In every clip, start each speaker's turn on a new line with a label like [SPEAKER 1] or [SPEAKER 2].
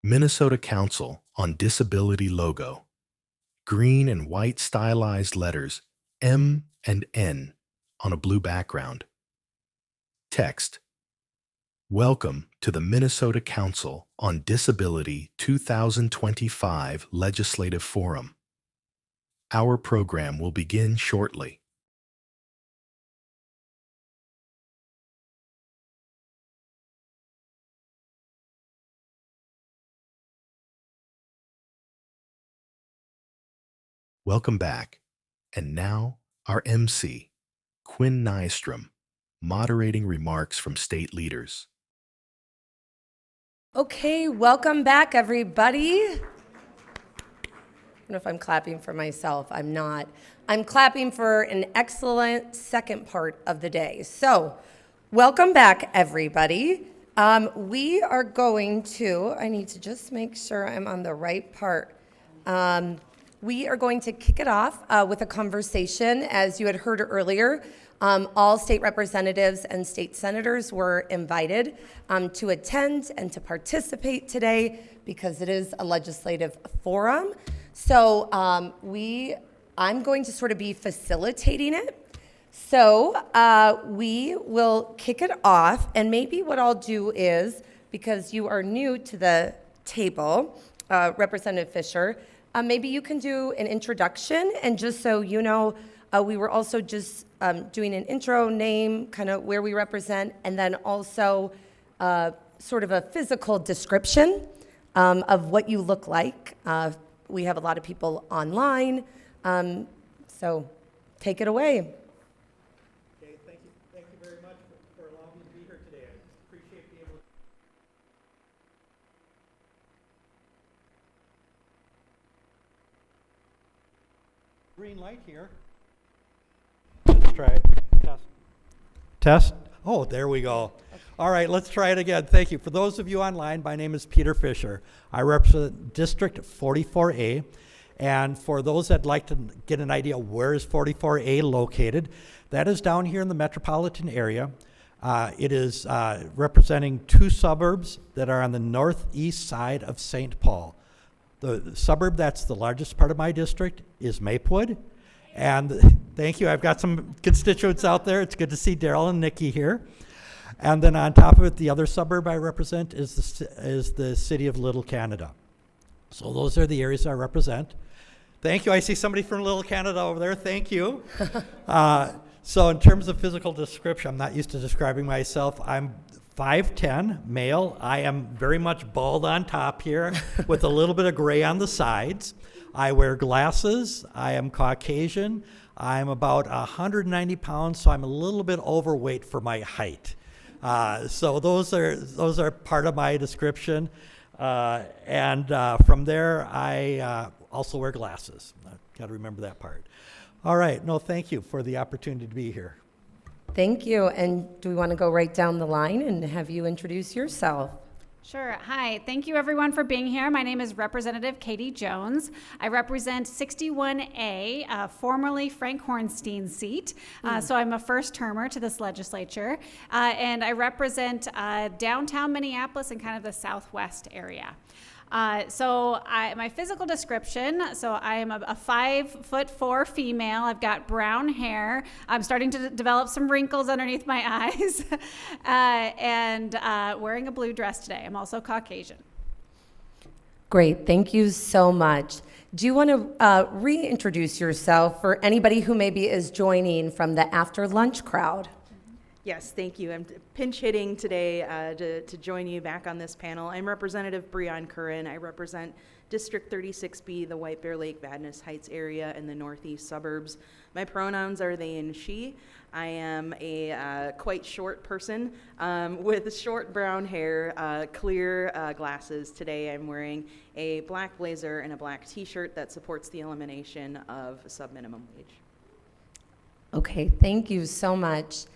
[SPEAKER 1] Minnesota Council on Disability logo. Green and white stylized letters M and N on a blue background. Text: Welcome to the Minnesota Council on Disability 2025 Legislative Forum. Our program will begin shortly. Welcome back. And now, our MC, Quinn Nystrom, moderating remarks from state leaders.
[SPEAKER 2] Okay, welcome back, everybody. I don't know if I'm clapping for myself. I'm not. I'm clapping for an excellent second part of the day. So, welcome back, everybody. We are going to, I need to just make sure I'm on the right part. We are going to kick it off with a conversation. As you had heard earlier, all state representatives and state senators were invited to attend and to participate today because it is a legislative forum. So I'm going to sort of be facilitating it. So we will kick it off, and maybe what I'll do is, because you are new to the table, Representative Fischer, maybe you can do an introduction, and just so you know, we were also just doing an intro, name, kind of where we represent, and then also sort of a physical description of what you look like. We have a lot of people online, so take it away.
[SPEAKER 3] Okay, thank you very much for allowing me to be here today. I appreciate being able to. Green light here. Let's try it. Test. Oh, there we go. Okay. All right, let's try it again. Thank you. For those of you online, my name is Peter Fischer. I represent District 44A. And for those that'd like to get an idea where is 44A located, that is down here in the metropolitan area. It is representing two suburbs that are on the northeast side of St. Paul. The suburb that's the largest part of my district is Maplewood. And thank you, I've got some constituents out there. It's good to see Daryl and Nikki here. And then on top of it, the other suburb I represent is the city of Little Canada. So those are the areas I represent. Thank you. I see somebody from Little Canada over there. Thank you. So in terms of physical description, I'm not used to describing myself. I'm 5'10", male. I am very much bald on top here with a little bit of gray on the sides. I wear glasses. I am Caucasian. I'm about 190 pounds, so I'm a little bit overweight for my height. So those are part of my description. And from there, I also wear glasses. I've got to remember that part. All right. No, thank you for the opportunity to be here.
[SPEAKER 2] Thank you. And do we want to go right down the line and have you introduce yourself?
[SPEAKER 4] Sure. Hi. Thank you, everyone, for being here. My name is Representative Katie Jones. I represent 61A, formerly Frank Hornstein's seat. So I'm a first-termer to this legislature. And I represent downtown Minneapolis and kind of the southwest area. My physical description, so I am a 5'4" female. I've got brown hair. I'm starting to develop some wrinkles underneath my eyes, and wearing a blue dress today. I'm also Caucasian.
[SPEAKER 2] Great, thank you so much. Do you want to reintroduce yourself for anybody who maybe is joining from the after lunch crowd?
[SPEAKER 5] Yes, thank you. I'm pinch hitting today to join you back on this panel. I'm Representative Brion Curran. I represent District 36B, the White Bear Lake, Vadnais Heights area in the northeast suburbs. My pronouns are they and she. I am a quite short person with short brown hair, clear glasses. Today I'm wearing a black blazer and a black t-shirt that supports the elimination of sub-minimum wage.
[SPEAKER 2] Okay, thank you so much.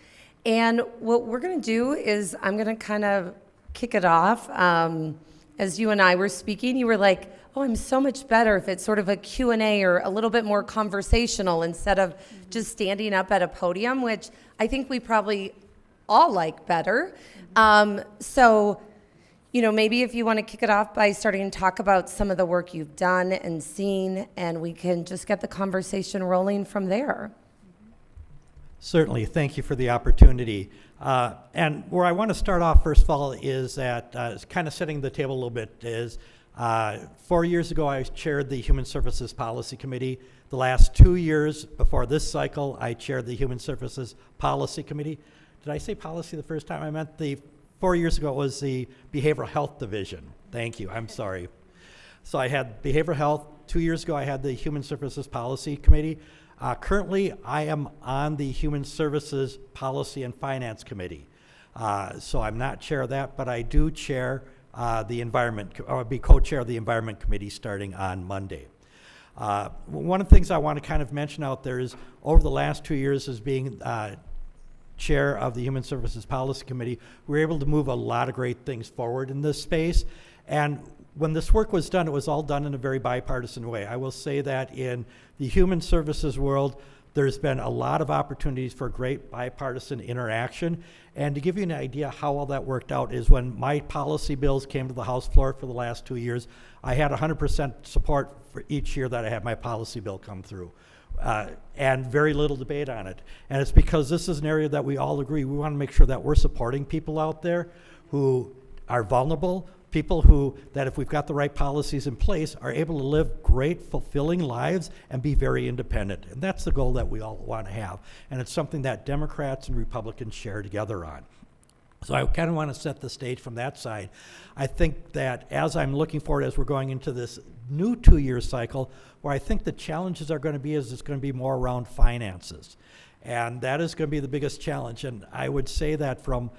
[SPEAKER 2] And what we're going to do is I'm going to kind of kick it off. As you and I were speaking, you were like, oh, I'm so much better if it's sort of a Q&A or a little bit more conversational instead of just standing up at a podium, which I think we probably all like better. So maybe if you want to kick it off by starting to talk about some of the work you've done and seen, and we can just get the conversation rolling from there.
[SPEAKER 3] Certainly, thank you for the opportunity. And where I want to start off, first of all, is that kind of setting the table a little bit is 4 years ago, I chaired the Human Services Policy Committee. The last 2 years before this cycle, I chaired the Human Services Policy Committee. Did I say policy the first time? I meant 4 years ago it was the Behavioral Health Division. Thank you, I'm sorry. So I had Behavioral Health. 2 years ago, I had the Human Services Policy Committee. Currently, I am on the Human Services Policy and Finance Committee. So I'm not chair of that, but I do chair the Environment, or I'll be co-chair of the Environment Committee starting on Monday. One of the things I want to kind of mention out there is over the last 2 years as being chair of the Human Services Policy Committee, we were able to move a lot of great things forward in this space. And when this work was done, it was all done in a very bipartisan way. I will say that in the human services world, there's been a lot of opportunities for great bipartisan interaction. And to give you an idea how all that worked out is when my policy bills came to the House floor for the last 2 years, I had 100% support for each year that I had my policy bill come through. And very little debate on it. And it's because this is an area that we all agree. We want to make sure that we're supporting people out there who are vulnerable, people who, that if we've got the right policies in place, are able to live great, fulfilling lives and be very independent. And that's the goal that we all want to have. And it's something that Democrats and Republicans share together on. So I kind of want to set the stage from that side. I think that as I'm looking forward, as we're going into this new 2-year cycle, where I think the challenges are going to be is it's going to be more around finances. And that is going to be the biggest challenge. And I would say that from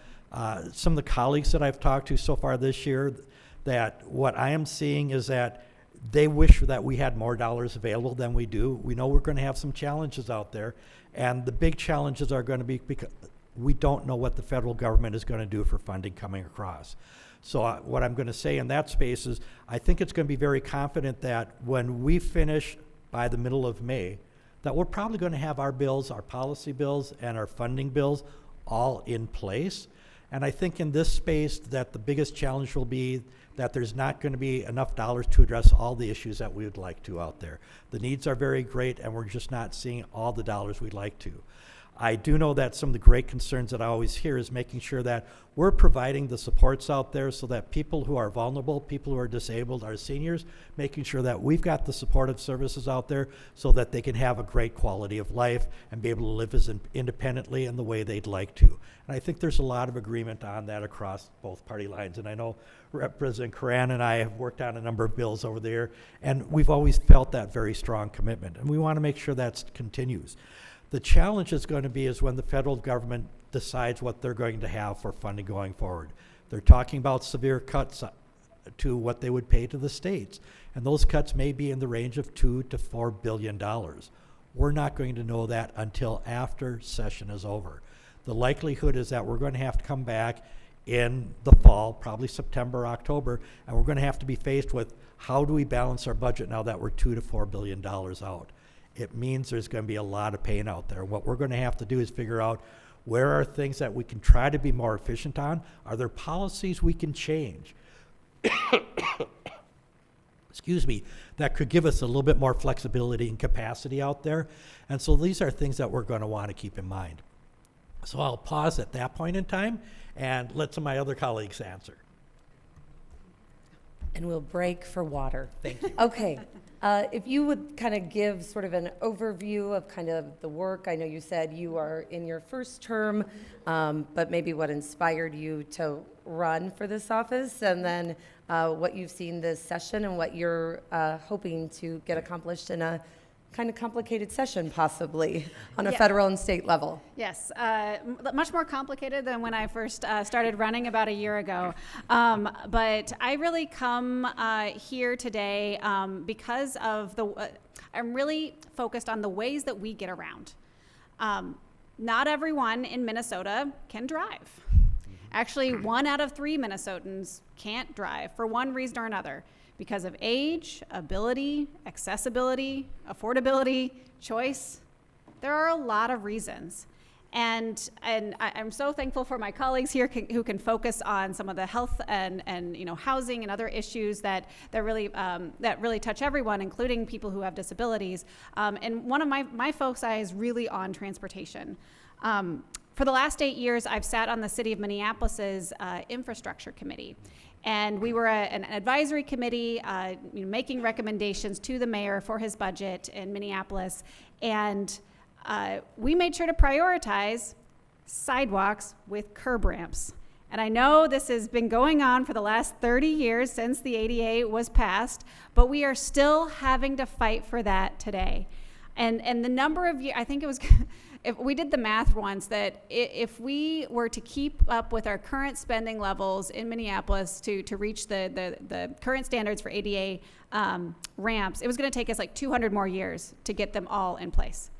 [SPEAKER 3] some of the colleagues that I've talked to so far this year, that what I am seeing is that they wish that we had more dollars available than we do. We know we're going to have some challenges out there. And the big challenges are going to be because we don't know what the federal government is going to do for funding coming across. So what I'm going to say in that space is I think it's going to be very confident that when we finish by the middle of May, that we're probably going to have our bills, our policy bills, and our funding bills all in place. And I think in this space that the biggest challenge will be that there's not going to be enough dollars to address all the issues that we would like to out there. The needs are very great, and we're just not seeing all the dollars we'd like to. I do know that some of the great concerns that I always hear is making sure that we're providing the supports out there so that people who are vulnerable, people who are disabled, our seniors, making sure that we've got the supportive services out there so that they can have a great quality of life and be able to live as independently in the way they'd like to. And I think there's a lot of agreement on that across both party lines. And I know Representative Curran and I have worked on a number of bills over there, and we've always felt that very strong commitment. And we want to make sure that continues. The challenge is going to be is when the federal government decides what they're going to have for funding going forward. They're talking about severe cuts to what they would pay to the states. And those cuts may be in the range of $2 to $4 billion. We're not going to know that until after session is over. The likelihood is that we're going to have to come back in the fall, probably September, October, and we're going to have to be faced with how do we balance our budget now that we're $2 to $4 billion out. It means there's going to be a lot of pain out there. What we're going to have to do is figure out where are things that we can try to be more efficient on? Are there policies we can change? Excuse me, that could give us a little bit more flexibility and capacity out there. And so these are things that we're going to want to keep in mind. So I'll pause at that point in time and let some of my other colleagues answer.
[SPEAKER 2] And we'll break for water.
[SPEAKER 3] Thank you.
[SPEAKER 2] Okay. If you would kind of give sort of an overview of kind of the work. I know you said you are in your first term, but maybe what inspired you to run for this office, and then what you've seen this session and what you're hoping to get accomplished in a kind of complicated session, possibly, on a federal and state level.
[SPEAKER 4] Yes, much more complicated than when I first started running about a year ago. But I really come here today because of I'm really focused on the ways that we get around. Not everyone in Minnesota can drive. Actually, 1 out of 3 Minnesotans can't drive for one reason or another. Because of age, ability, accessibility, affordability, choice. There are a lot of reasons. And I'm so thankful for my colleagues here who can focus on some of the health and housing and other issues that really touch everyone, including people who have disabilities. And one of my foci is really on transportation. For the last 8 years, I've sat on the City of Minneapolis's infrastructure committee. And we were an advisory committee making recommendations to the mayor for his budget in Minneapolis. And we made sure to prioritize sidewalks with curb ramps. And I know this has been going on for the last 30 years since the ADA was passed, but we are still having to fight for that today. And the number of years, I think it was, if we did the math once, that if we were to keep up with our current spending levels in Minneapolis to reach the current standards for ADA ramps, it was going to take us like 200 more years to get them all in place.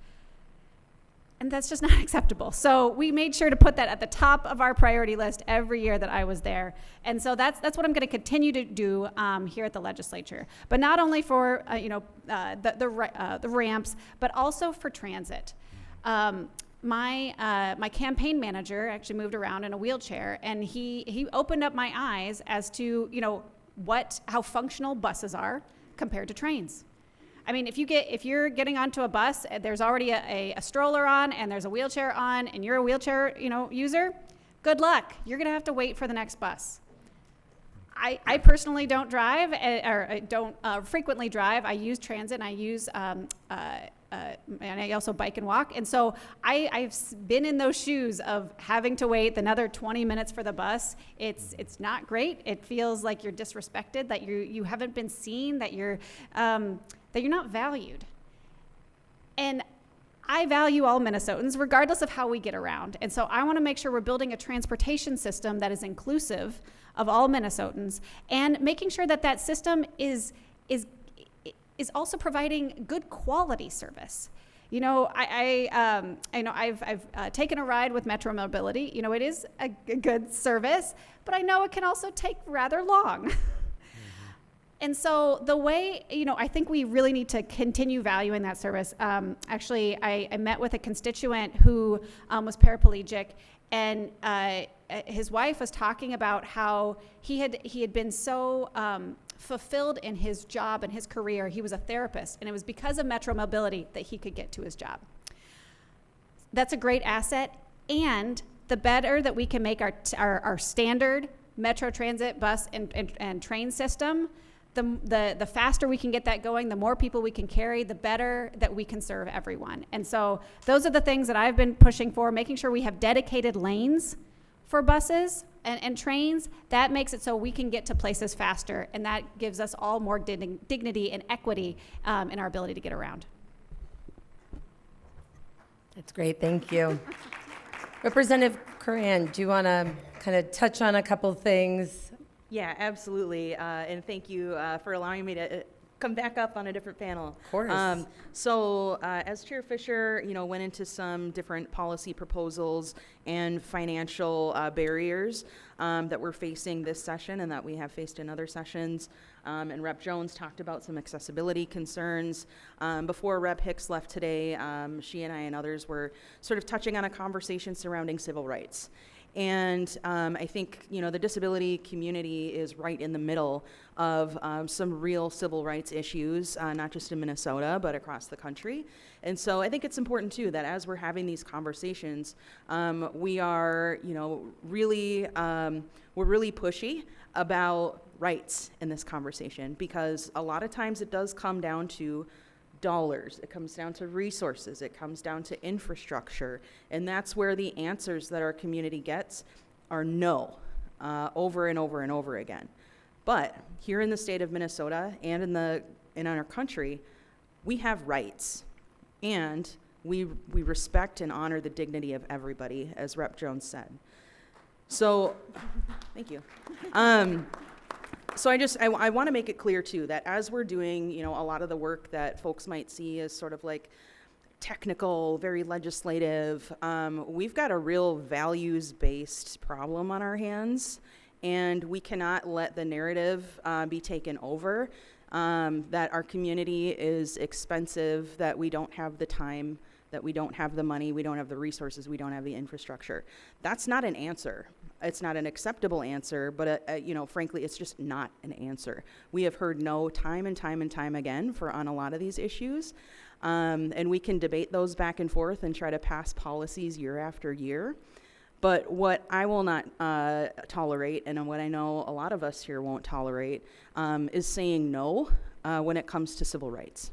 [SPEAKER 4] And that's just not acceptable. So we made sure to put that at the top of our priority list every year that I was there. And so that's what I'm going to continue to do here at the legislature. But not only for the ramps, but also for transit. My campaign manager actually moved around in a wheelchair, and he opened up my eyes as to how functional buses are compared to trains. I mean, if you're getting onto a bus, there's already a stroller on and there's a wheelchair on, and you're a wheelchair user, good luck. You're gonna have to wait for the next bus. I personally don't drive, or I don't frequently drive. I use transit, and I use and I also bike and walk. And so I've been in those shoes of having to wait another 20 minutes for the bus. It's not great. It feels like you're disrespected, that you haven't been seen, that you're not valued. And I value all Minnesotans, regardless of how we get around. And so I want to make sure we're building a transportation system that is inclusive of all Minnesotans, and making sure that system is also providing good quality service. I know I've taken a ride with Metro Mobility. It is a good service, but I know it can also take rather long. And so the way, I think we really need to continue valuing that service. Actually, I met with a constituent who was paraplegic, and his wife was talking about how he had been so fulfilled in his job and his career. He was a therapist, and it was because of Metro Mobility that he could get to his job. That's a great asset, and the better that we can make our standard Metro Transit bus and train system, the faster we can get that going, the more people we can carry, the better that we can serve everyone. And so those are the things that I've been pushing for, making sure we have dedicated lanes for buses and trains. That makes it so we can get to places faster, and that gives us all more dignity and equity in our ability to get around.
[SPEAKER 2] That's great, thank you. Representative Curran, do you want to kind of touch on a couple things?
[SPEAKER 5] Yeah, absolutely. And thank you for allowing me to come back up on a different panel.
[SPEAKER 2] Of course.
[SPEAKER 5] So as Chair Fischer, went into some different policy proposals and financial barriers that we're facing this session and that we have faced in other sessions. And Rep. Jones talked about some accessibility concerns. Before Rep. Hicks left today, she and I and others were sort of touching on a conversation surrounding civil rights. And I think, the disability community is right in the middle of some real civil rights issues, not just in Minnesota, but across the country. And so I think it's important, too, that as we're having these conversations, we are, really, we're really pushy about rights in this conversation, because a lot of times it does come down to dollars, it comes down to resources, it comes down to infrastructure, and that's where the answers that our community gets are no, over and over and over again. But here in the state of Minnesota and in our country, we have rights, and we respect and honor the dignity of everybody, as Rep. Jones said. So, thank you. So I want to make it clear, too, that as we're doing, a lot of the work that folks might see as sort of like technical, very legislative, we've got a real values-based problem on our hands, and we cannot let the narrative be taken over that our community is expensive, that we don't have the time, that we don't have the money, we don't have the resources, we don't have the infrastructure. That's not an answer. It's not an acceptable answer, but frankly, it's just not an answer. We have heard no time and time and time again on a lot of these issues, and we can debate those back and forth and try to pass policies year after year. But what I will not tolerate, and what I know a lot of us here won't tolerate, is saying no when it comes to civil rights.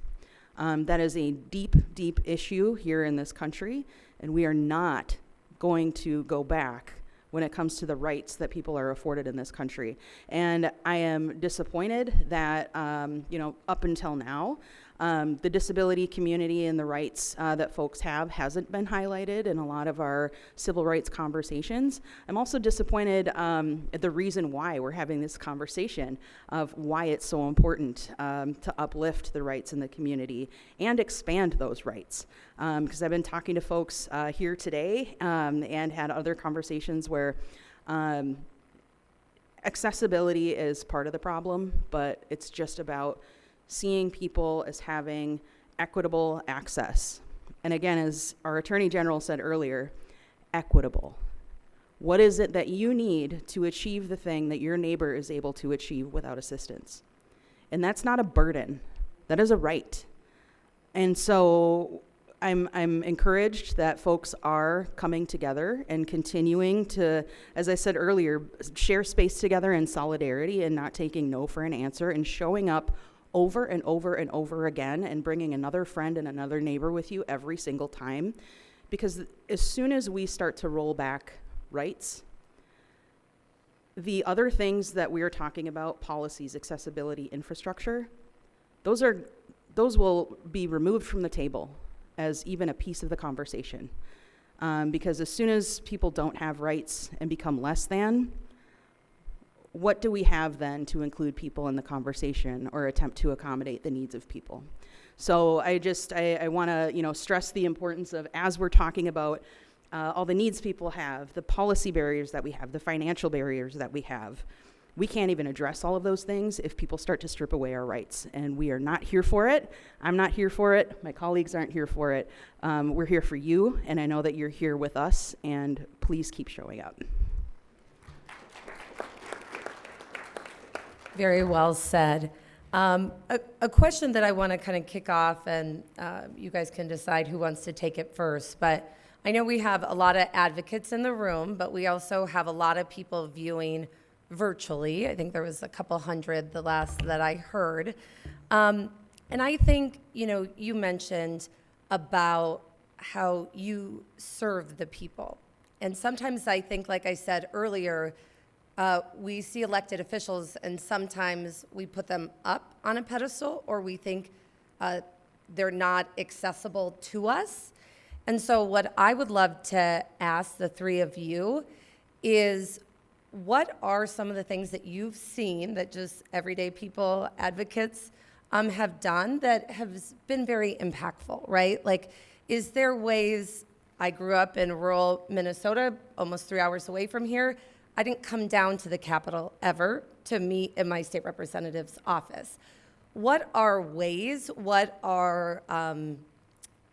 [SPEAKER 5] That is a deep, deep issue here in this country, and we are not going to go back when it comes to the rights that people are afforded in this country. And I am disappointed that, up until now, the disability community and the rights that folks have hasn't been highlighted in a lot of our civil rights conversations. I'm also disappointed at the reason why we're having this conversation of why it's so important to uplift the rights in the community and expand those rights. Because I've been talking to folks here today and had other conversations where accessibility is part of the problem, but it's just about seeing people as having equitable access. And again, as our Attorney General said earlier, equitable. What is it that you need to achieve the thing that your neighbor is able to achieve without assistance? And that's not a burden, that is a right. And so I'm encouraged that folks are coming together and continuing to, as I said earlier, share space together in solidarity and not taking no for an answer and showing up over and over and over again and bringing another friend and another neighbor with you every single time. Because as soon as we start to roll back rights, the other things that we are talking about, policies, accessibility, infrastructure, those will be removed from the table as even a piece of the conversation. Because as soon as people don't have rights and become less than, what do we have then to include people in the conversation or attempt to accommodate the needs of people? So I want to stress the importance of, as we're talking about all the needs people have, the policy barriers that we have, the financial barriers that we have, we can't even address all of those things if people start to strip away our rights. And we are not here for it. I'm not here for it. My colleagues aren't here for it. We're here for you, and I know that you're here with us, and please keep showing up.
[SPEAKER 2] Very well said. A question that I want to kind of kick off, and you guys can decide who wants to take it first, but I know we have a lot of advocates in the room, but we also have a lot of people viewing virtually. I think there was a couple hundred the last that I heard. And I think, you mentioned about how you serve the people. And sometimes I think, like I said earlier, we see elected officials and sometimes we put them up on a pedestal, or we think they're not accessible to us. And so what I would love to ask the three of you is, what are some of the things that you've seen that just everyday people, advocates, have done that have been very impactful, right? Like, is there ways, I grew up in rural Minnesota, almost 3 hours away from here. I didn't come down to the Capitol ever to meet in my state representative's office. What are ways, what are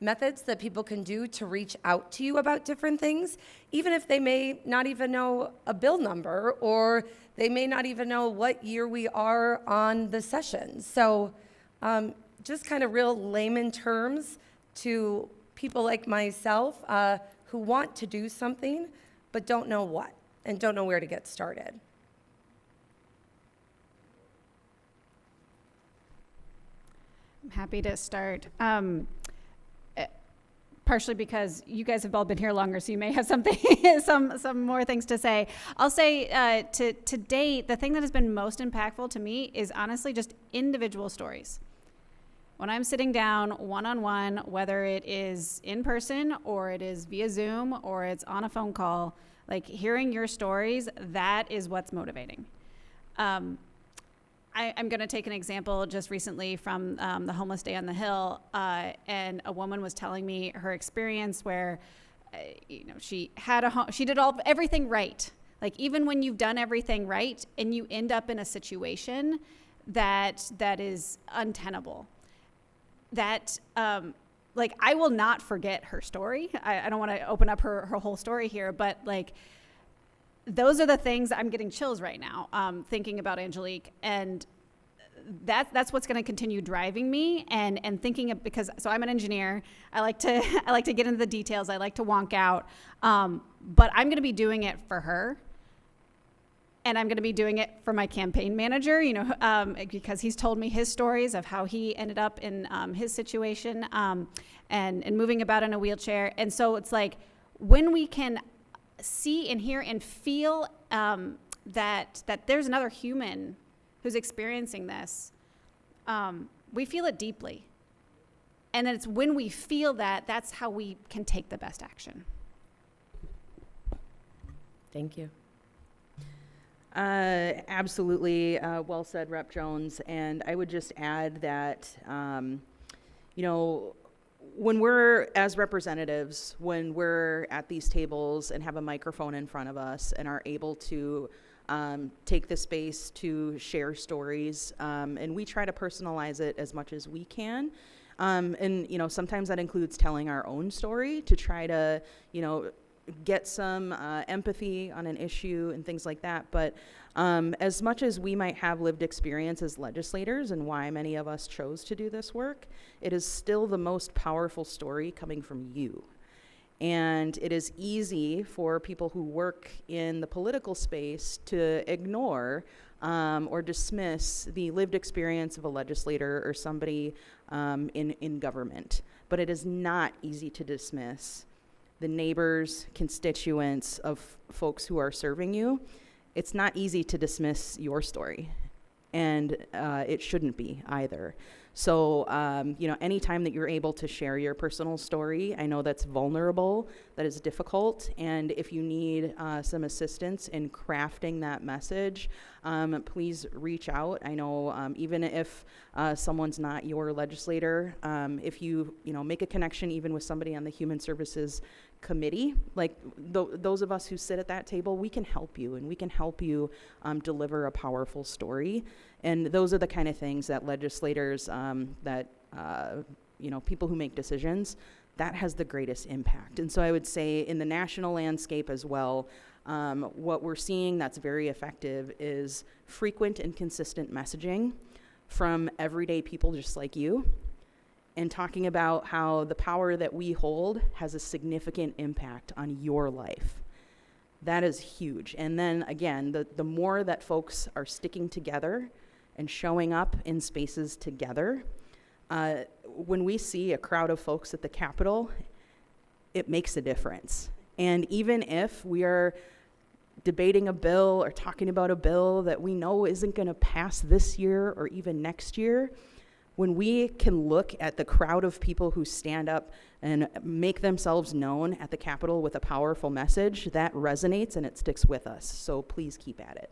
[SPEAKER 2] methods that people can do to reach out to you about different things, even if they may not even know a bill number, or they may not even know what year we are on the session? So just kind of real layman terms to people like myself who want to do something but don't know what and don't know where to get started.
[SPEAKER 4] I'm happy to start. Partially because you guys have all been here longer, so you may have something, some more things to say. I'll say to date, the thing that has been most impactful to me is honestly just individual stories. When I'm sitting down one-on-one, whether it is in person or it is via Zoom or it's on a phone call, like hearing your stories, that is what's motivating. I'm going to take an example just recently from the Homeless Day on the Hill, and a woman was telling me her experience where, she had she did everything right. Like, even when you've done everything right and you end up in a situation that is untenable. That, like, I will not forget her story. I don't want to open up her whole story here, but like, those are the things I'm getting chills right now, thinking about Angelique, and that's what's going to continue driving me and thinking of, because so I'm an engineer. I like to get into the details. I like to wonk out, but I'm going to be doing it for her. And I'm going to be doing it for my campaign manager, because he's told me his stories of how he ended up in his situation and moving about in a wheelchair. And so it's like, when we can see and hear and feel that there's another human who's experiencing this, we feel it deeply. And then it's when we feel that, that's how we can take the best action.
[SPEAKER 2] Thank you.
[SPEAKER 5] Absolutely, well said, Rep. Jones. And I would just add that, when we're, as representatives, when we're at these tables and have a microphone in front of us and are able to take the space to share stories, and we try to personalize it as much as we can. And sometimes that includes telling our own story to try to, get some empathy on an issue and things like that. But as much as we might have lived experience as legislators and why many of us chose to do this work, it is still the most powerful story coming from you. And it is easy for people who work in the political space to ignore or dismiss the lived experience of a legislator or somebody in government. But it is not easy to dismiss the neighbors, constituents of folks who are serving you. It's not easy to dismiss your story, and it shouldn't be either. So, anytime that you're able to share your personal story, I know that's vulnerable, that is difficult, and if you need some assistance in crafting that message, please reach out. I know even if someone's not your legislator, if you make a connection even with somebody on the Human Services Committee, like those of us who sit at that table, we can help you, and we can help you deliver a powerful story. And those are the kind of things that legislators, people who make decisions, that has the greatest impact. And so I would say in the national landscape as well, what we're seeing that's very effective is frequent and consistent messaging from everyday people just like you, and talking about how the power that we hold has a significant impact on your life. That is huge. And then again, the more that folks are sticking together and showing up in spaces together, when we see a crowd of folks at the Capitol, it makes a difference. And even if we are debating a bill or talking about a bill that we know isn't going to pass this year or even next year, when we can look at the crowd of people who stand up and make themselves known at the Capitol with a powerful message, that resonates and it sticks with us. So please keep at it.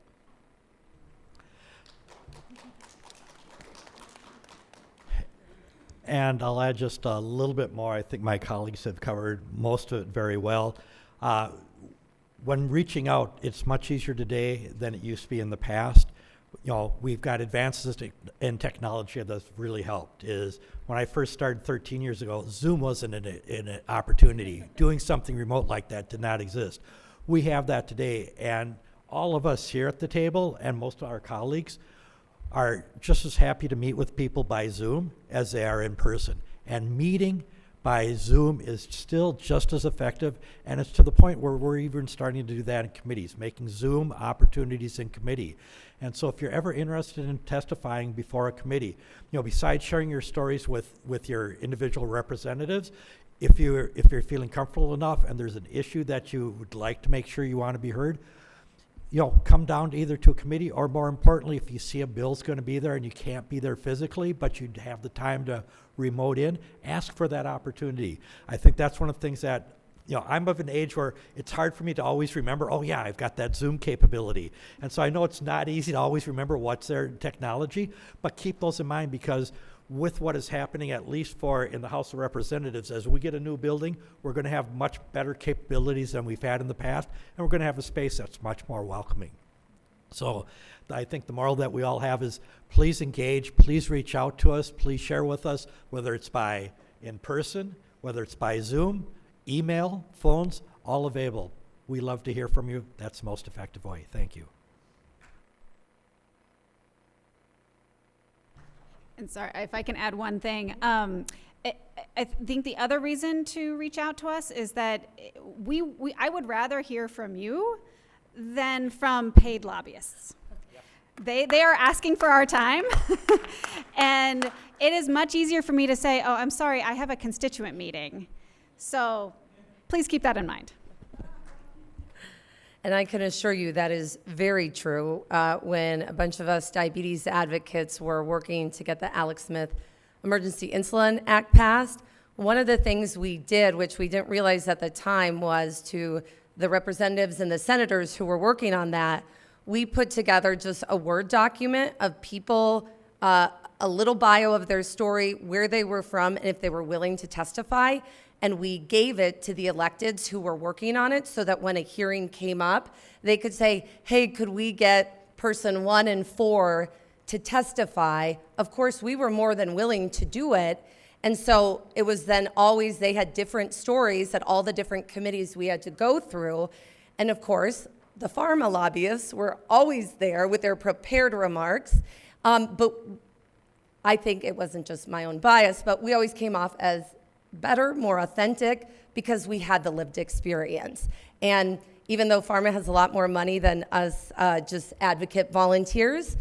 [SPEAKER 3] And I'll add just a little bit more. I think my colleagues have covered most of it very well. When reaching out, it's much easier today than it used to be in the past. We've got advances in technology that's really helped. Is when I first started 13 years ago, Zoom wasn't an opportunity. Doing something remote like that did not exist. We have that today, and all of us here at the table and most of our colleagues are just as happy to meet with people by Zoom as they are in person. And meeting by Zoom is still just as effective, and it's to the point where we're even starting to do that in committees, making Zoom opportunities in committee. And so if you're ever interested in testifying before a committee, besides sharing your stories with your individual representatives, if you're feeling comfortable enough and there's an issue that you would like to make sure you want to be heard, come down either to a committee, or more importantly, if you see a bill's going to be there and you can't be there physically, but you have the time to remote in, ask for that opportunity. I think that's one of the things that, I'm of an age where it's hard for me to always remember, oh yeah, I've got that Zoom capability. And so I know it's not easy to always remember what's there in technology, but keep those in mind, because with what is happening, at least in the House of Representatives, as we get a new building, we're going to have much better capabilities than we've had in the past, and we're going to have a space that's much more welcoming. So I think the moral that we all have is please engage, please reach out to us, please share with us, whether it's by in person, whether it's by Zoom, email, phones, all available. We love to hear from you. That's the most effective way. Thank you.
[SPEAKER 4] And sorry, if I can add one thing. I think the other reason to reach out to us is that I would rather hear from you than from paid lobbyists. They are asking for our time. And it is much easier for me to say, oh, I'm sorry, I have a constituent meeting. So please keep that in mind.
[SPEAKER 2] And I can assure you that is very true. When a bunch of us diabetes advocates were working to get the Alex Smith Emergency Insulin Act passed, one of the things we did, which we didn't realize at the time, was to the representatives and the senators who were working on that, we put together just a Word document of people, a little bio of their story, where they were from, and if they were willing to testify. And we gave it to the electeds who were working on it so that when a hearing came up, they could say, hey, could we get person 1 and 4 to testify? Of course, we were more than willing to do it. And so it was then always, they had different stories at all the different committees we had to go through. And of course, the pharma lobbyists were always there with their prepared remarks. But I think it wasn't just my own bias, but we always came off as better, more authentic, because we had the lived experience. And even though pharma has a lot more money than us just advocate volunteers,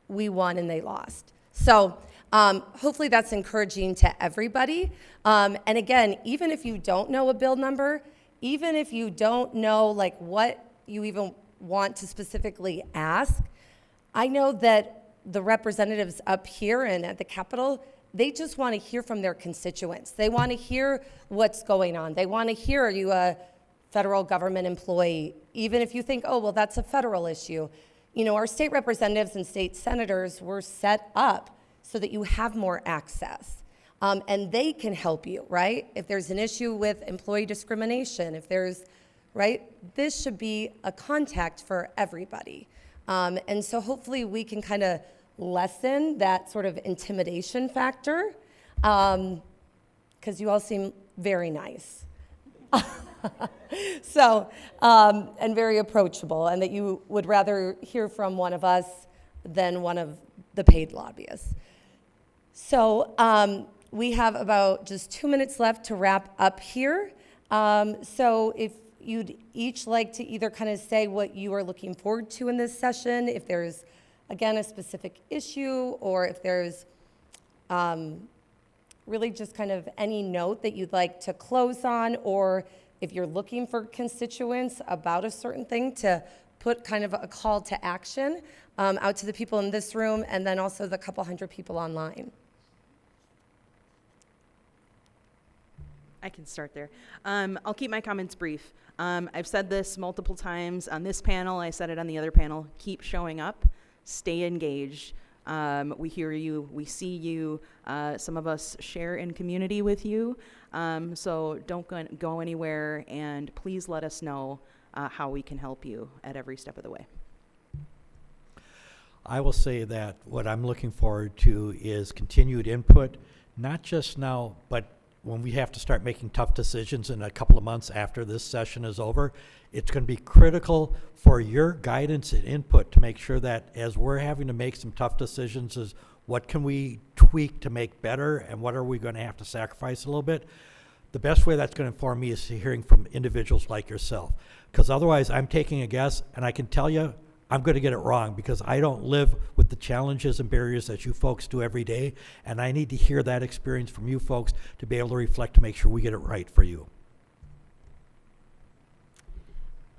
[SPEAKER 2] we won and they lost. So hopefully that's encouraging to everybody. And again, even if you don't know a bill number, even if you don't know like what you even want to specifically ask, I know that the representatives up here and at the Capitol, they just want to hear from their constituents. They want to hear what's going on. They want to hear, are you a federal government employee? Even if you think, oh, well, that's a federal issue. You know, our state representatives and state senators were set up so that you have more access. And they can help you, right? If there's an issue with employee discrimination, if there's, right? This should be a contact for everybody. And so hopefully we can kind of lessen that sort of intimidation factor, because you all seem very nice. So, and very approachable, and that you would rather hear from one of us than one of the paid lobbyists. So we have about just 2 minutes left to wrap up here. So if you'd each like to either kind of say what you are looking forward to in this session, if there's again, a specific issue, or if there's really just kind of any note that you'd like to close on, or if you're looking for constituents about a certain thing to put kind of a call to action out to the people in this room, and then also the couple hundred people online.
[SPEAKER 5] I can start there. I'll keep my comments brief. I've said this multiple times on this panel. I said it on the other panel. Keep showing up. Stay engaged. We hear you, we see you. Some of us share in community with you. So don't go anywhere, and please let us know how we can help you at every step of the way.
[SPEAKER 3] I will say that what I'm looking forward to is continued input, not just now, but when we have to start making tough decisions in a couple of months after this session is over. It's going to be critical for your guidance and input to make sure that as we're having to make some tough decisions, is what can we tweak to make better, and what are we going to have to sacrifice a little bit. The best way that's going to inform me is hearing from individuals like yourself, because otherwise I'm taking a guess, and I can tell you I'm going to get it wrong, because I don't live with the challenges and barriers that you folks do every day, and I need to hear that experience from you folks to be able to reflect to make sure we get it right for you.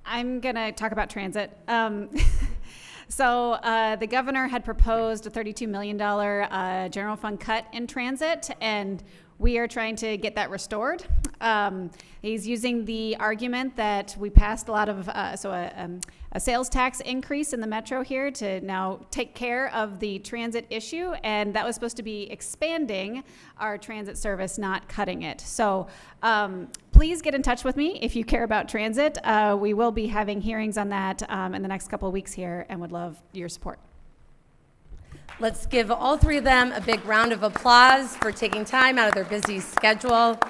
[SPEAKER 4] I'm going to talk about transit. So the governor had proposed a $32 million general fund cut in transit, and we are trying to get that restored. He's using the argument that we passed a lot of, a sales tax increase in the metro here to now take care of the transit issue, and that was supposed to be expanding our transit service, not cutting it. So please get in touch with me if you care about transit. We will be having hearings on that in the next couple of weeks here and would love your support.
[SPEAKER 2] Let's give all three of them a big round of applause for taking time out of their busy schedule,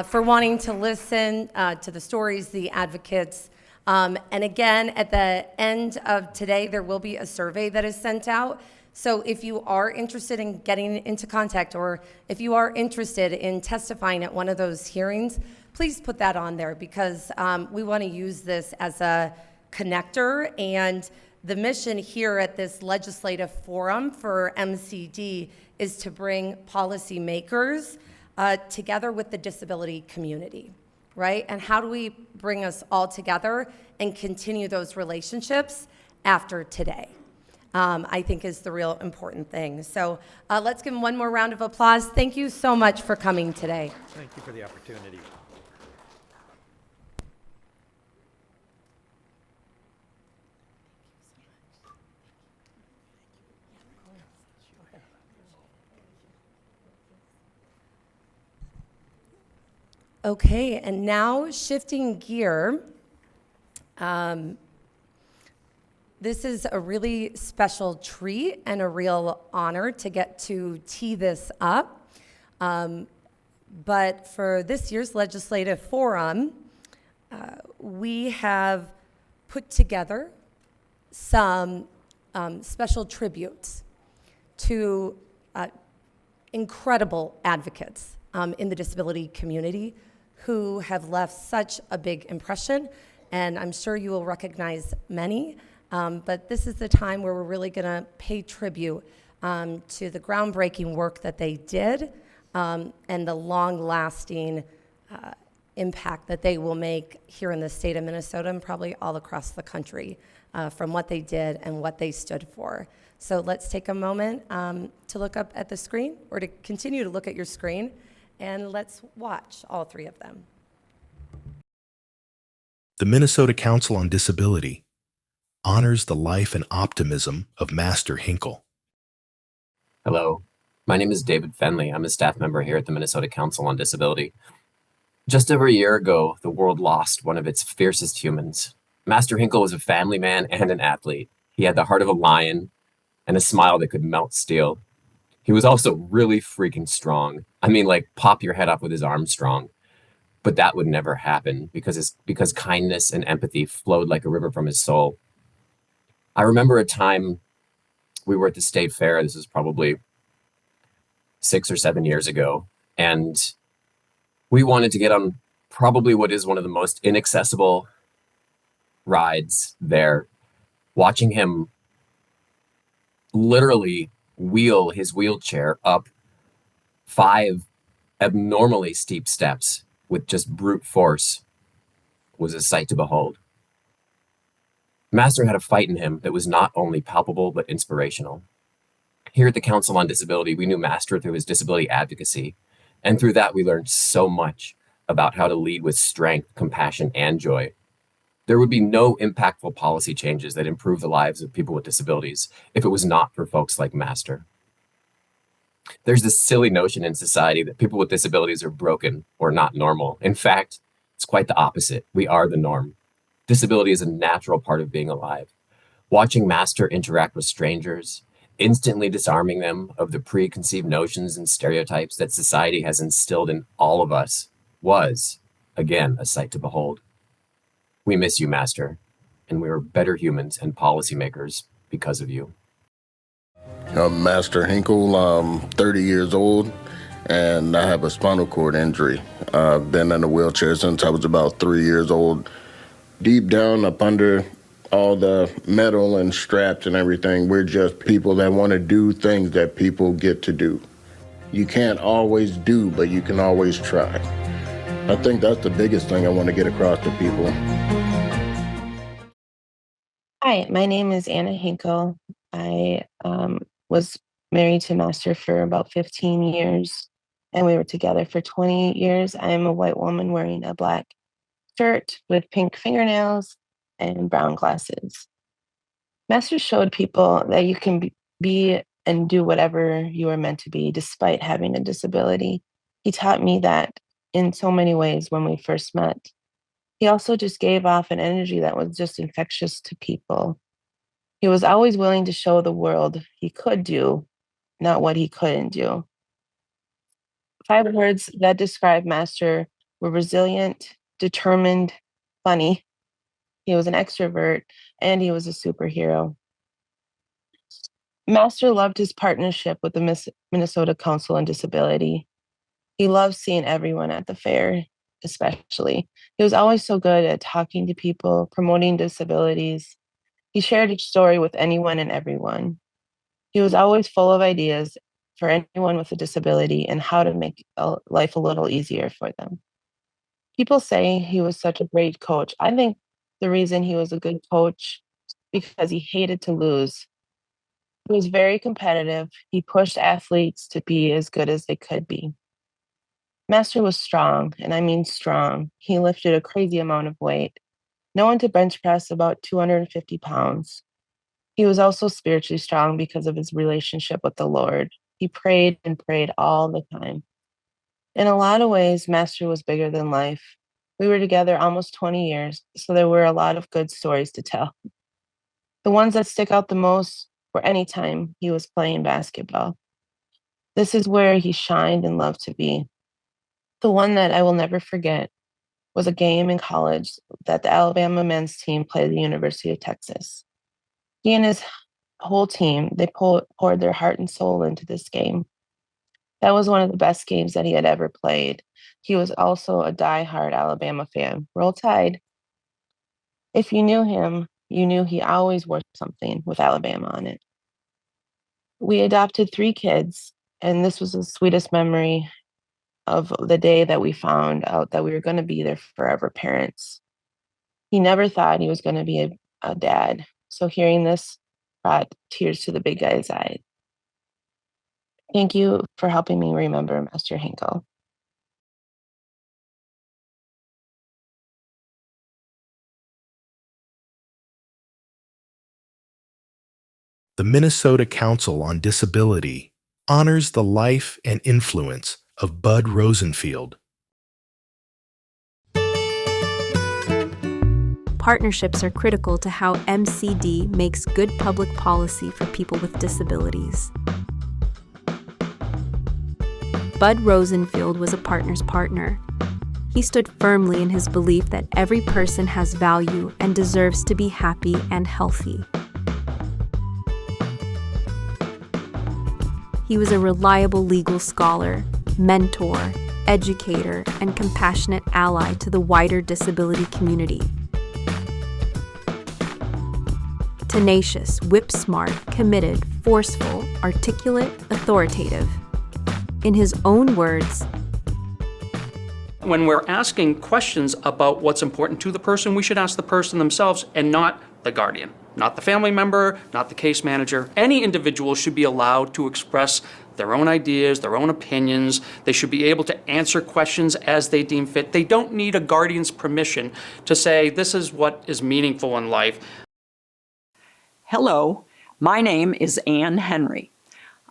[SPEAKER 2] for wanting to listen to the stories, the advocates. And again, at the end of today, there will be a survey that is sent out. So if you are interested in getting into contact, or if you are interested in testifying at one of those hearings, please put that on there, because we want to use this as a connector. And the mission here at this legislative forum for MCD is to bring policymakers together with the disability community, right? And how do we bring us all together and continue those relationships after today? I think is the real important thing. So let's give them one more round of applause. Thank you so much for coming today.
[SPEAKER 3] Thank you for the opportunity.
[SPEAKER 2] Okay, and now shifting gear, this is a really special treat and a real honor to get to tee this up. But for this year's legislative forum, we have put together some special tributes to incredible advocates in the disability community who have left such a big impression, and I'm sure you will recognize many. But this is the time where we're really going to pay tribute to the groundbreaking work that they did and the long-lasting impact that they will make here in the state of Minnesota and probably all across the country from what they did and what they stood for. So let's take a moment to look up at the screen, or to continue to look at your screen, and let's watch all three of them.
[SPEAKER 1] The Minnesota Council on Disability honors the life and optimism of Master Hinkle.
[SPEAKER 6] Hello, my name is David Fenley. I'm a staff member here at the Minnesota Council on Disability. Just over a year ago, the world lost one of its fiercest humans. Master Hinkle was a family man and an athlete. He had the heart of a lion and a smile that could melt steel. He was also really freaking strong. I mean, like, pop your head off with his arms strong. But that would never happen because kindness and empathy flowed like a river from his soul. I remember a time we were at the state fair. This was probably 6 or 7 years ago. And we wanted to get on probably what is one of the most inaccessible rides there. Watching him literally wheel his wheelchair up 5 abnormally steep steps with just brute force was a sight to behold. Master had a fight in him that was not only palpable, but inspirational. Here at the Council on Disability, we knew Master through his disability advocacy, and through that we learned so much about how to lead with strength, compassion, and joy. There would be no impactful policy changes that improve the lives of people with disabilities if it was not for folks like Master. There's this silly notion in society that people with disabilities are broken or not normal. In fact, it's quite the opposite. We are the norm. Disability is a natural part of being alive. Watching Master interact with strangers, instantly disarming them of the preconceived notions and stereotypes that society has instilled in all of us, was, again, a sight to behold. We miss you, Master, and we are better humans and policymakers because of you.
[SPEAKER 7] I'm Master Hinkle. I'm 30 years old, and I have a spinal cord injury. I've been in a wheelchair since I was about 3 years old. Deep down up under all the metal and straps and everything, we're just people that want to do things that people get to do. You can't always do, but you can always try. I think that's the biggest thing I want to get across to people.
[SPEAKER 8] Hi, my name is Anna Hinkle. I was married to Master for about 15 years, and we were together for 28 years. I'm a white woman wearing a black shirt with pink fingernails and brown glasses. Master showed people that you can be and do whatever you are meant to be despite having a disability. He taught me that in so many ways when we first met. He also just gave off an energy that was just infectious to people. He was always willing to show the world he could do, not what he couldn't do. 5 words that describe Master were resilient, determined, funny. He was an extrovert, and he was a superhero. Master loved his partnership with the Minnesota Council on Disability. He loved seeing everyone at the fair, especially. He was always so good at talking to people, promoting disabilities. He shared his story with anyone and everyone. He was always full of ideas for anyone with a disability and how to make life a little easier for them. People say he was such a great coach. I think the reason he was a good coach because he hated to lose. He was very competitive. He pushed athletes to be as good as they could be. Master was strong, and I mean strong. He lifted a crazy amount of weight, known to bench press about 250 pounds. He was also spiritually strong because of his relationship with the Lord. He prayed and prayed all the time. In a lot of ways, Master was bigger than life. We were together almost 20 years, so there were a lot of good stories to tell. The ones that stick out the most were any time he was playing basketball. This is where he shined and loved to be. The one that I will never forget was a game in college that the Alabama men's team played at the University of Texas. He and his whole team, they poured their heart and soul into this game. That was one of the best games that he had ever played. He was also a diehard Alabama fan. Roll Tide. If you knew him, you knew he always wore something with Alabama on it. We adopted 3 kids, and this was the sweetest memory of the day that we found out that we were going to be their forever parents. He never thought he was going to be a dad. So hearing this brought tears to the big guy's eyes. Thank you for helping me remember Master Hinkle.
[SPEAKER 1] The Minnesota Council on Disability honors the life and influence of Bud Rosenfield.
[SPEAKER 9] Partnerships are critical to how MCD makes good public policy for people with disabilities. Bud Rosenfield was a partner's partner. He stood firmly in his belief that every person has value and deserves to be happy and healthy. He was a reliable legal scholar, mentor, educator, and compassionate ally to the wider disability community. Tenacious, whip-smart, committed, forceful, articulate, authoritative. In his own words,
[SPEAKER 10] when we're asking questions about what's important to the person, we should ask the person themselves and not the guardian, not the family member, not the case manager. Any individual should be allowed to express their own ideas, their own opinions. They should be able to answer questions as they deem fit. They don't need a guardian's permission to say, this is what is meaningful in life.
[SPEAKER 11] Hello, my name is Ann Henry.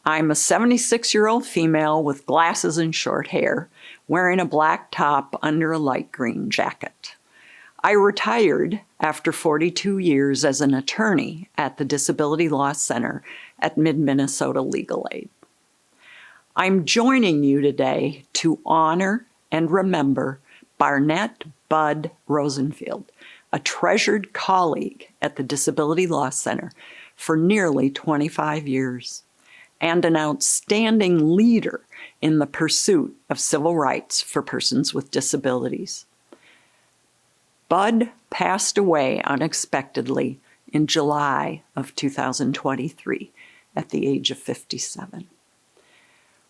[SPEAKER 11] I'm a 76-year-old female with glasses and short hair, wearing a black top under a light green jacket. I retired after 42 years as an attorney at the Disability Law Center at Mid-Minnesota Legal Aid. I'm joining you today to honor and remember Barnett Bud Rosenfield, a treasured colleague at the Disability Law Center for nearly 25 years, and an outstanding leader in the pursuit of civil rights for persons with disabilities. Bud passed away unexpectedly in July of 2023 at the age of 57.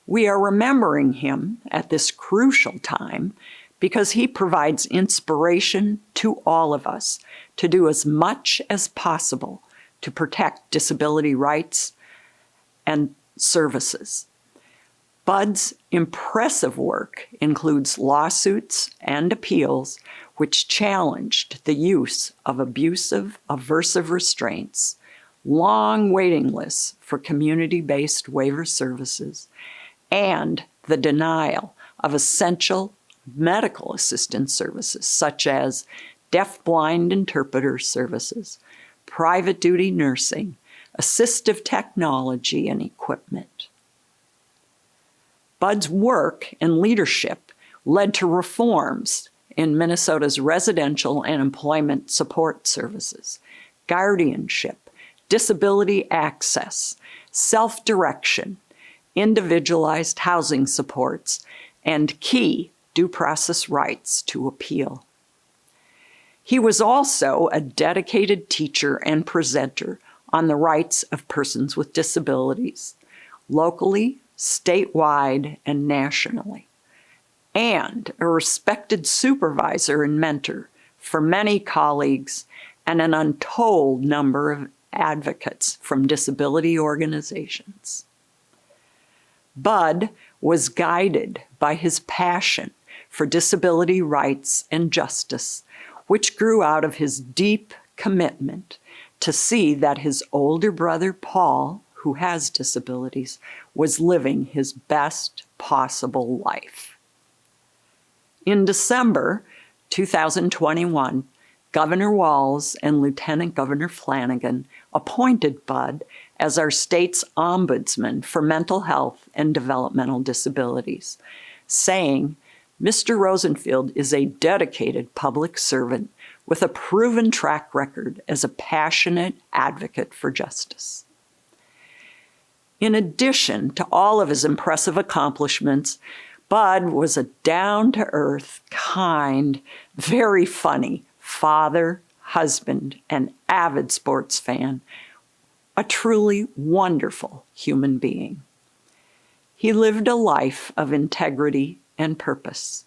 [SPEAKER 11] We are remembering him at this crucial time because he provides inspiration to all of us to do as much as possible to protect disability rights and services. Bud's impressive work includes lawsuits and appeals which challenged the use of abusive, aversive restraints, long waiting lists for community-based waiver services, and the denial of essential medical assistance services such as deaf-blind interpreter services, private duty nursing, assistive technology, and equipment. Bud's work and leadership led to reforms in Minnesota's residential and employment support services, guardianship, disability access, self-direction, individualized housing supports, and key due process rights to appeal. He was also a dedicated teacher and presenter on the rights of persons with disabilities, locally, statewide, and nationally, and a respected supervisor and mentor for many colleagues and an untold number of advocates from disability organizations. Bud was guided by his passion for disability rights and justice, which grew out of his deep commitment to see that his older brother, Paul, who has disabilities, was living his best possible life. In December 2021, Governor Walz and Lieutenant Governor Flanagan appointed Bud as our state's ombudsman for mental health and developmental disabilities, saying, "Mr. Rosenfield is a dedicated public servant with a proven track record as a passionate advocate for justice." In addition to all of his impressive accomplishments, Bud was a down-to-earth, kind, very funny father, husband, and avid sports fan, a truly wonderful human being. He lived a life of integrity and purpose.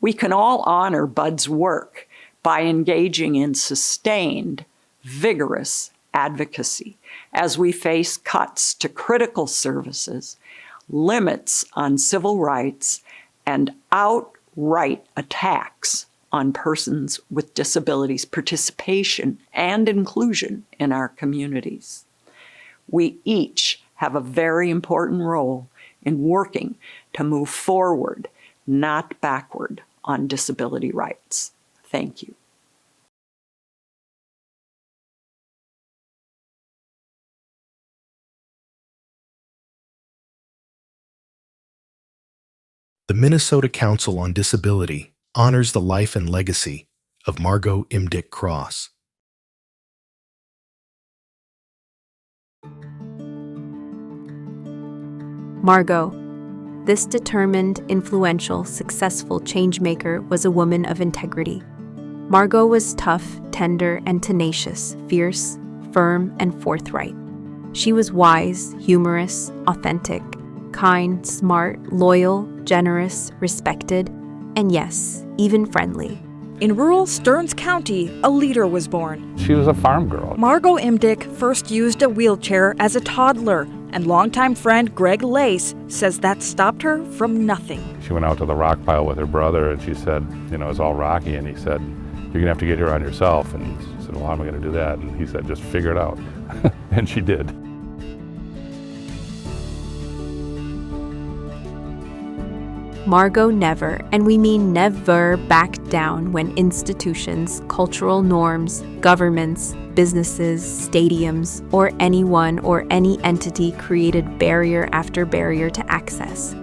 [SPEAKER 11] We can all honor Bud's work by engaging in sustained, vigorous advocacy as we face cuts to critical services, limits on civil rights, and outright attacks on persons with disabilities' participation and inclusion in our communities. We each have a very important role in working to move forward, not backward, on disability rights. Thank you.
[SPEAKER 1] The Minnesota Council on Disability honors the life and legacy of Margot Imdieke Cross.
[SPEAKER 9] Margot. This determined, influential, successful changemaker was a woman of integrity. Margot was tough, tender, and tenacious, fierce, firm, and forthright. She was wise, humorous, authentic, kind, smart, loyal, generous, respected, and yes, even friendly.
[SPEAKER 12] In rural Stearns County, a leader was born.
[SPEAKER 13] She was a farm girl.
[SPEAKER 12] Margot Imdieke first used a wheelchair as a toddler, and longtime friend Greg Lace says that stopped her from nothing.
[SPEAKER 13] She went out to the rock pile with her brother, and she said, you know, it's all rocky, and he said, you're going to have to get here on yourself. And she said, well, how am I going to do that? And he said, just figure it out. And she did.
[SPEAKER 9] Margot never, and we mean never, backed down when institutions, cultural norms, governments, businesses, stadiums, or anyone or any entity created barrier after barrier to access.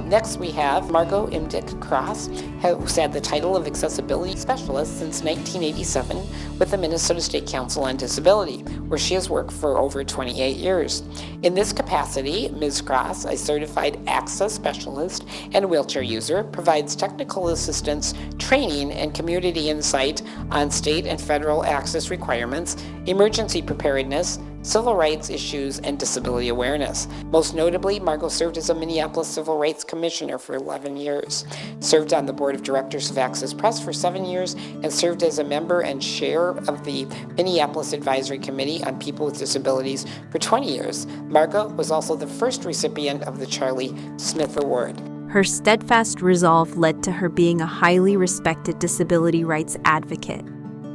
[SPEAKER 14] Next, we have Margot Imdieke Cross, who's had the title of Accessibility Specialist since 1987 with the Minnesota State Council on Disability, where she has worked for over 28 years. In this capacity, Ms. Cross, a certified access specialist and wheelchair user, provides technical assistance, training, and community insight on state and federal access requirements, emergency preparedness, civil rights issues, and disability awareness. Most notably, Margot served as a Minneapolis Civil Rights Commissioner for 11 years, served on the Board of Directors of Access Press for 7 years, and served as a member and chair of the Minneapolis Advisory Committee on People with Disabilities for 20 years. Margot was also the first recipient of the Charlie Smith Award.
[SPEAKER 9] Her steadfast resolve led to her being a highly respected disability rights advocate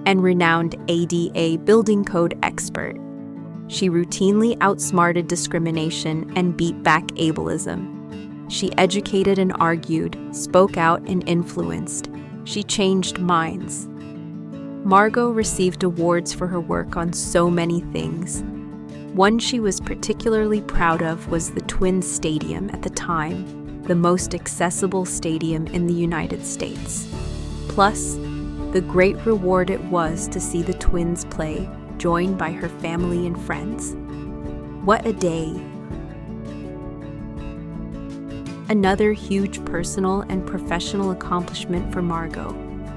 [SPEAKER 9] and renowned ADA building code expert. She routinely outsmarted discrimination and beat back ableism. She educated and argued, spoke out and influenced. She changed minds. Margot received awards for her work on so many things. One she was particularly proud of was the Twin Stadium at the time, the most accessible stadium in the United States. Plus, the great reward it was to see the Twins play, joined by her family and friends. What a day! Another huge personal and professional accomplishment for Margot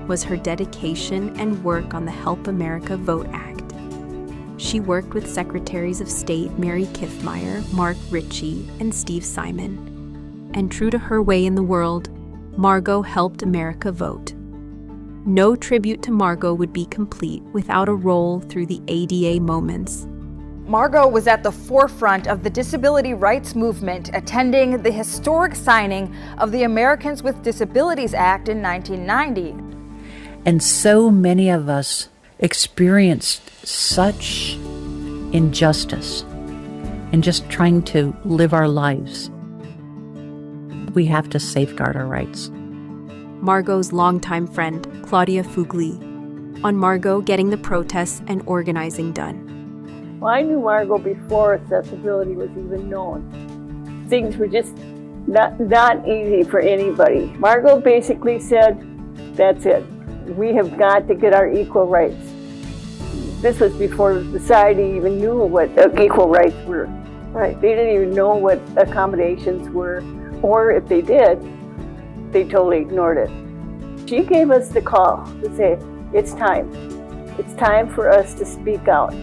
[SPEAKER 9] was her dedication and work on the Help America Vote Act. She worked with Secretaries of State Mary Kiffmeyer, Mark Ritchie, and Steve Simon. And true to her way in the world, Margot helped America vote. No tribute to Margot would be complete without a roll through the ADA moments.
[SPEAKER 12] Margot was at the forefront of the disability rights movement, attending the historic signing of the Americans with Disabilities Act in 1990.
[SPEAKER 15] And so many of us experienced such injustice in just trying to live our lives. We have to safeguard our rights.
[SPEAKER 9] Margot's longtime friend, Claudia Fugli, on Margot getting the protests and organizing done.
[SPEAKER 16] Well, I knew Margot before accessibility was even known. Things were just not easy for anybody. Margot basically said, that's it. We have got to get our equal rights. This was before society even knew what equal rights were. Right? They didn't even know what accommodations were, or if they did, they totally ignored it. She gave us the call to say, it's time. It's time for us to speak out.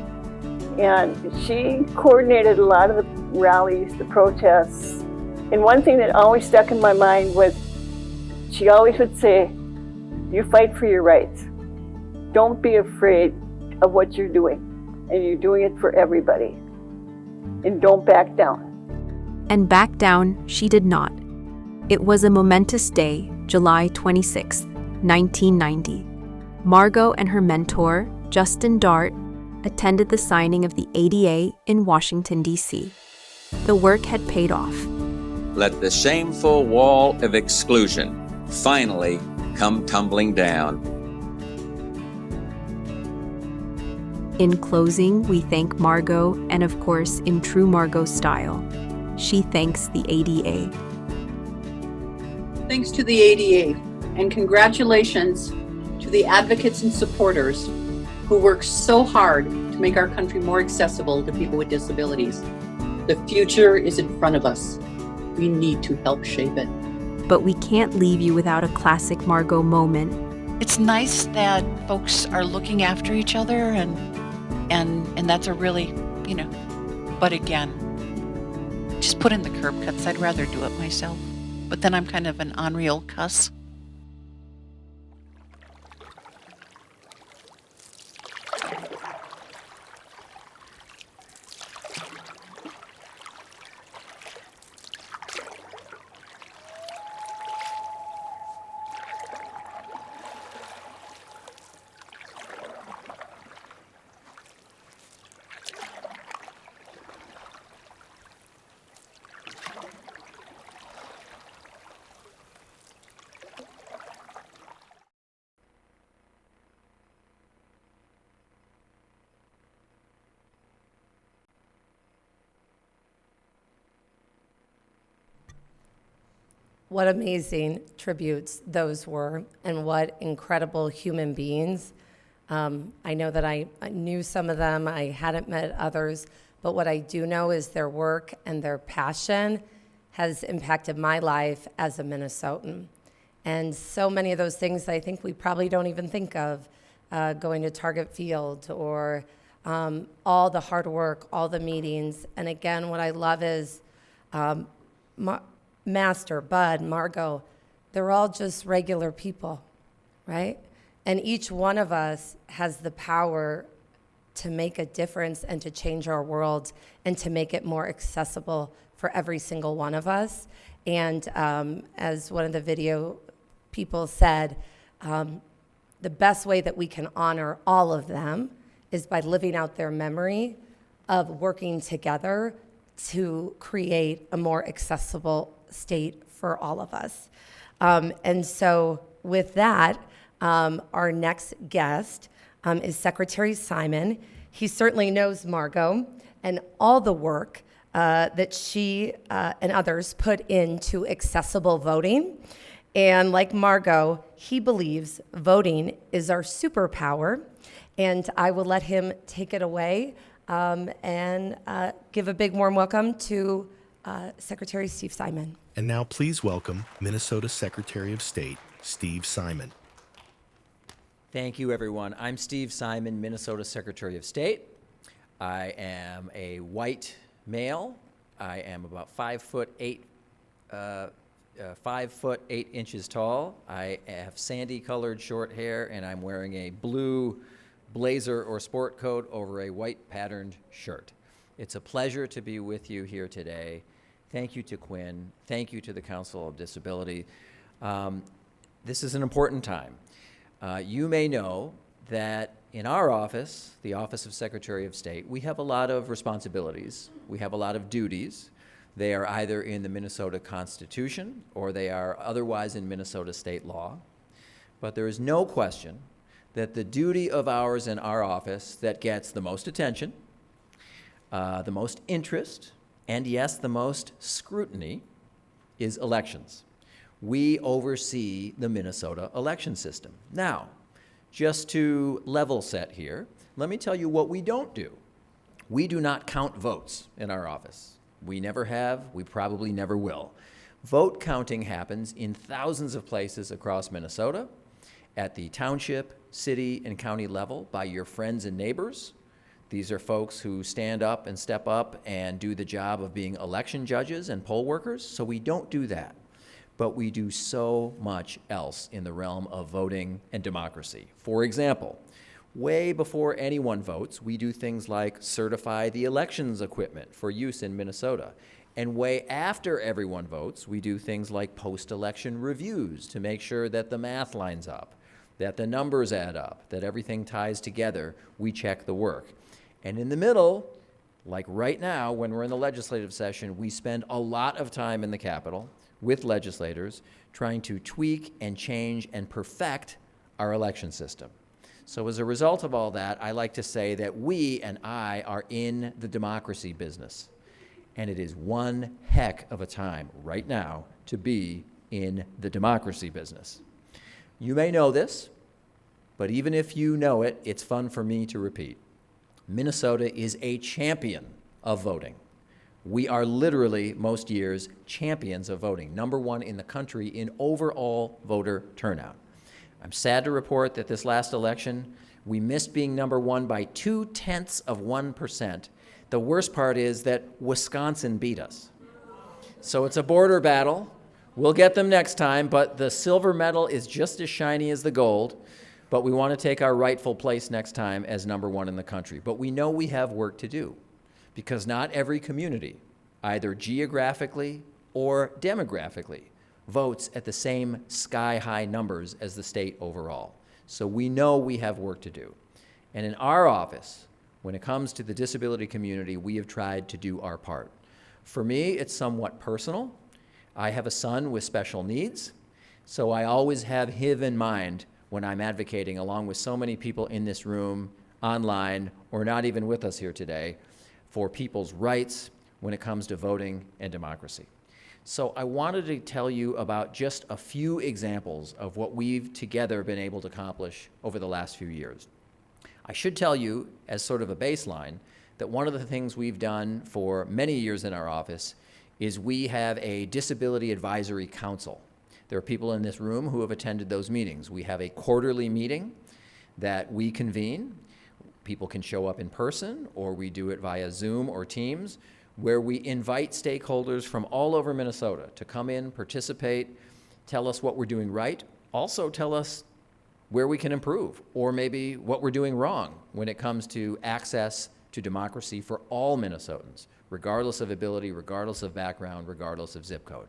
[SPEAKER 16] And she coordinated a lot of the rallies, the protests. And one thing that always stuck in my mind was, she always would say, you fight for your rights. Don't be afraid of what you're doing. And you're doing it for everybody. And don't back down.
[SPEAKER 9] And back down she did not. It was a momentous day, July 26, 1990. Margot and her mentor, Justin Dart, attended the signing of the ADA in Washington, D.C. The work had paid off.
[SPEAKER 17] Let the shameful wall of exclusion finally come tumbling down.
[SPEAKER 9] In closing, we thank Margot, and of course, in true Margot style, she thanks the ADA.
[SPEAKER 18] Thanks to the ADA, and congratulations to the advocates and supporters who work so hard to make our country more accessible to people with disabilities. The future is in front of us. We need to help shape it.
[SPEAKER 9] But we can't leave you without a classic Margot moment.
[SPEAKER 19] It's nice that folks are looking after each other, and that's a really, but again, just put in the curb cuts. I'd rather do it myself. But then I'm kind of an unreal cuss.
[SPEAKER 2] What amazing tributes those were, and what incredible human beings. I know that I knew some of them, I hadn't met others, but what I do know is their work and their passion has impacted my life as a Minnesotan. And so many of those things I think we probably don't even think of, going to Target Field, or all the hard work, all the meetings. And again, what I love is Master, Bud, Margot, they're all just regular people, right? And each one of us has the power to make a difference and to change our world and to make it more accessible for every single one of us. And as one of the video people said, the best way that we can honor all of them is by living out their memory of working together to create a more accessible state for all of us. And so with that, our next guest is Secretary Simon. He certainly knows Margot and all the work that she and others put into accessible voting. And like Margot, he believes voting is our superpower. And I will let him take it away and give a big warm welcome to Secretary Steve Simon.
[SPEAKER 1] And now please welcome Minnesota Secretary of State, Steve Simon.
[SPEAKER 20] Thank you, everyone. I'm Steve Simon, Minnesota Secretary of State. I am a white male. I am about 5'8" 5'8" tall. I have sandy-colored short hair, and I'm wearing a blue blazer or sport coat over a white patterned shirt. It's a pleasure to be with you here today. Thank you to Quinn. Thank you to the Council of Disability. This is an important time. You may know that in our office, the Office of Secretary of State, we have a lot of responsibilities. We have a lot of duties. They are either in the Minnesota Constitution or they are otherwise in Minnesota state law. But there is no question that the duty of ours in our office that gets the most attention, the most interest, and yes, the most scrutiny is elections. We oversee the Minnesota election system. Now, just to level set here, let me tell you what we don't do. We do not count votes in our office. We never have, we probably never will. Vote counting happens in thousands of places across Minnesota, at the township, city, and county level by your friends and neighbors. These are folks who stand up and step up and do the job of being election judges and poll workers, so we don't do that. But we do so much else in the realm of voting and democracy. For example, way before anyone votes, we do things like certify the elections equipment for use in Minnesota. And way after everyone votes, we do things like post-election reviews to make sure that the math lines up, that the numbers add up, that everything ties together. We check the work. And in the middle, like right now, when we're in the legislative session, we spend a lot of time in the Capitol with legislators trying to tweak and change and perfect our election system. So as a result of all that, I like to say that we and I are in the democracy business. And it is one heck of a time right now to be in the democracy business. You may know this, but even if you know it, it's fun for me to repeat. Minnesota is a champion of voting. We are literally, most years, champions of voting, #1 in the country in overall voter turnout. I'm sad to report that this last election, we missed being #1 by 0.2%. The worst part is that Wisconsin beat us. So it's a border battle. We'll get them next time, but the silver medal is just as shiny as the gold. But we want to take our rightful place next time as #1 in the country. But we know we have work to do because not every community, either geographically or demographically, votes at the same sky-high numbers as the state overall. So we know we have work to do. And in our office, when it comes to the disability community, we have tried to do our part. For me, it's somewhat personal. I have a son with special needs, so I always have him in mind when I'm advocating, along with so many people in this room, online, or not even with us here today, for people's rights when it comes to voting and democracy. So I wanted to tell you about just a few examples of what we've together been able to accomplish over the last few years. I should tell you, as sort of a baseline, that one of the things we've done for many years in our office is we have a Disability Advisory Council. There are people in this room who have attended those meetings. We have a quarterly meeting that we convene. People can show up in person, or we do it via Zoom or Teams, where we invite stakeholders from all over Minnesota to come in, participate, tell us what we're doing right, also tell us where we can improve, or maybe what we're doing wrong when it comes to access to democracy for all Minnesotans, regardless of ability, regardless of background, regardless of zip code.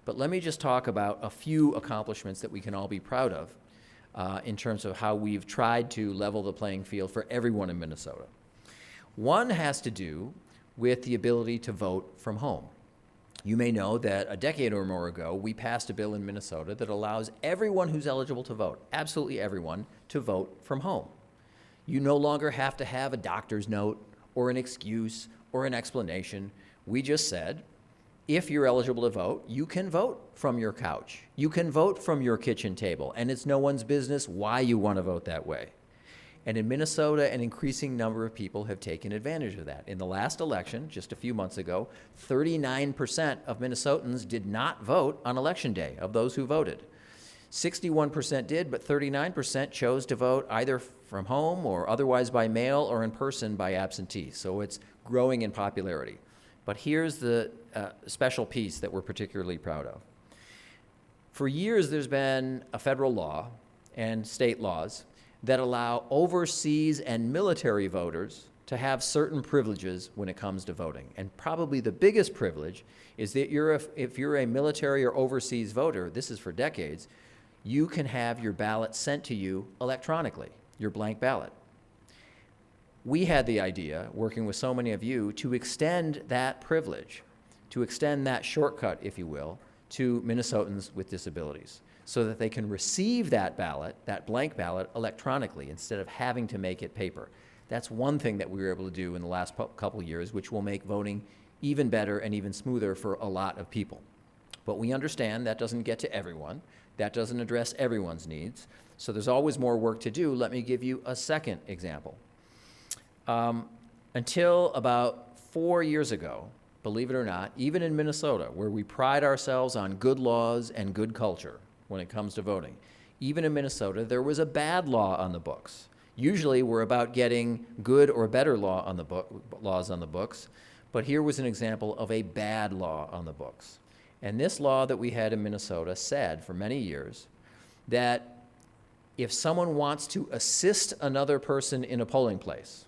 [SPEAKER 20] But let me just talk about a few accomplishments that we can all be proud of in terms of how we've tried to level the playing field for everyone in Minnesota. One has to do with the ability to vote from home. You may know that a decade or more ago, we passed a bill in Minnesota that allows everyone who's eligible to vote, absolutely everyone, to vote from home. You no longer have to have a doctor's note or an excuse or an explanation. We just said, if you're eligible to vote, you can vote from your couch. You can vote from your kitchen table, and it's no one's business why you want to vote that way. And in Minnesota, an increasing number of people have taken advantage of that. In the last election, just a few months ago, 39% of Minnesotans did not vote on Election Day, of those who voted. 61% did, but 39% chose to vote either from home or otherwise by mail or in person by absentee. So it's growing in popularity. But here's the special piece that we're particularly proud of. For years, there's been a federal law and state laws that allow overseas and military voters to have certain privileges when it comes to voting. And probably the biggest privilege is that if you're a military or overseas voter, this is for decades, you can have your ballot sent to you electronically, your blank ballot. We had the idea, working with so many of you, to extend that privilege, to extend that shortcut, if you will, to Minnesotans with disabilities, so that they can receive that ballot, that blank ballot, electronically instead of having to make it paper. That's one thing that we were able to do in the last couple of years, which will make voting even better and even smoother for a lot of people. But we understand that doesn't get to everyone. That doesn't address everyone's needs. So there's always more work to do. Let me give you a second example. Until about 4 years ago, believe it or not, even in Minnesota, where we pride ourselves on good laws and good culture when it comes to voting, even in Minnesota, there was a bad law on the books. Usually we're about getting good or better laws on the books, but here was an example of a bad law on the books. And this law that we had in Minnesota said for many years that if someone wants to assist another person in a polling place,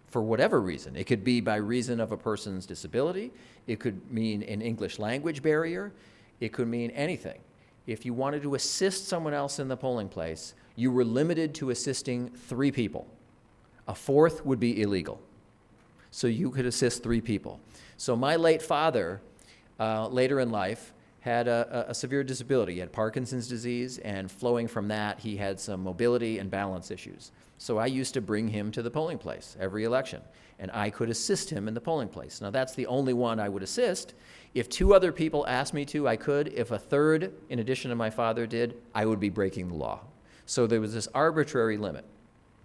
[SPEAKER 20] for whatever reason, it could be by reason of a person's disability, it could mean an English language barrier, it could mean anything. If you wanted to assist someone else in the polling place, you were limited to assisting 3 people. A fourth would be illegal. So you could assist 3 people. So my late father, later in life, had a severe disability. He had Parkinson's disease, and flowing from that, he had some mobility and balance issues. So I used to bring him to the polling place every election, and I could assist him in the polling place. Now, that's the only one I would assist. If 2 other people asked me to, I could. If a third, in addition to my father, did, I would be breaking the law. So there was this arbitrary limit.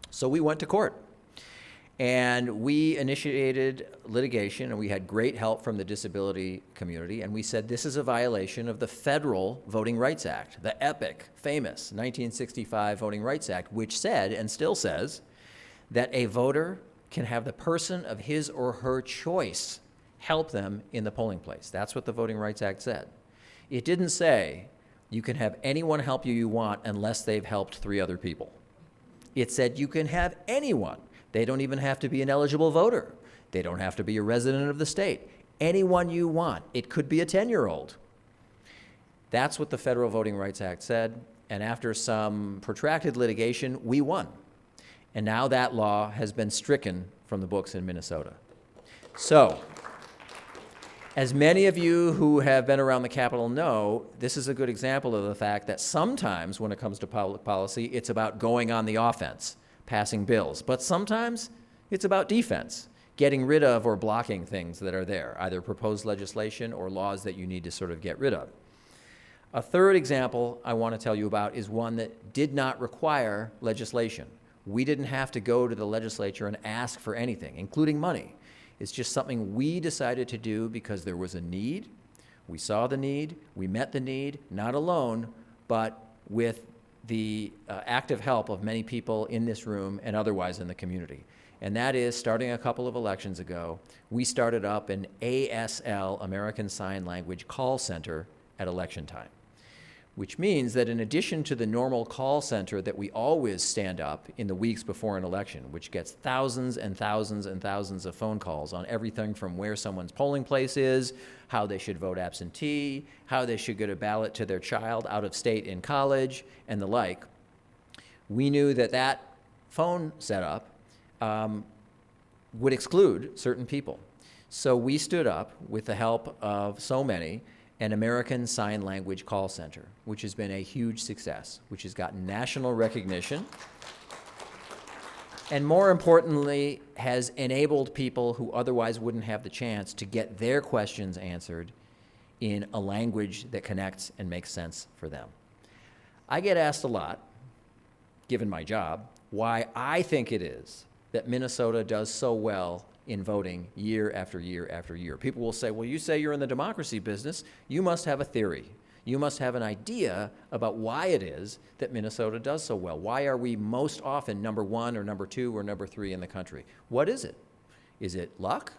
[SPEAKER 20] So we went to court. And we initiated litigation, and we had great help from the disability community, and we said this is a violation of the Federal Voting Rights Act, the epic, famous 1965 Voting Rights Act, which said, and still says, that a voter can have the person of his or her choice help them in the polling place. That's what the Voting Rights Act said. It didn't say you can have anyone help you want unless they've helped 3 other people. It said you can have anyone. They don't even have to be an eligible voter. They don't have to be a resident of the state. Anyone you want. It could be a 10-year-old. That's what the Federal Voting Rights Act said, and after some protracted litigation, we won. And now that law has been stricken from the books in Minnesota. So, as many of you who have been around the Capitol know, this is a good example of the fact that sometimes when it comes to public policy, it's about going on the offense, passing bills. But sometimes it's about defense, getting rid of or blocking things that are there, either proposed legislation or laws that you need to sort of get rid of. A third example I want to tell you about is one that did not require legislation. We didn't have to go to the legislature and ask for anything, including money. It's just something we decided to do because there was a need. We saw the need, we met the need, not alone, but with the active help of many people in this room and otherwise in the community. And that is, starting a couple of elections ago, we started up an ASL, American Sign Language call center at election time, which means that in addition to the normal call center that we always stand up in the weeks before an election, which gets thousands and thousands and thousands of phone calls on everything from where someone's polling place is, how they should vote absentee, how they should get a ballot to their child out of state in college, and the like, we knew that that phone setup would exclude certain people. So we stood up, with the help of so many, an American Sign Language call center, which has been a huge success, which has gotten national recognition, and more importantly, has enabled people who otherwise wouldn't have the chance to get their questions answered in a language that connects and makes sense for them. I get asked a lot, given my job, why I think it is that Minnesota does so well in voting year after year after year. People will say, well, you say you're in the democracy business, you must have a theory. You must have an idea about why it is that Minnesota does so well. Why are we most often number 1 or number 2 or number 3 in the country? What is it? Is it luck?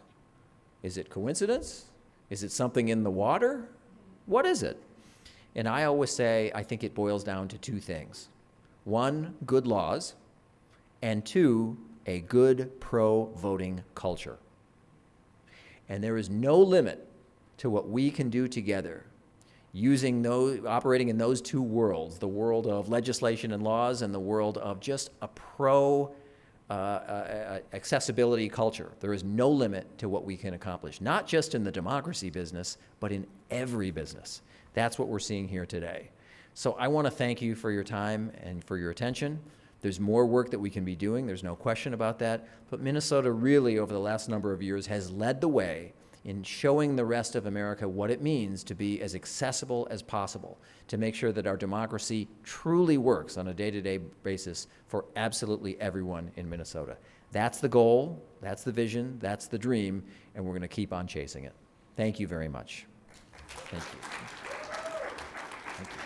[SPEAKER 20] Is it coincidence? Is it something in the water? What is it? And I always say, I think it boils down to 2 things. 1, good laws, and 2, a good pro-voting culture. And there is no limit to what we can do together operating in those 2 worlds, the world of legislation and laws and the world of just a accessibility culture. There is no limit to what we can accomplish, not just in the democracy business, but in every business. That's what we're seeing here today. So I want to thank you for your time and for your attention. There's more work that we can be doing, there's no question about that, but Minnesota really, over the last number of years, has led the way in showing the rest of America what it means to be as accessible as possible, to make sure that our democracy truly works on a day-to-day basis for absolutely everyone in Minnesota. That's the goal, that's the vision, that's the dream, and we're going to keep on chasing it. Thank you very much. Thank you. Thank you.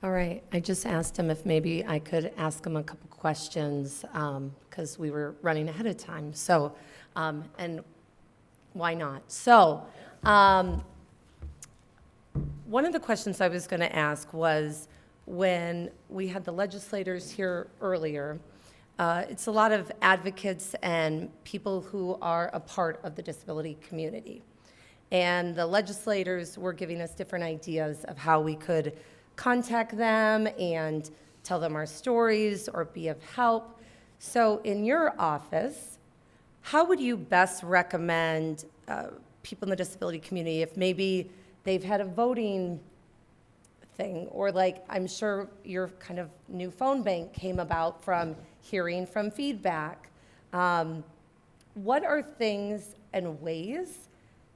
[SPEAKER 2] All right, I just asked him if maybe I could ask him a couple questions because we were running ahead of time. So, and why not? So, one of the questions I was going to ask was when we had the legislators here earlier, it's a lot of advocates and people who are a part of the disability community. And the legislators were giving us different ideas of how we could contact them and tell them our stories or be of help. So in your office, how would you best recommend people in the disability community if maybe they've had a voting thing, or like I'm sure your kind of new phone bank came about from hearing from feedback. What are things and ways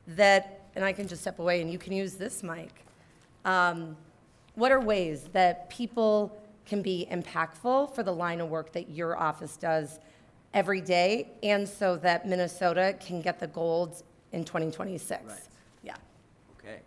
[SPEAKER 2] that, and I can just step away and you can use this mic, what are ways that people can be impactful for the line of work that your office does every day, and so that Minnesota can get the gold in 2026?
[SPEAKER 20] Right.
[SPEAKER 2] Yeah.
[SPEAKER 20] Okay.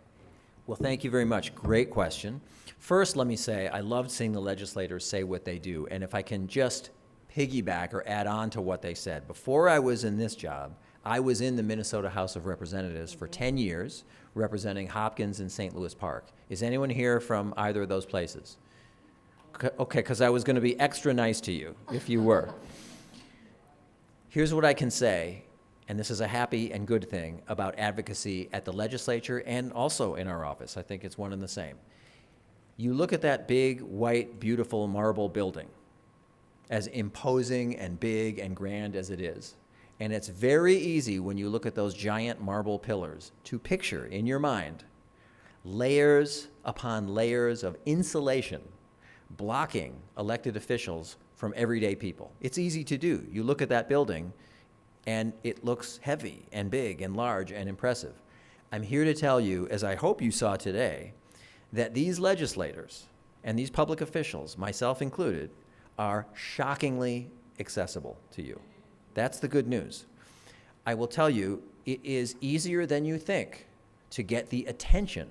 [SPEAKER 20] Well, thank you very much. Great question. First, let me say, I loved seeing the legislators say what they do, and if I can just piggyback or add on to what they said. Before I was in this job, I was in the Minnesota House of Representatives for 10 years, representing Hopkins and St. Louis Park. Is anyone here from either of those places? Okay, because I was going to be extra nice to you if you were. Here's what I can say, and this is a happy and good thing about advocacy at the legislature and also in our office. I think it's one and the same. You look at that big, white, beautiful marble building, as imposing and big and grand as it is. And it's very easy when you look at those giant marble pillars to picture in your mind layers upon layers of insulation blocking elected officials from everyday people. It's easy to do. You look at that building and it looks heavy and big and large and impressive. I'm here to tell you, as I hope you saw today, that these legislators and these public officials, myself included, are shockingly accessible to you. That's the good news. I will tell you, it is easier than you think to get the attention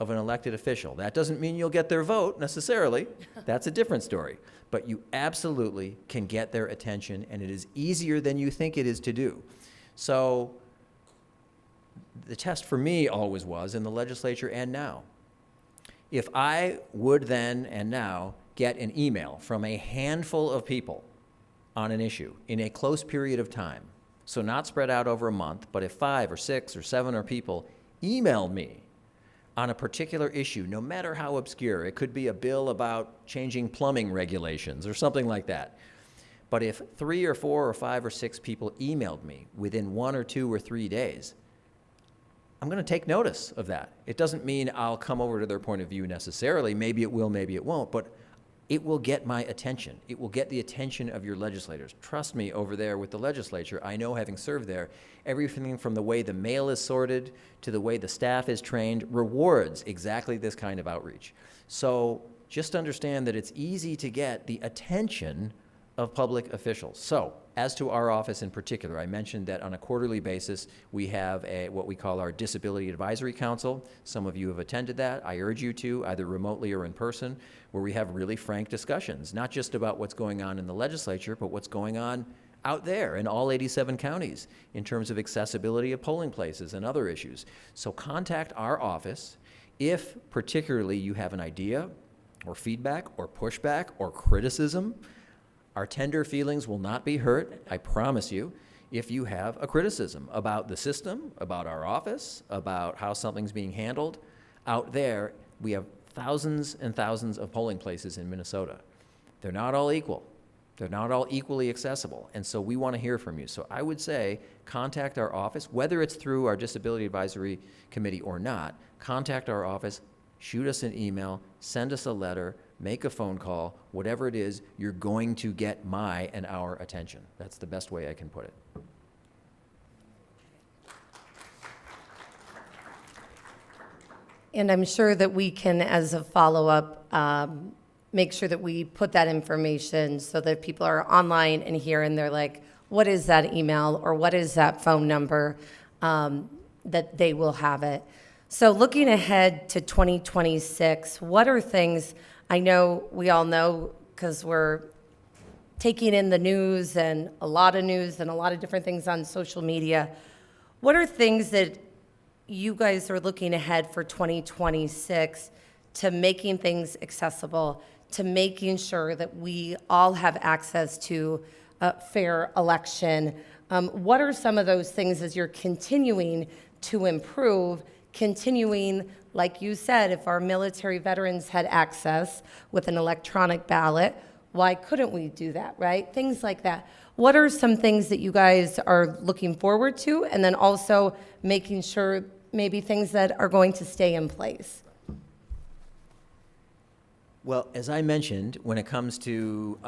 [SPEAKER 20] of an elected official. That doesn't mean you'll get their vote necessarily. That's a different story. But you absolutely can get their attention, and it is easier than you think it is to do. So the test for me always was, in the legislature and now, if I would then and now get an email from a handful of people on an issue in a close period of time, so not spread out over a month, but if 5 or 6 or 7 or people emailed me on a particular issue, no matter how obscure. It could be a bill about changing plumbing regulations or something like that. But if 3 or 4 or 5 or 6 people emailed me within 1 or 2 or 3 days, I'm going to take notice of that. It doesn't mean I'll come over to their point of view necessarily. Maybe it will, maybe it won't, but it will get my attention. It will get the attention of your legislators. Trust me, over there with the legislature, I know, having served there, everything from the way the mail is sorted to the way the staff is trained rewards exactly this kind of outreach. So just understand that it's easy to get the attention of public officials. So, as to our office in particular, I mentioned that on a quarterly basis, we have what we call our Disability Advisory Council. Some of you have attended that. I urge you to, either remotely or in person, where we have really frank discussions, not just about what's going on in the legislature, but what's going on out there in all 87 counties in terms of accessibility of polling places and other issues. So contact our office if particularly you have an idea or feedback or pushback or criticism. Our tender feelings will not be hurt, I promise you, if you have a criticism about the system, about our office, about how something's being handled. Out there, we have thousands and thousands of polling places in Minnesota. They're not all equal. They're not all equally accessible, and so we want to hear from you. So I would say contact our office, whether it's through our Disability Advisory Committee or not. Contact our office, shoot us an email, send us a letter, make a phone call, whatever it is, you're going to get my and our attention. That's the best way I can put it.
[SPEAKER 2] And I'm sure that we can, as a follow-up, make sure that we put that information so that people are online and here and they're like, what is that email or what is that phone number, that they will have it. So looking ahead to 2026, what are things, I know we all know because we're taking in the news and a lot of different things on social media. What are things that you guys are looking ahead for 2026 to making things accessible, to making sure that we all have access to a fair election? What are some of those things as you're continuing to improve, continuing, like you said, if our military veterans had access with an electronic ballot, why couldn't we do that, right? Things like that. What are some things that you guys are looking forward to, and then also making sure maybe things that are going to stay in place?
[SPEAKER 20] Well, as I mentioned, when it comes to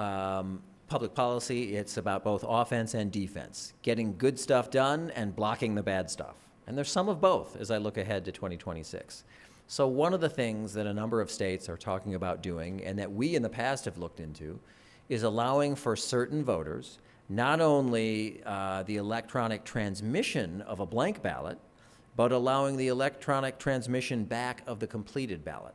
[SPEAKER 20] public policy, it's about both offense and defense, getting good stuff done and blocking the bad stuff. And there's some of both as I look ahead to 2026. So one of the things that a number of states are talking about doing, and that we in the past have looked into, is allowing for certain voters not only the electronic transmission of a blank ballot, but allowing the electronic transmission back of the completed ballot.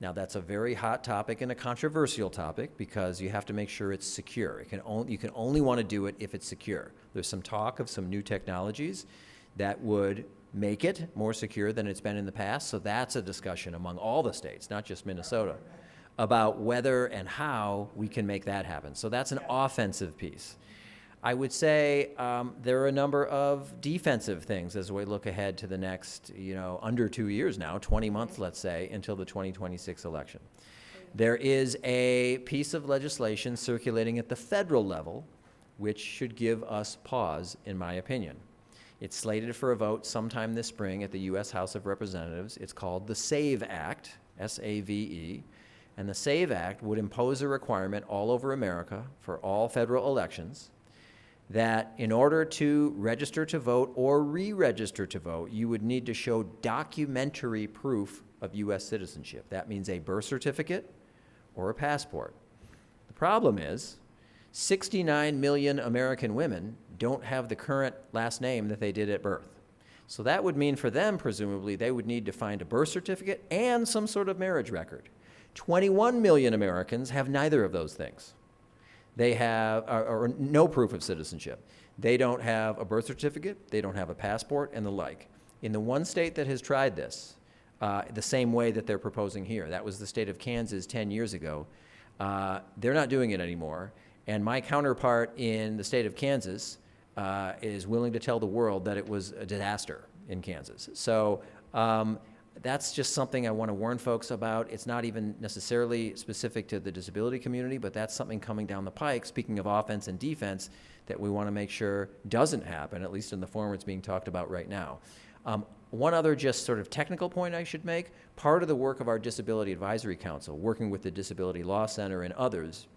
[SPEAKER 20] Now, that's a very hot topic and a controversial topic because you have to make sure it's secure. You can only want to do it if it's secure. There's some talk of some new technologies that would make it more secure than it's been in the past. So that's a discussion among all the states, not just Minnesota, about whether and how we can make that happen. So that's an offensive piece. I would say there are a number of defensive things as we look ahead to the next, under 2 years now, 20 months, let's say, until the 2026 election. There is a piece of legislation circulating at the federal level which should give us pause, in my opinion. It's slated for a vote sometime this spring at the U.S. House of Representatives. It's called the SAVE Act, S-A-V-E, and the SAVE Act would impose a requirement all over America for all federal elections that in order to register to vote or re-register to vote, you would need to show documentary proof of U.S. citizenship. That means a birth certificate or a passport. The problem is 69 million American women don't have the current last name that they did at birth. So that would mean for them, presumably, they would need to find a birth certificate and some sort of marriage record. 21 million Americans have neither of those things. They have or no proof of citizenship. They don't have a birth certificate, they don't have a passport, and the like. In the one state that has tried this, the same way that they're proposing here, that was the state of Kansas 10 years ago, they're not doing it anymore. And my counterpart in the state of Kansas is willing to tell the world that it was a disaster in Kansas. So That's just something I want to warn folks about. It's not even necessarily specific to the disability community, but that's something coming down the pike, speaking of offense and defense, that we want to make sure doesn't happen, at least in the form it's being talked about right now. One other just sort of technical point I should make, part of the work of our Disability Advisory Council, working with the Disability Law Center and others,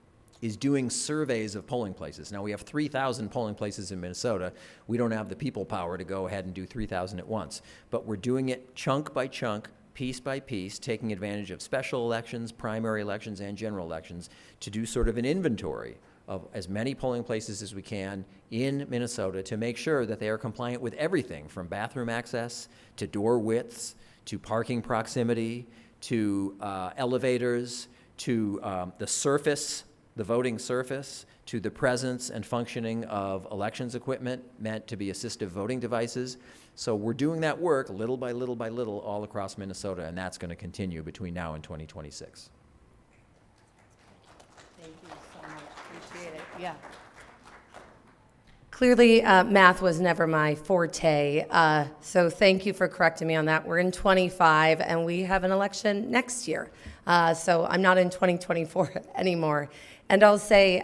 [SPEAKER 20] is doing surveys of polling places. Now, we have 3,000 polling places in Minnesota. We don't have the people power to go ahead and do 3,000 at once, but we're doing it chunk by chunk, piece by piece, taking advantage of special elections, primary elections, and general elections to do sort of an inventory of as many polling places as we can in Minnesota to make sure that they are compliant with everything from bathroom access to door widths to parking proximity to elevators to the surface, the voting surface, to the presence and functioning of elections equipment meant to be assistive voting devices. So we're doing that work little by little by little all across Minnesota, and that's going to continue between now and 2026.
[SPEAKER 2] Thank you so much. Appreciate it. Yeah. Clearly, math was never my forte, so thank you for correcting me on that. We're in 25, and we have an election next year, so I'm not in 2024 anymore. And I'll say,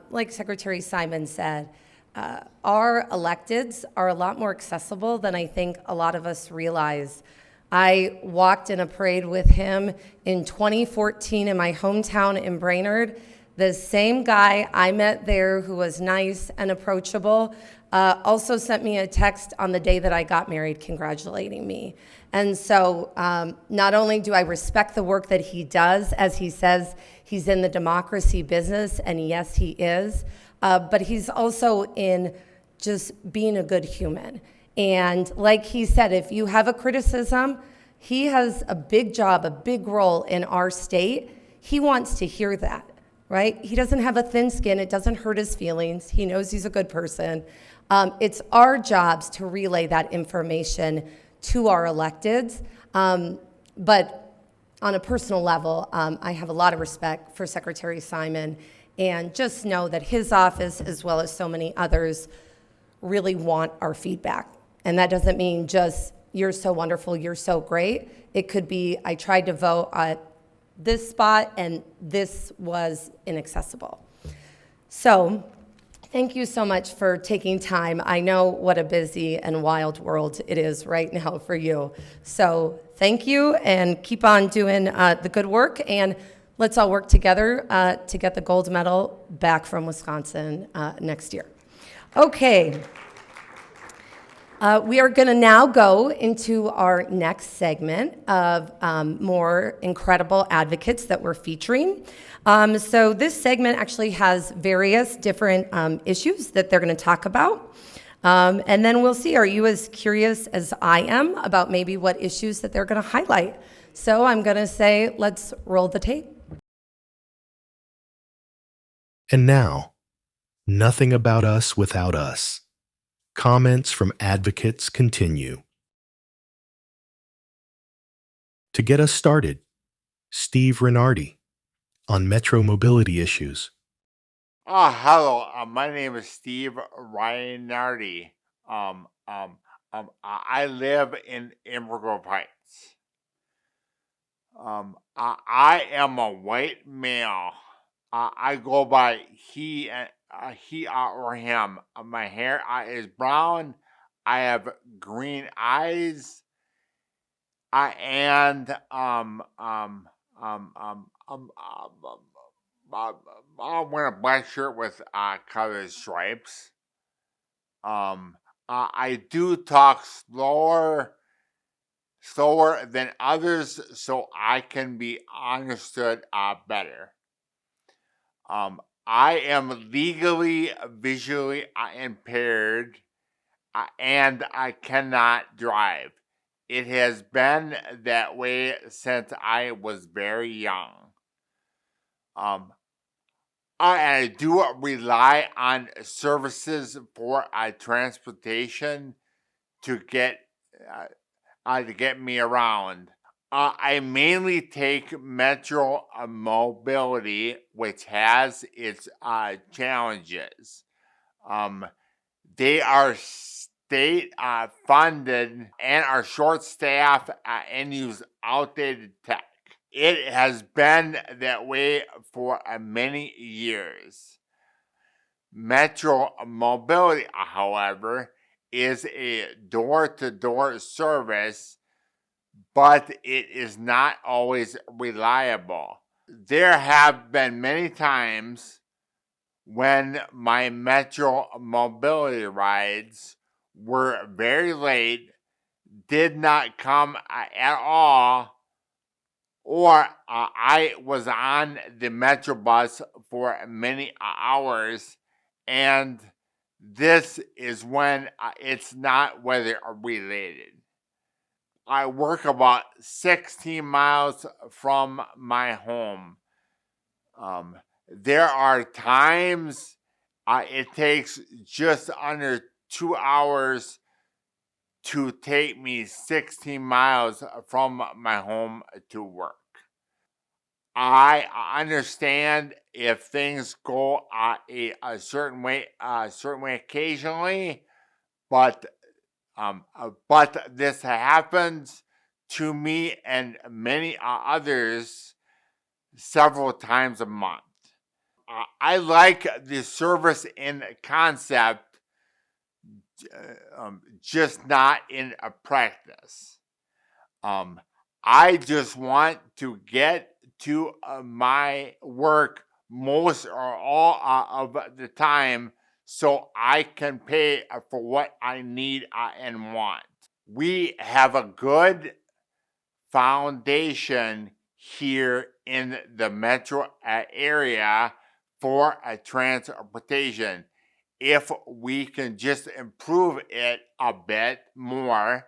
[SPEAKER 2] like Secretary Simon said, our electeds are a lot more accessible than I think a lot of us realize. I walked in a parade with him in 2014 in my hometown in Brainerd. The same guy I met there who was nice and approachable also sent me a text on the day that I got married congratulating me. And so not only do I respect the work that he does, as he says he's in the democracy business, and yes, he is, but he's also in just being a good human. And like he said, if you have a criticism, he has a big job, a big role in our state. He wants to hear that. Right? He doesn't have a thin skin. It doesn't hurt his feelings. He knows he's a good person. It's our jobs to relay that information to our electeds. But on a personal level, I have a lot of respect for Secretary Simon, and just know that his office, as well as so many others, really want our feedback. And that doesn't mean just, you're so wonderful, you're so great. It could be, I tried to vote at this spot, and this was inaccessible. So thank you so much for taking time. I know what a busy and wild world it is right now for you. So thank you, and keep on doing the good work, and let's all work together to get the gold medal back from Wisconsin next year. Okay. We are going to now go into our next segment of more incredible advocates that we're featuring. So this segment actually has various different issues that they're going to talk about. And then we'll see, are you as curious as I am about maybe what issues that they're going to highlight? So I'm going to say, let's roll the tape.
[SPEAKER 1] And now, nothing about us without us. Comments from advocates continue. To get us started, Steve Renardi on Metro mobility issues.
[SPEAKER 21] Hello. My name is Steve Renardi. I live in Margot Heights. I am a white male. I go by he or him. My hair is brown. I have green eyes. And I'm wearing a black shirt with colored stripes. I do talk slower than others, so I can be understood better. I am legally visually impaired, and I cannot drive. It has been that way since I was very young. I do rely on services for transportation to get me around. I mainly take Metro mobility, which has its challenges. They are state funded and are short staffed and use outdated tech. It has been that way for many years. Metro mobility, however, is a door-to-door service, but it is not always reliable. There have been many times when my Metro mobility rides were very late, did not come at all, or I was on the Metro bus for many hours, and this is when it's not weather related. I work about 16 miles from my home. There are times it takes just under 2 hours to take me 16 miles from my home to work. I understand if things go a certain way occasionally, but this happens to me and many others several times a month. I like the service in concept, just not in a practice. I just want to get to my work most or all of the time so I can pay for what I need and want. We have a good foundation here in the metro area for transportation. If we can just improve it a bit more,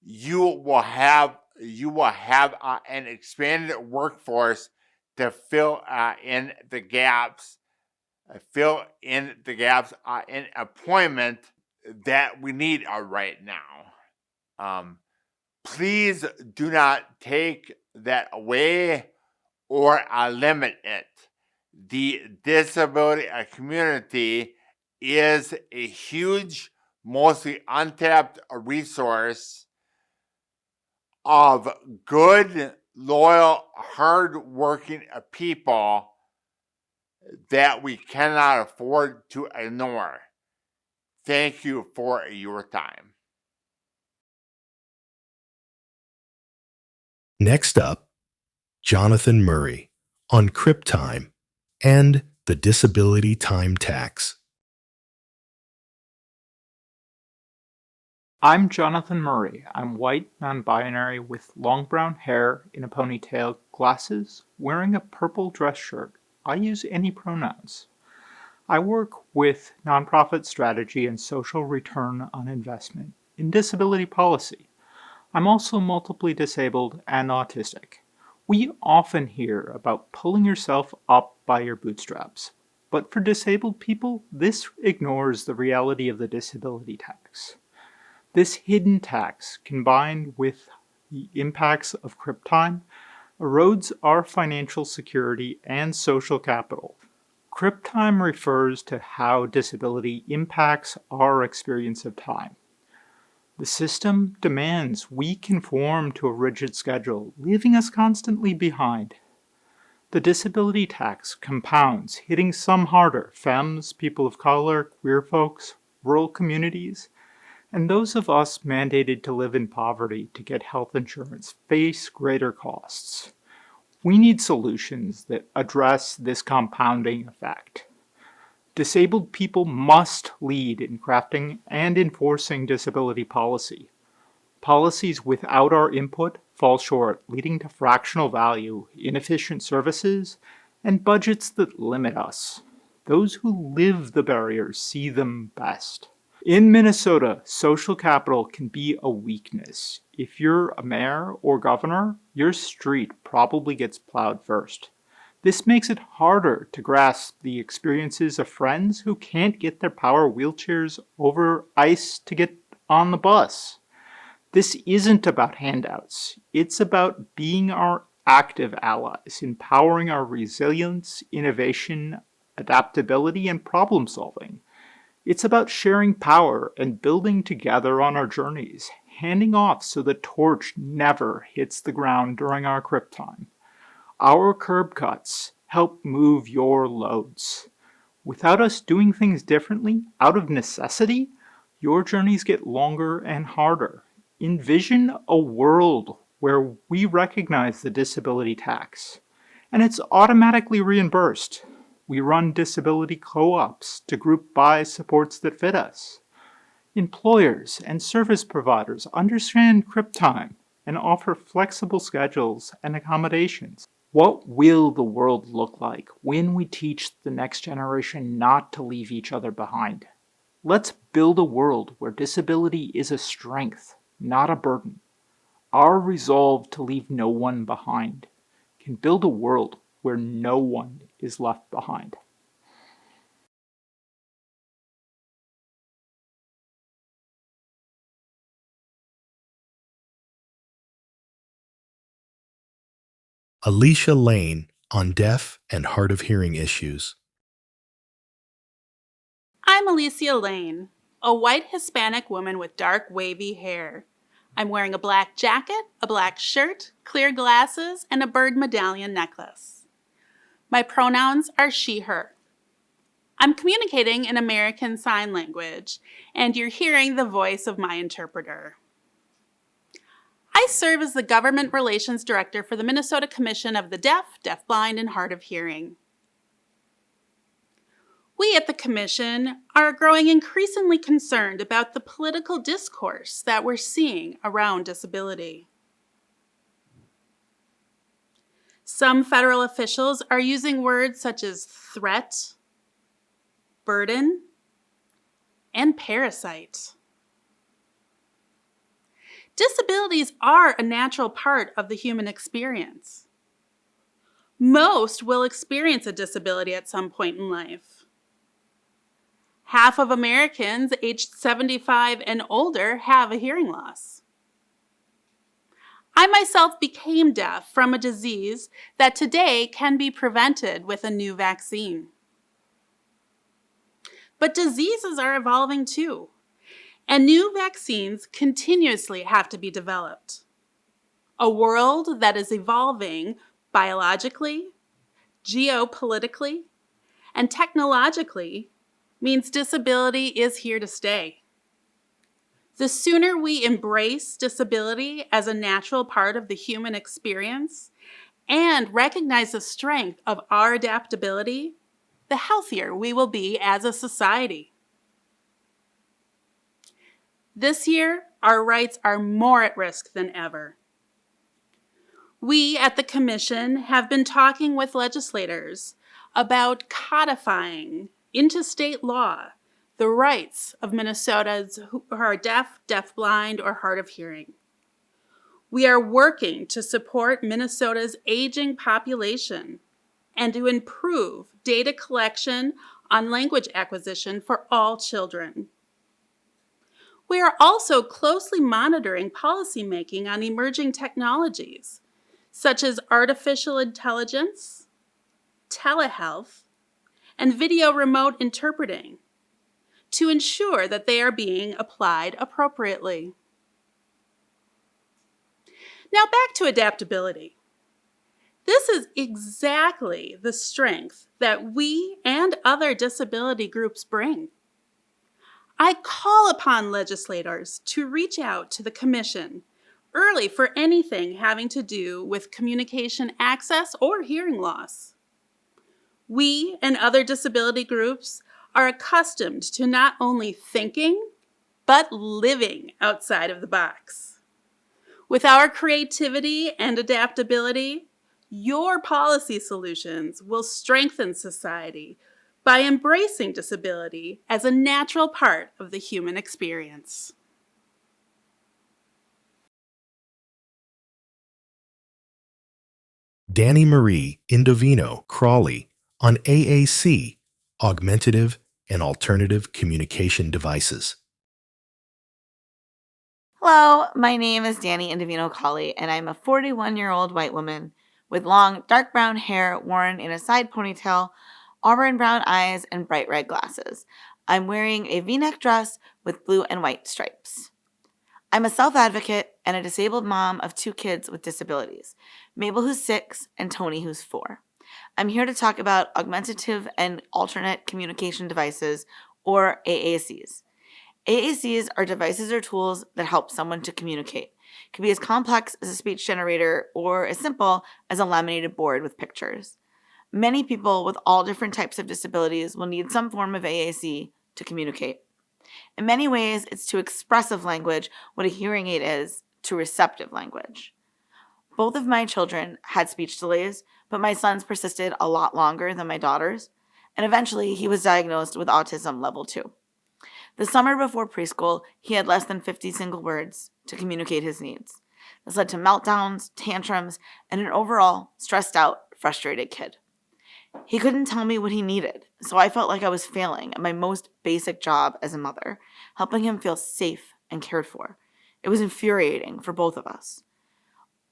[SPEAKER 21] you will have an expanded workforce to fill in the gaps in employment that we need right now. Please do not take that away or limit it. The disability community is a huge, mostly untapped resource of good, loyal, hard-working people that we cannot afford to ignore. Thank you for your time.
[SPEAKER 1] Next up, Jonathan Murray on Crip Time and the Disability Time Tax.
[SPEAKER 5] I'm Jonathan Murray. I'm white, non-binary, with long brown hair, in a ponytail, glasses, wearing a purple dress shirt. I use any pronouns. I work with nonprofit strategy and social return on investment in disability policy. I'm also multiply disabled and autistic. We often hear about pulling yourself up by your bootstraps, but for disabled people, this ignores the reality of the disability tax. This hidden tax, combined with the impacts of Crip Time, erodes our financial security and social capital. Crip Time refers to how disability impacts our experience of time. The system demands we conform to a rigid schedule, leaving us constantly behind. The disability tax compounds, hitting some harder: femmes, people of color, queer folks, rural communities, and those of us mandated to live in poverty to get health insurance face greater costs. We need solutions that address this compounding effect. Disabled people must lead in crafting and enforcing disability policy. Policies without our input fall short, leading to fractional value, inefficient services, and budgets that limit us. Those who live the barriers see them best. In Minnesota, social capital can be a weakness. If you're a mayor or governor, your street probably gets plowed first. This makes it harder to grasp the experiences of friends who can't get their power wheelchairs over ice to get on the bus. This isn't about handouts. It's about being our active allies, empowering our resilience, innovation, adaptability, and problem solving. It's about sharing power and building together on our journeys, handing off so the torch never hits the ground during our crip time. Our curb cuts help move your loads. Without us doing things differently, out of necessity, your journeys get longer and harder. Envision a world where we recognize the disability tax, and it's automatically reimbursed. We run disability co-ops to group buy supports that fit us. Employers and service providers understand crip time and offer flexible schedules and accommodations. What will the world look like when we teach the next generation not to leave each other behind? Let's build a world where disability is a strength, not a burden. Our resolve to leave no one behind can build a world where no one is left behind.
[SPEAKER 1] Alicia Lane on deaf and hard of hearing issues.
[SPEAKER 4] I'm Alicia Lane, a white Hispanic woman with dark wavy hair. I'm wearing a black jacket, a black shirt, clear glasses, and a bird medallion necklace. My pronouns are she, her. I'm communicating in American Sign Language, and you're hearing the voice of my interpreter. I serve as the Government Relations Director for the Minnesota Commission of the Deaf, Deafblind, and Hard of Hearing. We at the Commission are growing increasingly concerned about the political discourse that we're seeing around disability. Some federal officials are using words such as threat, burden, and parasite. Disabilities are a natural part of the human experience. Most will experience a disability at some point in life. Half of Americans aged 75 and older have a hearing loss. I myself became deaf from a disease that today can be prevented with a new vaccine. But diseases are evolving too, and new vaccines continuously have to be developed. A world that is evolving biologically, geopolitically, and technologically means disability is here to stay. The sooner we embrace disability as a natural part of the human experience and recognize the strength of our adaptability, the healthier we will be as a society. This year, our rights are more at risk than ever. We at the Commission have been talking with legislators about codifying into state law the rights of Minnesotans who are deaf, deafblind, or hard of hearing. We are working to support Minnesota's aging population and to improve data collection on language acquisition for all children. We are also closely monitoring policymaking on emerging technologies, such as artificial intelligence, telehealth, and video remote interpreting, to ensure that they are being applied appropriately. Now back to adaptability. This is exactly the strength that we and other disability groups bring. I call upon legislators to reach out to the Commission early for anything having to do with communication access or hearing loss. We and other disability groups are accustomed to not only thinking, but living outside of the box. With our creativity and adaptability, your policy solutions will strengthen society by embracing disability as a natural part of the human experience.
[SPEAKER 1] Danny Marie Indovino Crawley on AAC, Augmentative and Alternative Communication Devices.
[SPEAKER 22] Hello, my name is Danny Indovino Crawley, and I'm a 41-year-old white woman with long, dark brown hair worn in a side ponytail, auburn brown eyes, and bright red glasses. I'm wearing a V-neck dress with blue and white stripes. I'm a self-advocate and a disabled mom of 2 kids with disabilities, Mabel who's 6 and Tony who's 4. I'm here to talk about augmentative and alternate communication devices, or AACs. AACs are devices or tools that help someone to communicate. It can be as complex as a speech generator or as simple as a laminated board with pictures. Many people with all different types of disabilities will need some form of AAC to communicate. In many ways, it's to expressive language what a hearing aid is to receptive language. Both of my children had speech delays, but my son's persisted a lot longer than my daughter's, and eventually he was diagnosed with autism level 2. The summer before preschool, he had less than 50 single words to communicate his needs. This led to meltdowns, tantrums, and an overall stressed out, frustrated kid. He couldn't tell me what he needed, so I felt like I was failing at my most basic job as a mother, helping him feel safe and cared for. It was infuriating for both of us.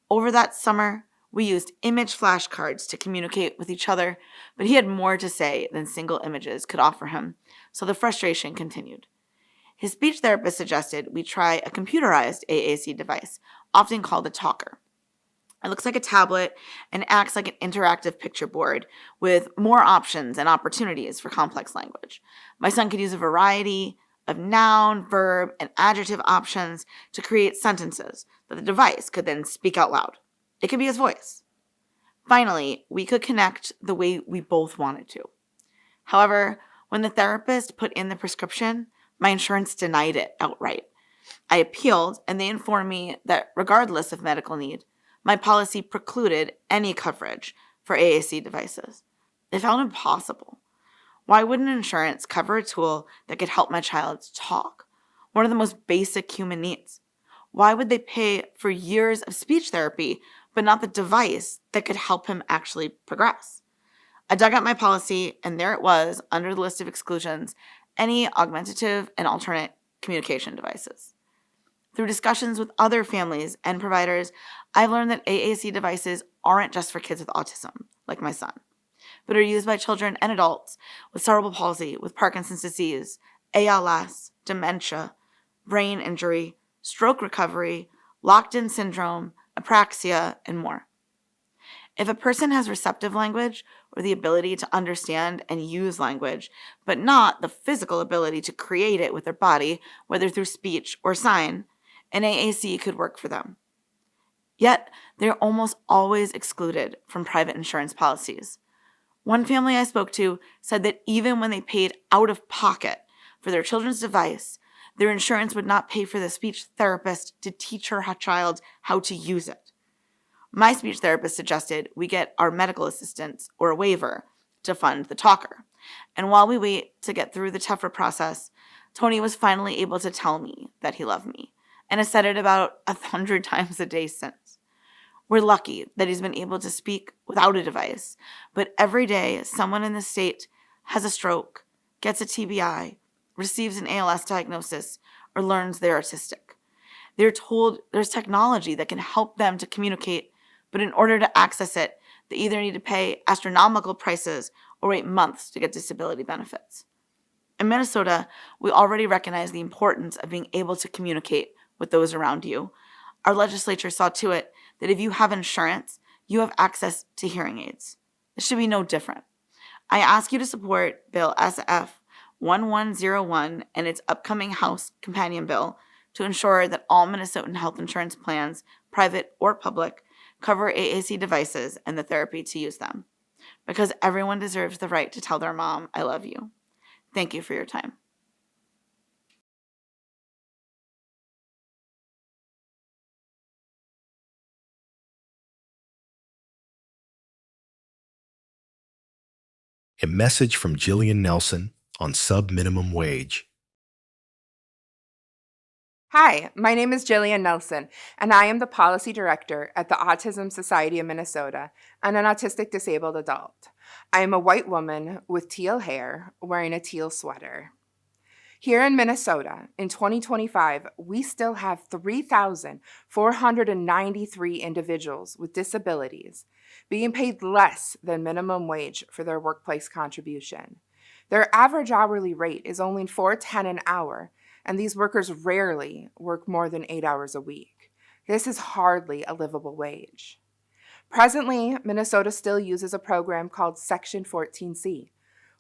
[SPEAKER 22] Over that summer, we used image flashcards to communicate with each other, but he had more to say than single images could offer him, so the frustration continued. His speech therapist suggested we try a computerized AAC device, often called a talker. It looks like a tablet and acts like an interactive picture board with more options and opportunities for complex language. My son could use a variety of noun, verb, and adjective options to create sentences that the device could then speak out loud. It could be his voice. Finally, we could connect the way we both wanted to. However, when the therapist put in the prescription, my insurance denied it outright. I appealed, and they informed me that regardless of medical need, my policy precluded any coverage for AAC devices. It felt impossible. Why wouldn't insurance cover a tool that could help my child talk? One of the most basic human needs. Why would they pay for years of speech therapy, but not the device that could help him actually progress? I dug out my policy, and there it was, under the list of exclusions, any augmentative and alternate communication devices. Through discussions with other families and providers, I've learned that AAC devices aren't just for kids with autism, like my son, but are used by children and adults with cerebral palsy, with Parkinson's disease, ALS, dementia, brain injury, stroke recovery, locked-in syndrome, apraxia, and more. If a person has receptive language, or the ability to understand and use language, but not the physical ability to create it with their body, whether through speech or sign, an AAC could work for them. Yet, they're almost always excluded from private insurance policies. One family I spoke to said that even when they paid out of pocket for their children's device, their insurance would not pay for the speech therapist to teach her child how to use it. My speech therapist suggested we get our medical assistance or a waiver to fund the talker. And while we wait to get through the tougher process, Tony was finally able to tell me that he loved me, and has said it about 100 times a day since. We're lucky that he's been able to speak without a device, but every day someone in the state has a stroke, gets a TBI, receives an ALS diagnosis, or learns they're autistic. They're told there's technology that can help them to communicate, but in order to access it, they either need to pay astronomical prices or wait months to get disability benefits. In Minnesota, we already recognize the importance of being able to communicate with those around you. Our legislature saw to it that if you have insurance, you have access to hearing aids. It should be no different. I ask you to support Bill SF 1101 and its upcoming House companion bill to ensure that all Minnesotan health insurance plans, private or public, cover AAC devices and the therapy to use them. Because everyone deserves the right to tell their mom, I love you. Thank you for your time.
[SPEAKER 1] A message from Jillian Nelson on sub-minimum wage.
[SPEAKER 3] Hi, my name is Jillian Nelson, and I am the Policy Director at the Autism Society of Minnesota and an autistic disabled adult. I am a white woman with teal hair wearing a teal sweater. Here in Minnesota, in 2025, we still have 3,493 individuals with disabilities being paid less than minimum wage for their workplace contribution. Their average hourly rate is only $4.10 an hour, and these workers rarely work more than 8 hours a week. This is hardly a livable wage. Presently, Minnesota still uses a program called Section 14C,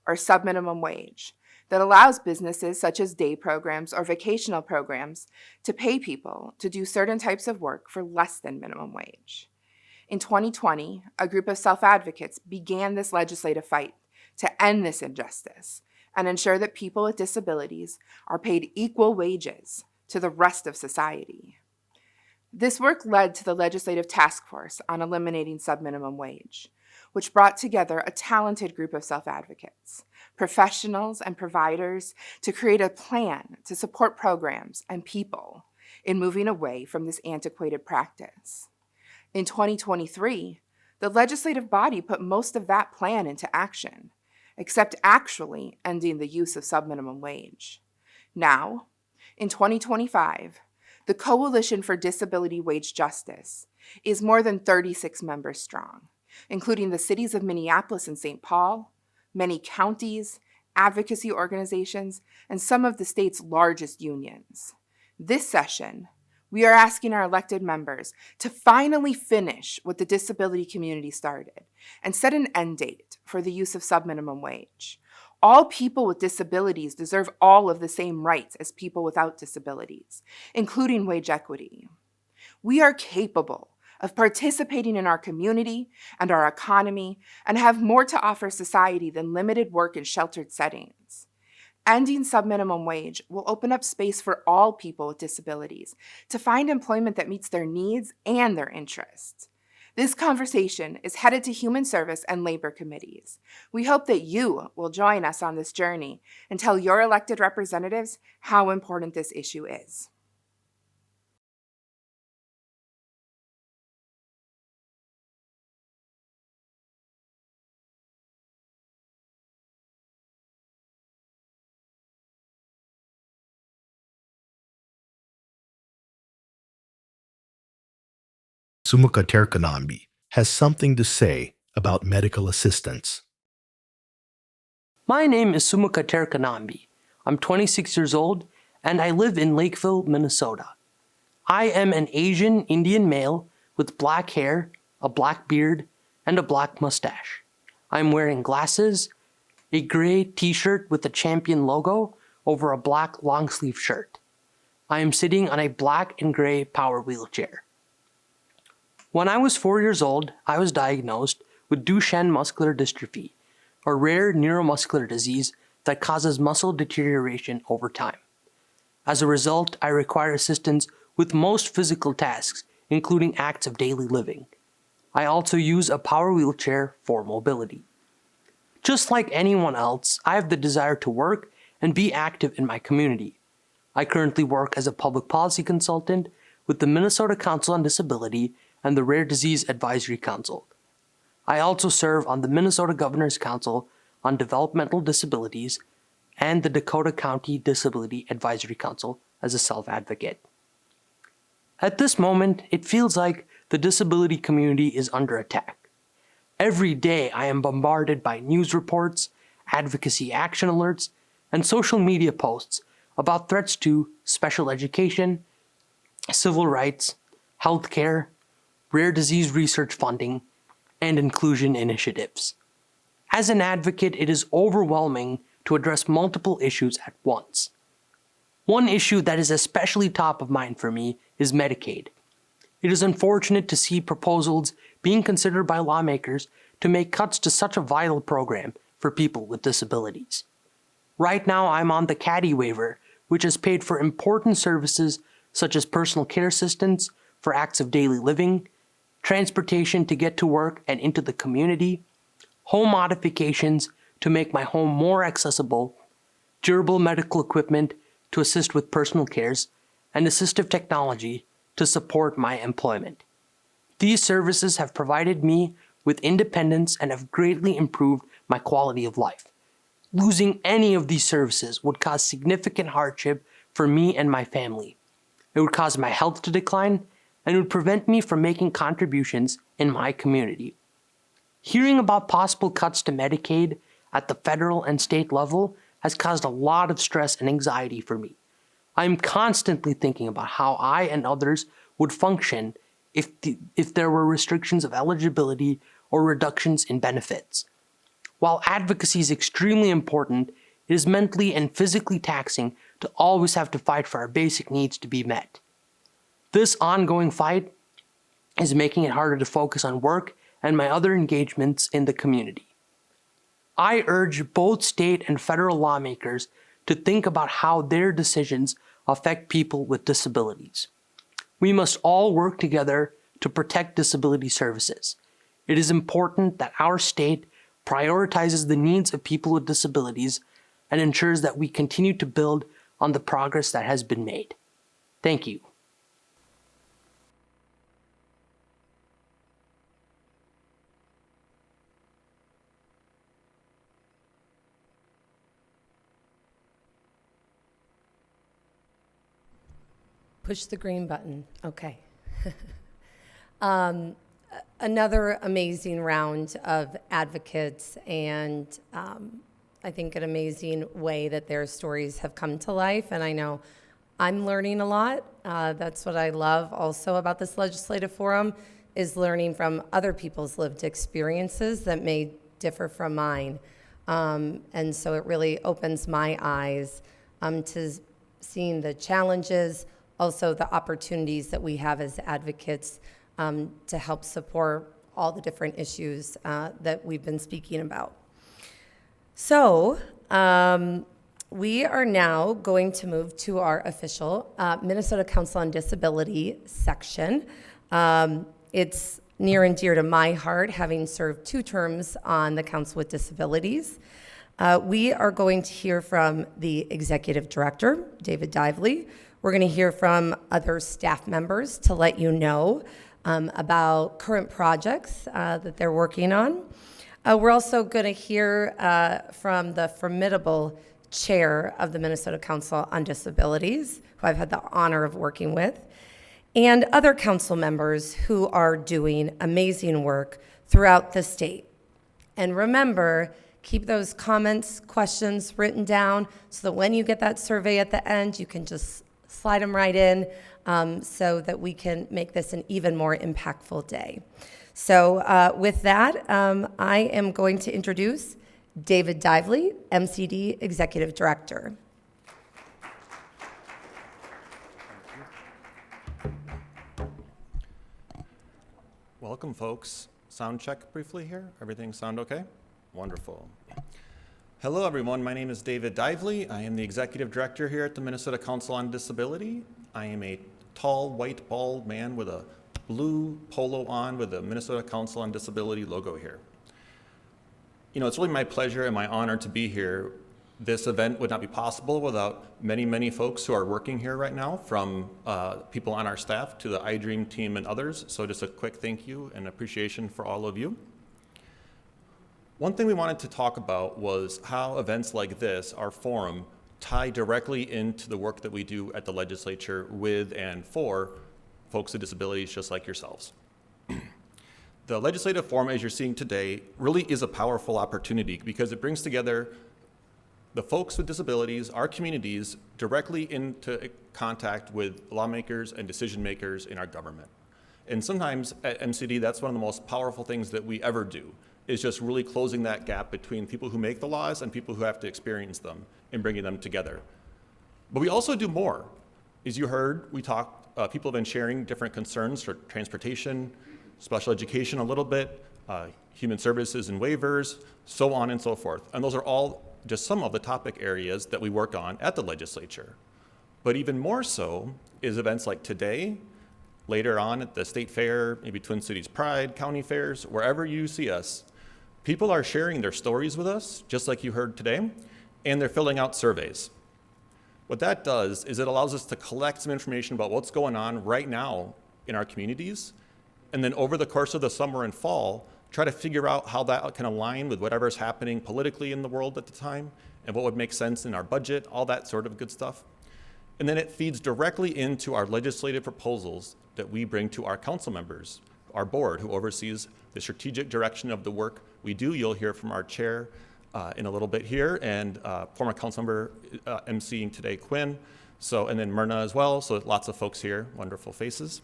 [SPEAKER 3] or subminimum wage, that allows businesses such as day programs or vocational programs to pay people to do certain types of work for less than minimum wage. In 2020, a group of self-advocates began this legislative fight to end this injustice and ensure that people with disabilities are paid equal wages to the rest of society. This work led to the Legislative Task Force on Eliminating Subminimum Wage, which brought together a talented group of self-advocates, professionals and providers to create a plan to support programs and people in moving away from this antiquated practice. In 2023, the legislative body put most of that plan into action, except actually ending the use of subminimum wage. Now, in 2025, the Coalition for Disability Wage Justice is more than 36 members strong, including the cities of Minneapolis and St. Paul, many counties, advocacy organizations, and some of the state's largest unions. This session, we are asking our elected members to finally finish what the disability community started and set an end date for the use of subminimum wage. All people with disabilities deserve all of the same rights as people without disabilities, including wage equity. We are capable of participating in our community and our economy and have more to offer society than limited work in sheltered settings. Ending subminimum wage will open up space for all people with disabilities to find employment that meets their needs and their interests. This conversation is headed to Human Service and Labor Committees. We hope that you will join us on this journey and tell your elected representatives how important this issue is.
[SPEAKER 1] Sumuka Terkanambi has something to say about medical assistance.
[SPEAKER 6] My name is Sumuka Terkanambi. I'm 26 years old and I live in Lakeville, Minnesota. I am an Asian Indian male with black hair, a black beard, and a black mustache. I'm wearing glasses, a gray t-shirt with the Champion logo over a black long-sleeve shirt. I am sitting on a black and gray power wheelchair. When I was 4 years old, I was diagnosed with Duchenne muscular dystrophy, a rare neuromuscular disease that causes muscle deterioration over time. As a result, I require assistance with most physical tasks, including acts of daily living. I also use a power wheelchair for mobility. Just like anyone else, I have the desire to work and be active in my community. I currently work as a public policy consultant with the Minnesota Council on Disability and the Rare Disease Advisory Council. I also serve on the Minnesota Governor's Council on Developmental Disabilities and the Dakota County Disability Advisory Council as a self-advocate. At this moment, it feels like the disability community is under attack. Every day I am bombarded by news reports, advocacy action alerts, and social media posts about threats to special education, civil rights, healthcare, rare disease research funding, and inclusion initiatives. As an advocate, it is overwhelming to address multiple issues at once. One issue that is especially top of mind for me is Medicaid. It is unfortunate to see proposals being considered by lawmakers to make cuts to such a vital program for people with disabilities. Right now, I'm on the CADDY waiver, which has paid for important services such as personal care assistance for acts of daily living, transportation to get to work and into the community, home modifications to make my home more accessible, durable medical equipment to assist with personal cares, and assistive technology to support my employment. These services have provided me with independence and have greatly improved my quality of life. Losing any of these services would cause significant hardship for me and my family. It would cause my health to decline and would prevent me from making contributions in my community. Hearing about possible cuts to Medicaid, at the federal and state level has caused a lot of stress and anxiety for me. I'm constantly thinking about how I and others would function if there were restrictions of eligibility or reductions in benefits. While advocacy is extremely important, it is mentally and physically taxing to always have to fight for our basic needs to be met. This ongoing fight is making it harder to focus on work and my other engagements in the community. I urge both state and federal lawmakers to think about how their decisions affect people with disabilities. We must all work together to protect disability services. It is important that our state prioritizes the needs of people with disabilities and ensures that we continue to build on the progress that has been made. Thank you.
[SPEAKER 2] Push the green button. Okay. Another amazing round of advocates, and I think an amazing way that their stories have come to life. And I know I'm learning a lot. That's what I love also about this legislative forum, is learning from other people's lived experiences that may differ from mine. And so it really opens my eyes to seeing the challenges, also the opportunities that we have as advocates to help support all the different issues that we've been speaking about. So we are now going to move to our official Minnesota Council on Disability section. It's near and dear to my heart, having served 2 terms on the Council with Disabilities. We are going to hear from the Executive Director, David Dively. We're going to hear from other staff members to let you know about current projects that they're working on. We're also going to hear from the formidable chair of the Minnesota Council on Disabilities, who I've had the honor of working with, and other council members who are doing amazing work throughout the state. And remember, keep those comments, questions written down so that when you get that survey at the end, you can just slide them right in so that we can make this an even more impactful day. So with that, I am going to introduce David Dively, MCD Executive Director.
[SPEAKER 7] Welcome, folks. Sound check briefly here. Everything sound okay? Wonderful. Hello, everyone. My name is David Dively. I am the Executive Director here at the Minnesota Council on Disability. I am a tall, white, bald man with a blue polo on with the Minnesota Council on Disability logo here. You know, it's really my pleasure and my honor to be here. This event would not be possible without many, many folks who are working here right now, from people on our staff to the iDream team and others. So just a quick thank you and appreciation for all of you. One thing we wanted to talk about was how events like this, our forum, tie directly into the work that we do at the legislature with and for folks with disabilities just like yourselves. The legislative forum, as you're seeing today, really is a powerful opportunity because it brings together the folks with disabilities, our communities, directly into contact with lawmakers and decision makers in our government. And sometimes at MCD, that's one of the most powerful things that we ever do, is just really closing that gap between people who make the laws and people who have to experience them and bringing them together. But we also do more. As you heard, we talked, people have been sharing different concerns for transportation, special education a little bit, human services and waivers, so on and so forth. And those are all just some of the topic areas that we work on at the legislature. But even more so is events like today, later on at the state fair, maybe Twin Cities Pride, county fairs, wherever you see us, people are sharing their stories with us, just like you heard today, and they're filling out surveys. What that does is it allows us to collect some information about what's going on right now in our communities, and then over the course of the summer and fall, try to figure out how that can align with whatever's happening politically in the world at the time, and what would make sense in our budget, all that sort of good stuff. And then it feeds directly into our legislative proposals that we bring to our council members, our board, who oversees the strategic direction of the work we do. You'll hear from our chair in a little bit here, and former councilmember emceeing today, Quinn. So, and then Myrna as well. So lots of folks here, wonderful faces.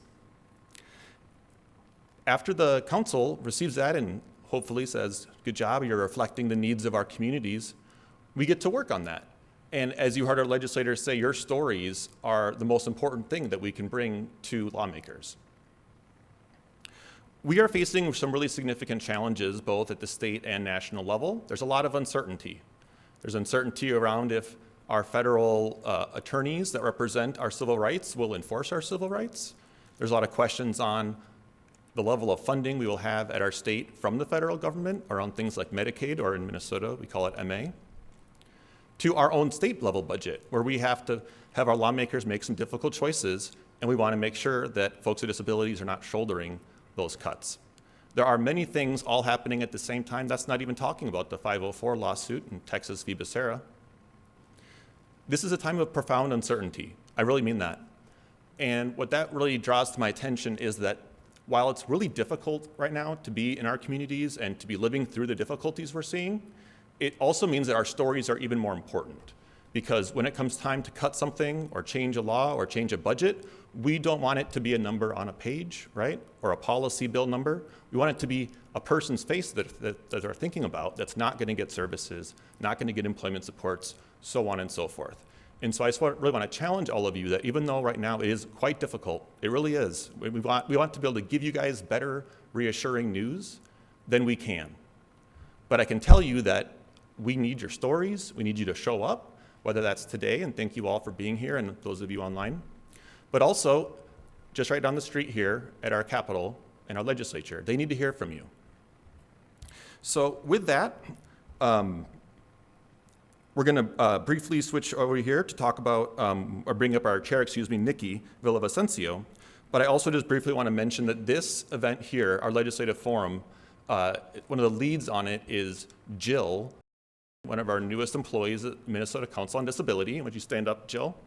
[SPEAKER 7] After the council receives that and hopefully says, good job, you're reflecting the needs of our communities, we get to work on that. And as you heard our legislators say, your stories are the most important thing that we can bring to lawmakers. We are facing some really significant challenges both at the state and national level. There's a lot of uncertainty. There's uncertainty around if our federal attorneys that represent our civil rights will enforce our civil rights. There's a lot of questions on the level of funding we will have at our state from the federal government around things like Medicaid, or in Minnesota, we call it MA, to our own state level budget, where we have to have our lawmakers make some difficult choices, and we want to make sure that folks with disabilities are not shouldering those cuts. There are many things all happening at the same time. That's not even talking about the 504 lawsuit in Texas v. Becerra. This is a time of profound uncertainty. I really mean that. And what that really draws to my attention is that while it's really difficult right now to be in our communities and to be living through the difficulties we're seeing, it also means that our stories are even more important. Because when it comes time to cut something or change a law or change a budget, we don't want it to be a number on a page, right? Or a policy bill number. We want it to be a person's face that they're thinking about that's not going to get services, not going to get employment supports, so on and so forth. And so I just really want to challenge all of you that even though right now it is quite difficult, it really is, we want to be able to give you guys better, reassuring news than we can. But I can tell you that we need your stories, we need you to show up, whether that's today, and thank you all for being here, and those of you online, but also just right down the street here at our Capitol and our legislature. They need to hear from you. So with that, we're going to briefly switch over here to talk about, or bring up our chair, Nikki Villavicencio. But I also just briefly want to mention that this event here, our legislative forum, one of the leads on it is Jill, one of our newest employees at Minnesota Council on Disability. Would you stand up, Jill?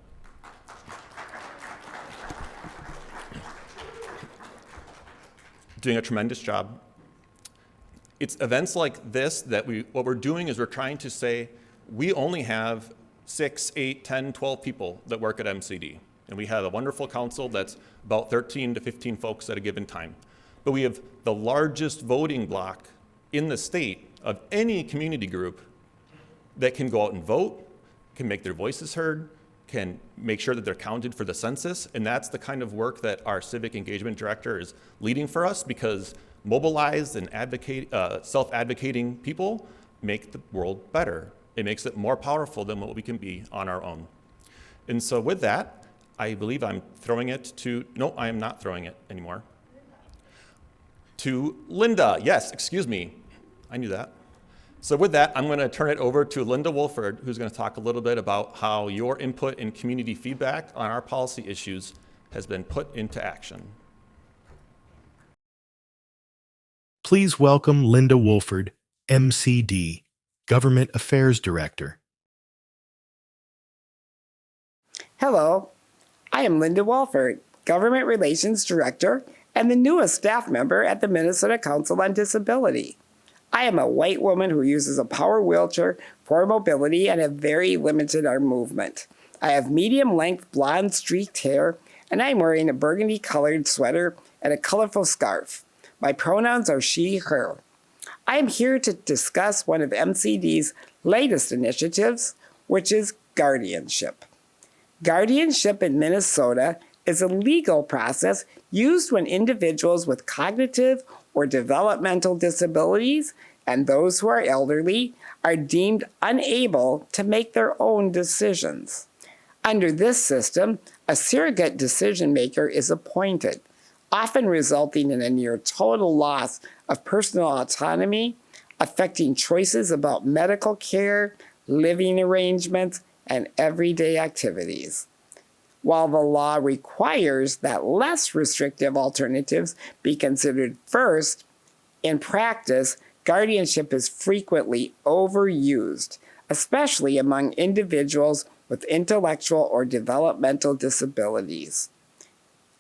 [SPEAKER 7] Doing a tremendous job. It's events like this that what we're doing is we're trying to say, we only have 6, 8, 10, 12 people that work at MCD. And we have a wonderful council that's about 13 to 15 folks at a given time. But we have the largest voting block in the state of any community group that can go out and vote, can make their voices heard, can make sure that they're counted for the census. And that's the kind of work that our civic engagement director is leading for us, because mobilized and self-advocating people make the world better. It makes it more powerful than what we can be on our own. And so with that, I believe I'm throwing it to, no, I am not throwing it anymore. To Linda, yes, excuse me, I knew that. So with that, I'm going to turn it over to Linda Wolford, who's going to talk a little bit about how your input and community feedback on our policy issues has been put into action.
[SPEAKER 1] Please welcome Linda Wolford, MCD, Government Affairs Director.
[SPEAKER 8] Hello, I am Linda Wolford, Government Relations Director and the newest staff member at the Minnesota Council on Disability. I am a white woman who uses a power wheelchair for mobility and have very limited arm movement. I have medium-length blonde streaked hair, and I'm wearing a burgundy-colored sweater and a colorful scarf. My pronouns are she, her. I am here to discuss one of MCD's latest initiatives, which is guardianship. Guardianship in Minnesota is a legal process used when individuals with cognitive or developmental disabilities and those who are elderly are deemed unable to make their own decisions. Under this system, a surrogate decision maker is appointed, often resulting in a near total loss of personal autonomy, affecting choices about medical care, living arrangements, and everyday activities. While the law requires that less restrictive alternatives be considered first, in practice, guardianship is frequently overused, especially among individuals with intellectual or developmental disabilities.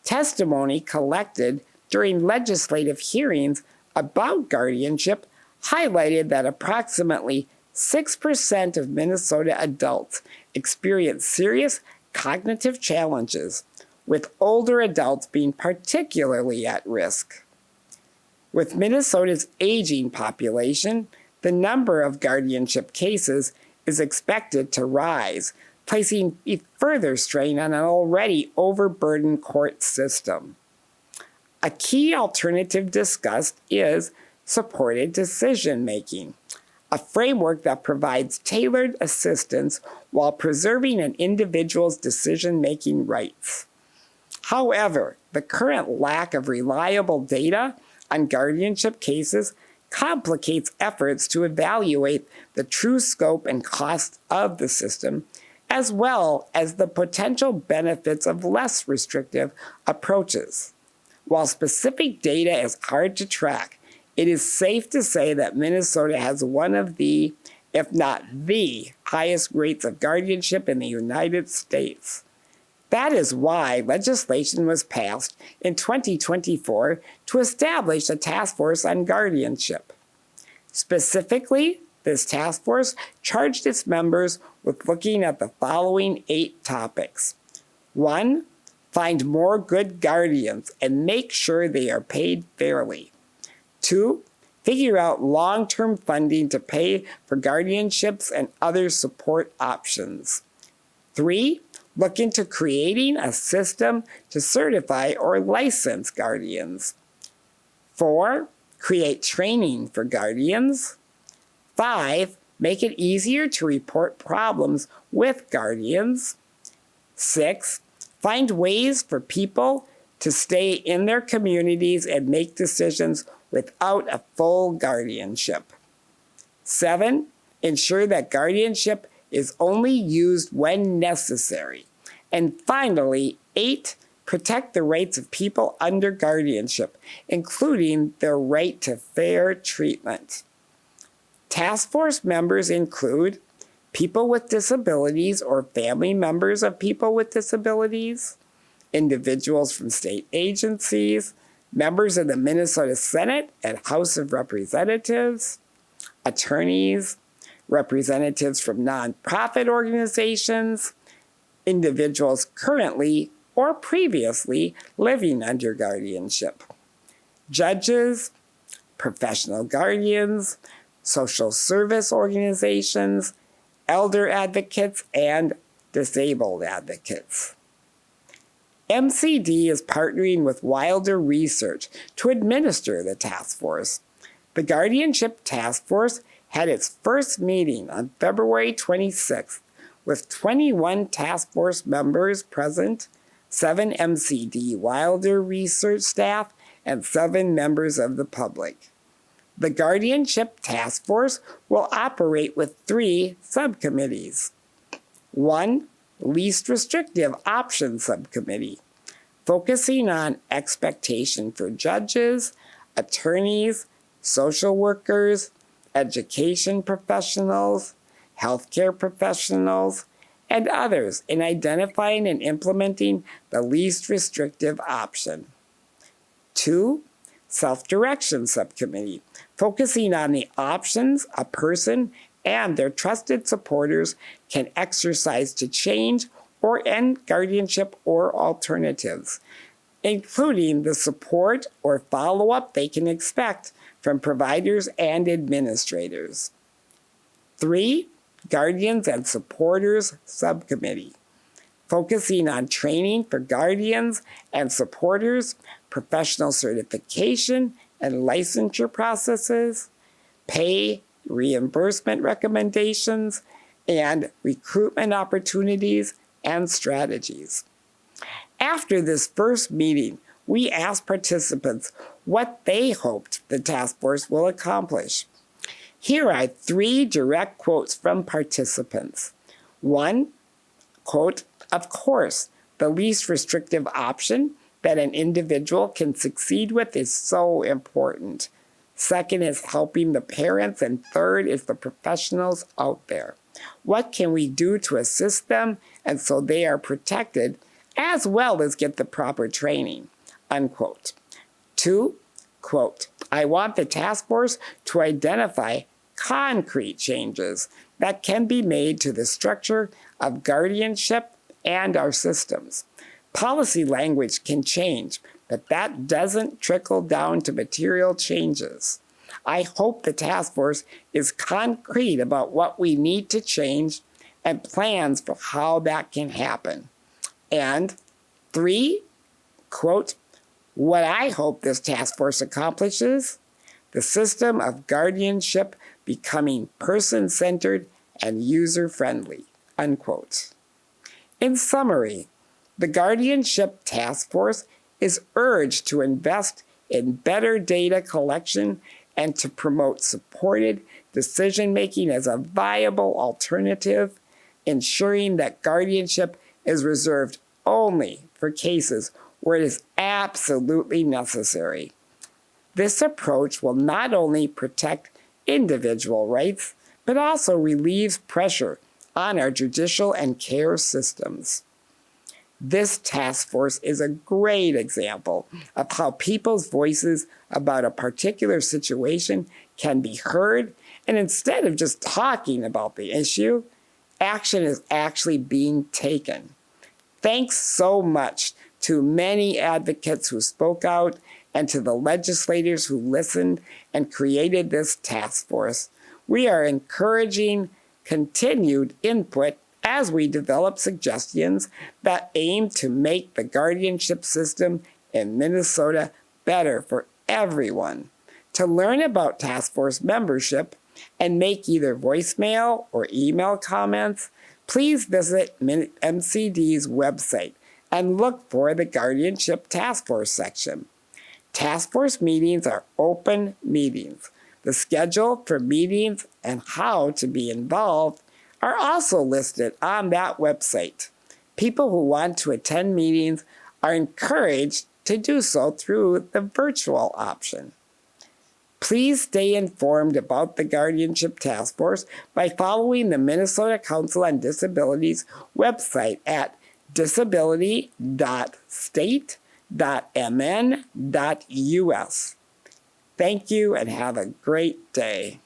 [SPEAKER 8] Testimony collected during legislative hearings about guardianship highlighted that approximately 6% of Minnesota adults experience serious cognitive challenges, with older adults being particularly at risk. With Minnesota's aging population, the number of guardianship cases is expected to rise, placing a further strain on an already overburdened court system. A key alternative discussed is supported decision-making, a framework that provides tailored assistance while preserving an individual's decision-making rights. However, the current lack of reliable data on guardianship cases complicates efforts to evaluate the true scope and cost of the system, as well as the potential benefits of less restrictive approaches. While specific data is hard to track, it is safe to say that Minnesota has one of the, if not the, highest rates of guardianship in the United States. That is why legislation was passed in 2024 to establish a task force on guardianship. Specifically, this task force charged its members with looking at the following 8 topics. 1, find more good guardians and make sure they are paid fairly. 2, figure out long-term funding to pay for guardianships and other support options. 3, look into creating a system to certify or license guardians. 4, create training for guardians. 5, make it easier to report problems with guardians. 6, find ways for people to stay in their communities and make decisions without a full guardianship. 7, ensure that guardianship is only used when necessary. And finally, 8, protect the rights of people under guardianship, including their right to fair treatment. Task force members include people with disabilities or family members of people with disabilities, individuals from state agencies, members of the Minnesota Senate and House of Representatives, attorneys, representatives from nonprofit organizations, individuals currently or previously living under guardianship, judges, professional guardians, social service organizations, elder advocates, and disabled advocates. MCD is partnering with Wilder Research to administer the task force. The Guardianship Task Force had its first meeting on February 26th with 21 task force members present, 7 MCD Wilder Research staff, and 7 members of the public. The Guardianship Task Force will operate with 3 subcommittees. 1, Least Restrictive Options Subcommittee, focusing on expectation for judges, attorneys, social workers, education professionals, healthcare professionals, and others in identifying and implementing the least restrictive option. 2, Self-Direction Subcommittee, focusing on the options a person and their trusted supporters can exercise to change or end guardianship or alternatives, including the support or follow-up they can expect from providers and administrators. 3, Guardians and Supporters Subcommittee, focusing on training for guardians and supporters, professional certification and licensure processes, pay, reimbursement recommendations, and recruitment opportunities and strategies. After this first meeting, we asked participants what they hoped the task force will accomplish. Here are 3 direct quotes from participants. 1, quote, "Of course, the least restrictive option that an individual can succeed with is so important. Second is helping the parents, and third is the professionals out there. What can we do to assist them and so they are protected, as well as get the proper training," unquote. 2, quote, "I want the task force to identify concrete changes that can be made to the structure of guardianship and our systems. Policy language can change, but that doesn't trickle down to material changes. I hope the task force is concrete about what we need to change and plans for how that can happen. And 3, quote, what I hope this task force accomplishes, the system of guardianship becoming person-centered and user-friendly, unquote. In summary, the Guardianship Task Force is urged to invest in better data collection and to promote supported decision-making as a viable alternative, ensuring that guardianship is reserved only for cases where it is absolutely necessary. This approach will not only protect individual rights, but also relieves pressure on our judicial and care systems. This task force is a great example of how people's voices about a particular situation can be heard, and instead of just talking about the issue, action is actually being taken. Thanks so much to many advocates who spoke out and to the legislators who listened and created this task force. We are encouraging continued input as we develop suggestions that aim to make the guardianship system in Minnesota better for everyone. To learn about task force membership and make either voicemail or email comments, please visit MCD's website and look for the Guardianship Task Force section. Task force meetings are open meetings. The schedule for meetings and how to be involved are also listed on that website. People who want to attend meetings are encouraged to do so through the virtual option. Please stay informed about the Guardianship Task Force by following the Minnesota Council on Disabilities website at disability.state.mn.us. Thank you and have a great day.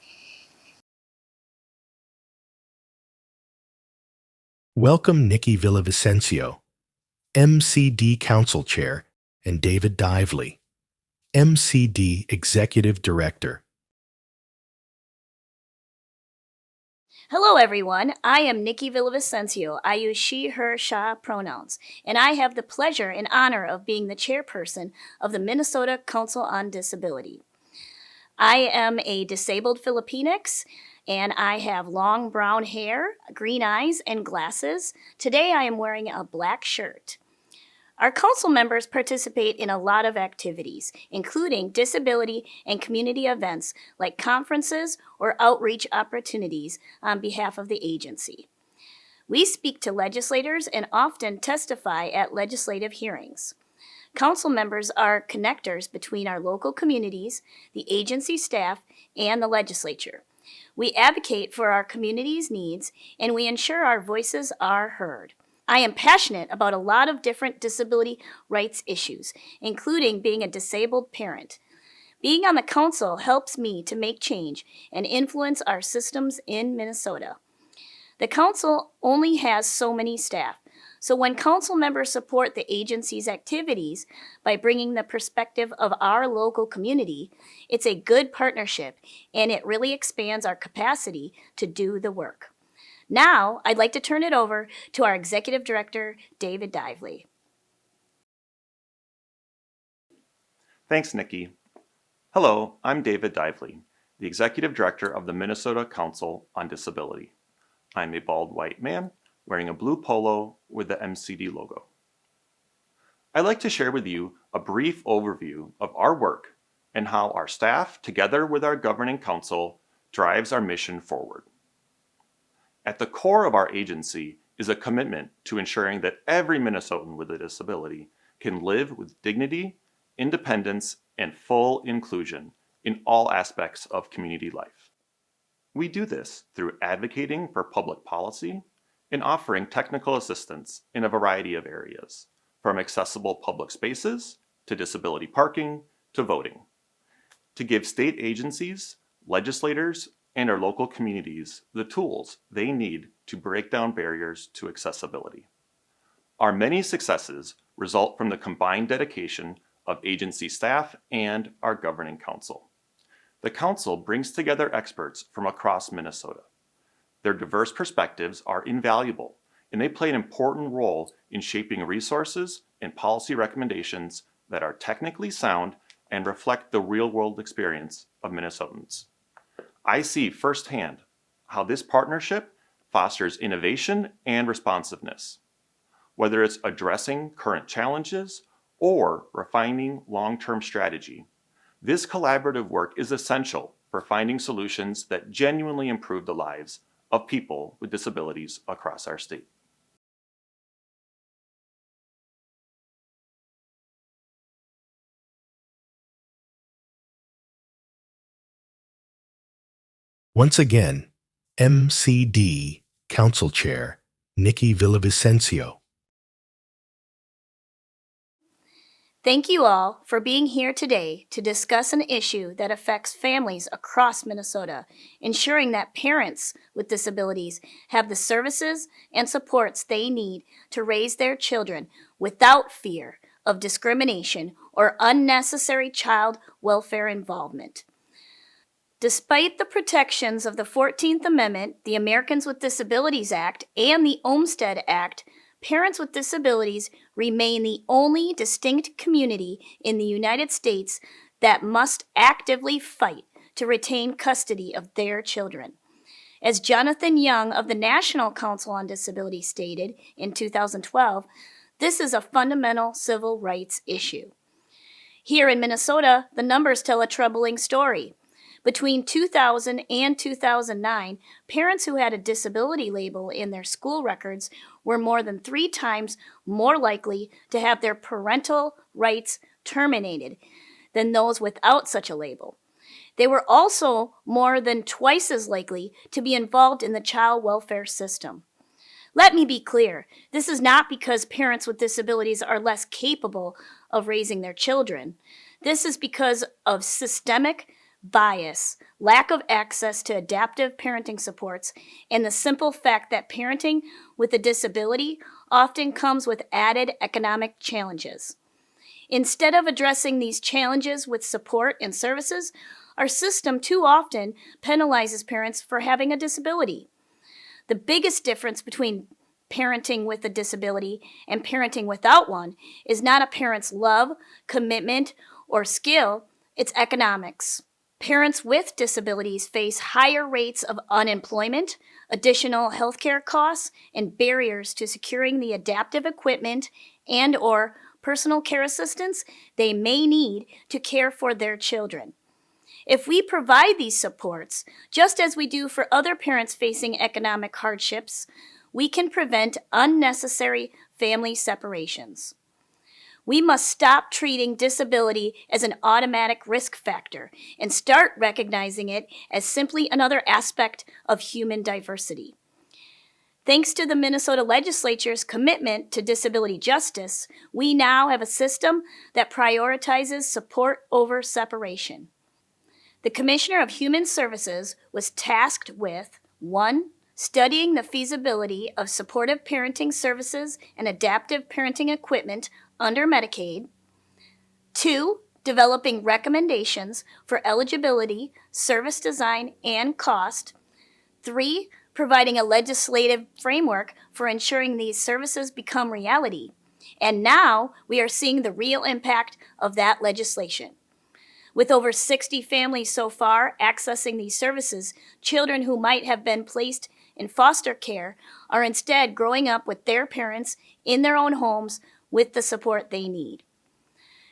[SPEAKER 1] Welcome Nikki Villavicencio, MCD Council Chair, and David Dively, MCD Executive Director.
[SPEAKER 10] Hello, everyone. I am Nikki Villavicencio. I use she, her, sha pronouns, and I have the pleasure and honor of being the chairperson of the Minnesota Council on Disability. I am a disabled Filipinx, and I have long brown hair, green eyes, and glasses. Today I am wearing a black shirt. Our council members participate in a lot of activities, including disability and community events like conferences or outreach opportunities on behalf of the agency. We speak to legislators and often testify at legislative hearings. Council members are connectors between our local communities, the agency staff, and the legislature. We advocate for our community's needs, and we ensure our voices are heard. I am passionate about a lot of different disability rights issues, including being a disabled parent. Being on the council helps me to make change and influence our systems in Minnesota. The council only has so many staff, so when council members support the agency's activities by bringing the perspective of our local community, it's a good partnership, and it really expands our capacity to do the work. Now, I'd like to turn it over to our Executive Director, David Dively.
[SPEAKER 7] Thanks, Nikki. Hello, I'm David Dively, the Executive Director of the Minnesota Council on Disability. I'm a bald white man wearing a blue polo with the MCD logo. I'd like to share with you a brief overview of our work and how our staff, together with our governing council, drives our mission forward. At the core of our agency is a commitment to ensuring that every Minnesotan with a disability can live with dignity, independence, and full inclusion in all aspects of community life. We do this through advocating for public policy and offering technical assistance in a variety of areas, from accessible public spaces to disability parking to voting, to give state agencies, legislators,
[SPEAKER 11] and our local communities the tools they need to break down barriers to accessibility. Our many successes result from the combined dedication of agency staff and our governing council. The council brings together experts from across Minnesota. Their diverse perspectives are invaluable, and they play an important role in shaping resources and policy recommendations that are technically sound and reflect the real-world experience of Minnesotans. I see firsthand how this partnership fosters innovation and responsiveness. Whether it's addressing current challenges or refining long-term strategy, this collaborative work is essential for finding solutions that genuinely improve the lives of people with disabilities across our state.
[SPEAKER 1] Once again, MCD Council Chair Nikki Villavicencio.
[SPEAKER 10] Thank you all for being here today to discuss an issue that affects families across Minnesota, ensuring that parents with disabilities have the services and supports they need to raise their children without fear of discrimination or unnecessary child welfare involvement. Despite the protections of the 14th Amendment, the Americans with Disabilities Act, and the Olmstead Act, parents with disabilities remain the only distinct community in the United States that must actively fight to retain custody of their children. As Jonathan Young of the National Council on Disability stated in 2012, this is a fundamental civil rights issue. Here in Minnesota, the numbers tell a troubling story. Between 2000 and 2009, parents who had a disability label in their school records were more than 3 times more likely to have their parental rights terminated than those without such a label. They were also more than twice as likely to be involved in the child welfare system. Let me be clear, this is not because parents with disabilities are less capable of raising their children. This is because of systemic bias, lack of access to adaptive parenting supports, and the simple fact that parenting with a disability often comes with added economic challenges. Instead of addressing these challenges with support and services, our system too often penalizes parents for having a disability. The biggest difference between parenting with a disability and parenting without one is not a parent's love, commitment, or skill, it's economics. Parents with disabilities face higher rates of unemployment, additional healthcare costs, and barriers to securing the adaptive equipment and/or personal care assistance they may need to care for their children. If we provide these supports, just as we do for other parents facing economic hardships, we can prevent unnecessary family separations. We must stop treating disability as an automatic risk factor and start recognizing it as simply another aspect of human diversity. Thanks to the Minnesota legislature's commitment to disability justice, we now have a system that prioritizes support over separation. The Commissioner of Human Services was tasked with 1. Studying the feasibility of supportive parenting services and adaptive parenting equipment under Medicaid. 2. Developing recommendations for eligibility, service design, and cost. 3. Providing a legislative framework for ensuring these services become reality. And now we are seeing the real impact of that legislation. With over 60 families so far accessing these services, children who might have been placed in foster care are instead growing up with their parents in their own homes with the support they need.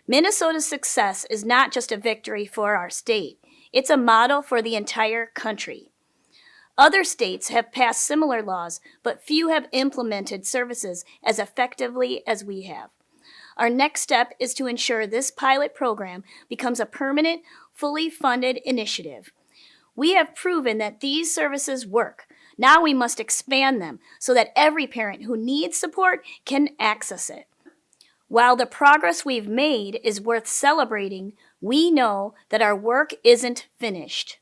[SPEAKER 10] Minnesota's success is not just a victory for our state, it's a model for the entire country. Other states have passed similar laws, but few have implemented services as effectively as we have. Our next step is to ensure this pilot program becomes a permanent, fully funded initiative. We have proven that these services work. Now we must expand them so that every parent who needs support can access it. While the progress we've made is worth celebrating, we know that our work isn't finished.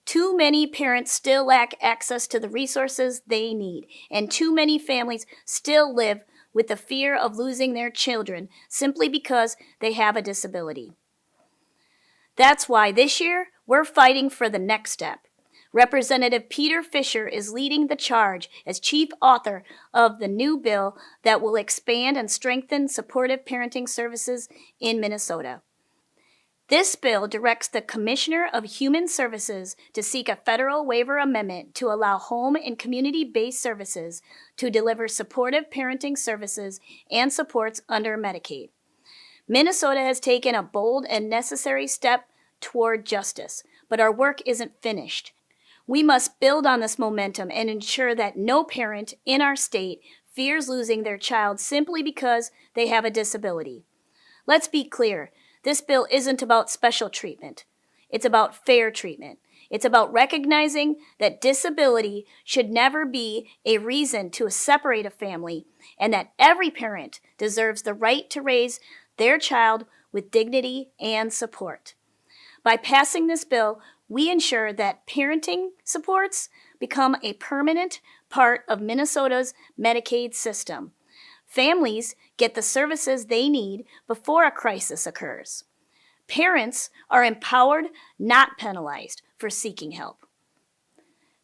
[SPEAKER 10] Too many parents still lack access to the resources they need, and too many families still live with the fear of losing their children simply because they have a disability. That's why this year we're fighting for the next step. Representative Peter Fischer is leading the charge as chief author of the new bill that will expand and strengthen supportive parenting services in Minnesota. This bill directs the Commissioner of Human Services to seek a federal waiver amendment to allow home and community-based services to deliver supportive parenting services and supports under Medicaid. Minnesota has taken a bold and necessary step toward justice, but our work isn't finished. We must build on this momentum and ensure that no parent in our state fears losing their child simply because they have a disability. Let's be clear. This bill isn't about special treatment. It's about fair treatment. It's about recognizing that disability should never be a reason to separate a family, and that every parent deserves the right to raise their child with dignity and support. By passing this bill, we ensure that parenting supports become a permanent part of Minnesota's Medicaid system. Families get the services they need before a crisis occurs. Parents are empowered, not penalized, for seeking help.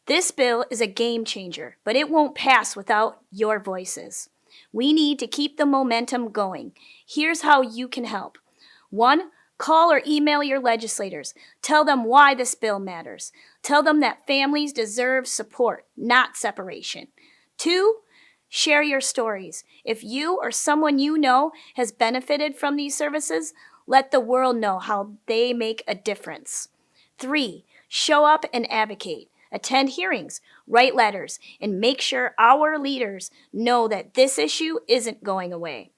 [SPEAKER 10] This bill is a game changer, but it won't pass without your voices. We need to keep the momentum going. Here's how you can help. 1, call or email your legislators. Tell them why this bill matters. Tell them that families deserve support, not separation. 2, share your stories. If you or someone you know has benefited from these services, let the world know how they make a difference. 3, show up and advocate. Attend hearings, write letters, and make sure our leaders know that this issue isn't going away.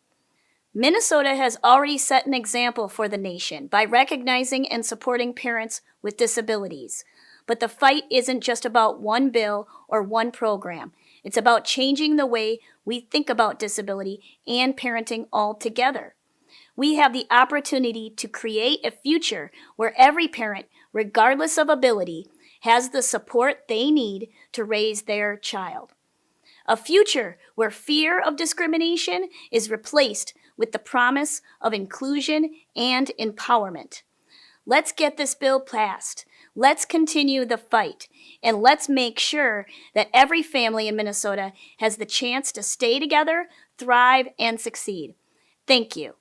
[SPEAKER 10] Minnesota has already set an example for the nation by recognizing and supporting parents with disabilities. But the fight isn't just about one bill or one program. It's about changing the way we think about disability and parenting altogether. We have the opportunity to create a future where every parent, regardless of ability, has the support they need to raise their child. A future where fear of discrimination is replaced with the promise of inclusion and empowerment. Let's get this bill passed. Let's continue the fight. And let's make sure that every family in Minnesota has the chance to stay together, thrive, and succeed. Thank you.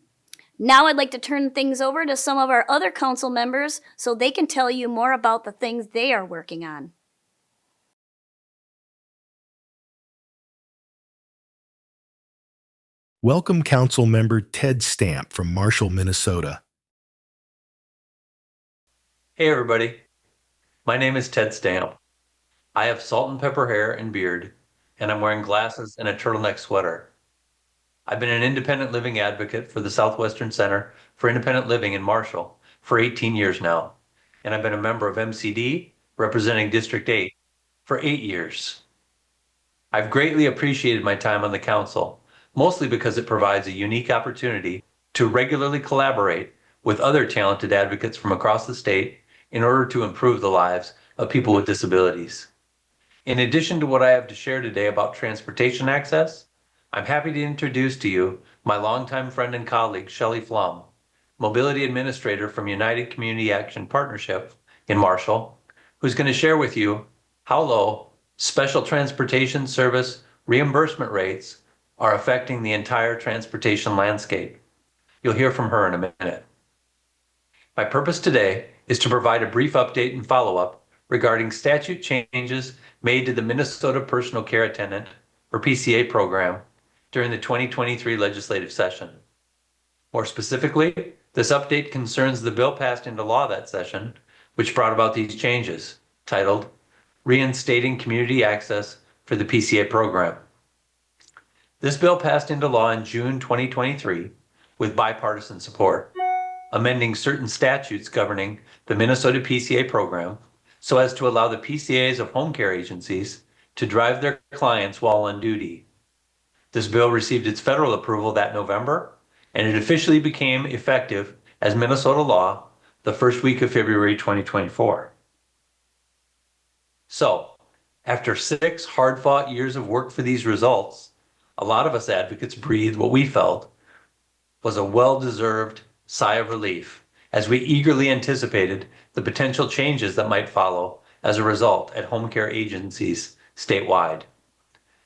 [SPEAKER 10] Now I'd like to turn things over to some of our other council members so they can tell you more about the things they are working on.
[SPEAKER 1] Welcome Council Member Ted Stamp from Marshall, Minnesota.
[SPEAKER 13] Hey everybody, my name is Ted Stamp. I have salt and pepper hair and beard, and I'm wearing glasses and a turtleneck sweater. I've been an independent living advocate for the Southwestern Center for Independent Living in Marshall for 18 years now, and I've been a member of MCD representing District 8 for 8 years. I've greatly appreciated my time on the council, mostly because it provides a unique opportunity to regularly collaborate with other talented advocates from across the state in order to improve the lives of people with disabilities. In addition to what I have to share today about transportation access, I'm happy to introduce to you my longtime friend and colleague, Shelley Flum, Mobility Administrator from United Community Action Partnership in Marshall, who's going to share with you how low special transportation service reimbursement rates are affecting the entire transportation landscape. You'll hear from her in a minute. My purpose today is to provide a brief update and follow-up regarding statute changes made to the Minnesota Personal Care Attendant, or PCA program, during the 2023 legislative session. More specifically, this update concerns the bill passed into law that session, which brought about these changes, titled Reinstating Community Access for the PCA Program. This bill passed into law in June 2023 with bipartisan support, amending certain statutes governing the Minnesota PCA program so as to allow the PCAs of home care agencies to drive their clients while on duty. This bill received its federal approval that November, and it officially became effective as Minnesota law the first week of February 2024. So, after 6 hard-fought years of work for these results, a lot of us advocates breathed what we felt was a well-deserved sigh of relief as we eagerly anticipated the potential changes that might follow as a result at home care agencies statewide.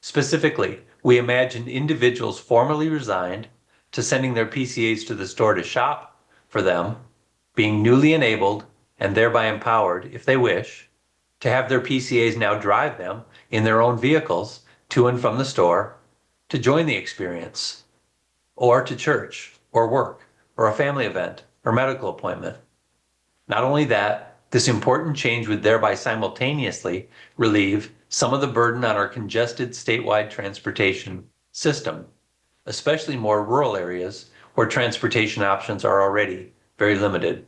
[SPEAKER 13] Specifically, we imagined individuals formerly resigned to sending their PCAs to the store to shop for them, being newly enabled and thereby empowered, if they wish, to have their PCAs now drive them in their own vehicles to and from the store to join the experience, or to church, or work, or a family event, or medical appointment. Not only that, this important change would thereby simultaneously relieve some of the burden on our congested statewide transportation system, especially more rural areas where transportation options are already very limited,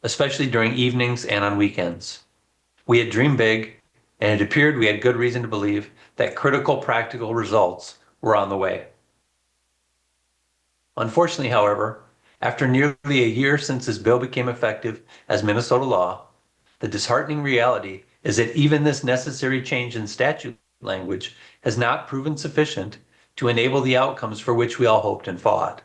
[SPEAKER 13] especially during evenings and on weekends. We had dreamed big, and it appeared we had good reason to believe that critical practical results were on the way. Unfortunately, however, after nearly a year since this bill became effective as Minnesota law, the disheartening reality is that even this necessary change in statute language has not proven sufficient to enable the outcomes for which we all hoped and fought.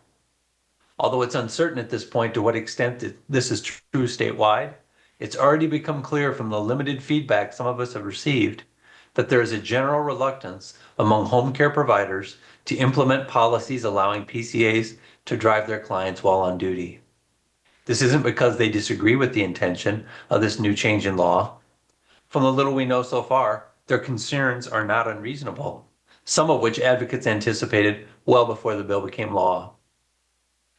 [SPEAKER 13] Although it's uncertain at this point to what extent this is true statewide, it's already become clear from the limited feedback some of us have received that there is a general reluctance among home care providers to implement policies allowing PCAs to drive their clients while on duty. This isn't because they disagree with the intention of this new change in law. From the little we know so far, their concerns are not unreasonable, some of which advocates anticipated well before the bill became law.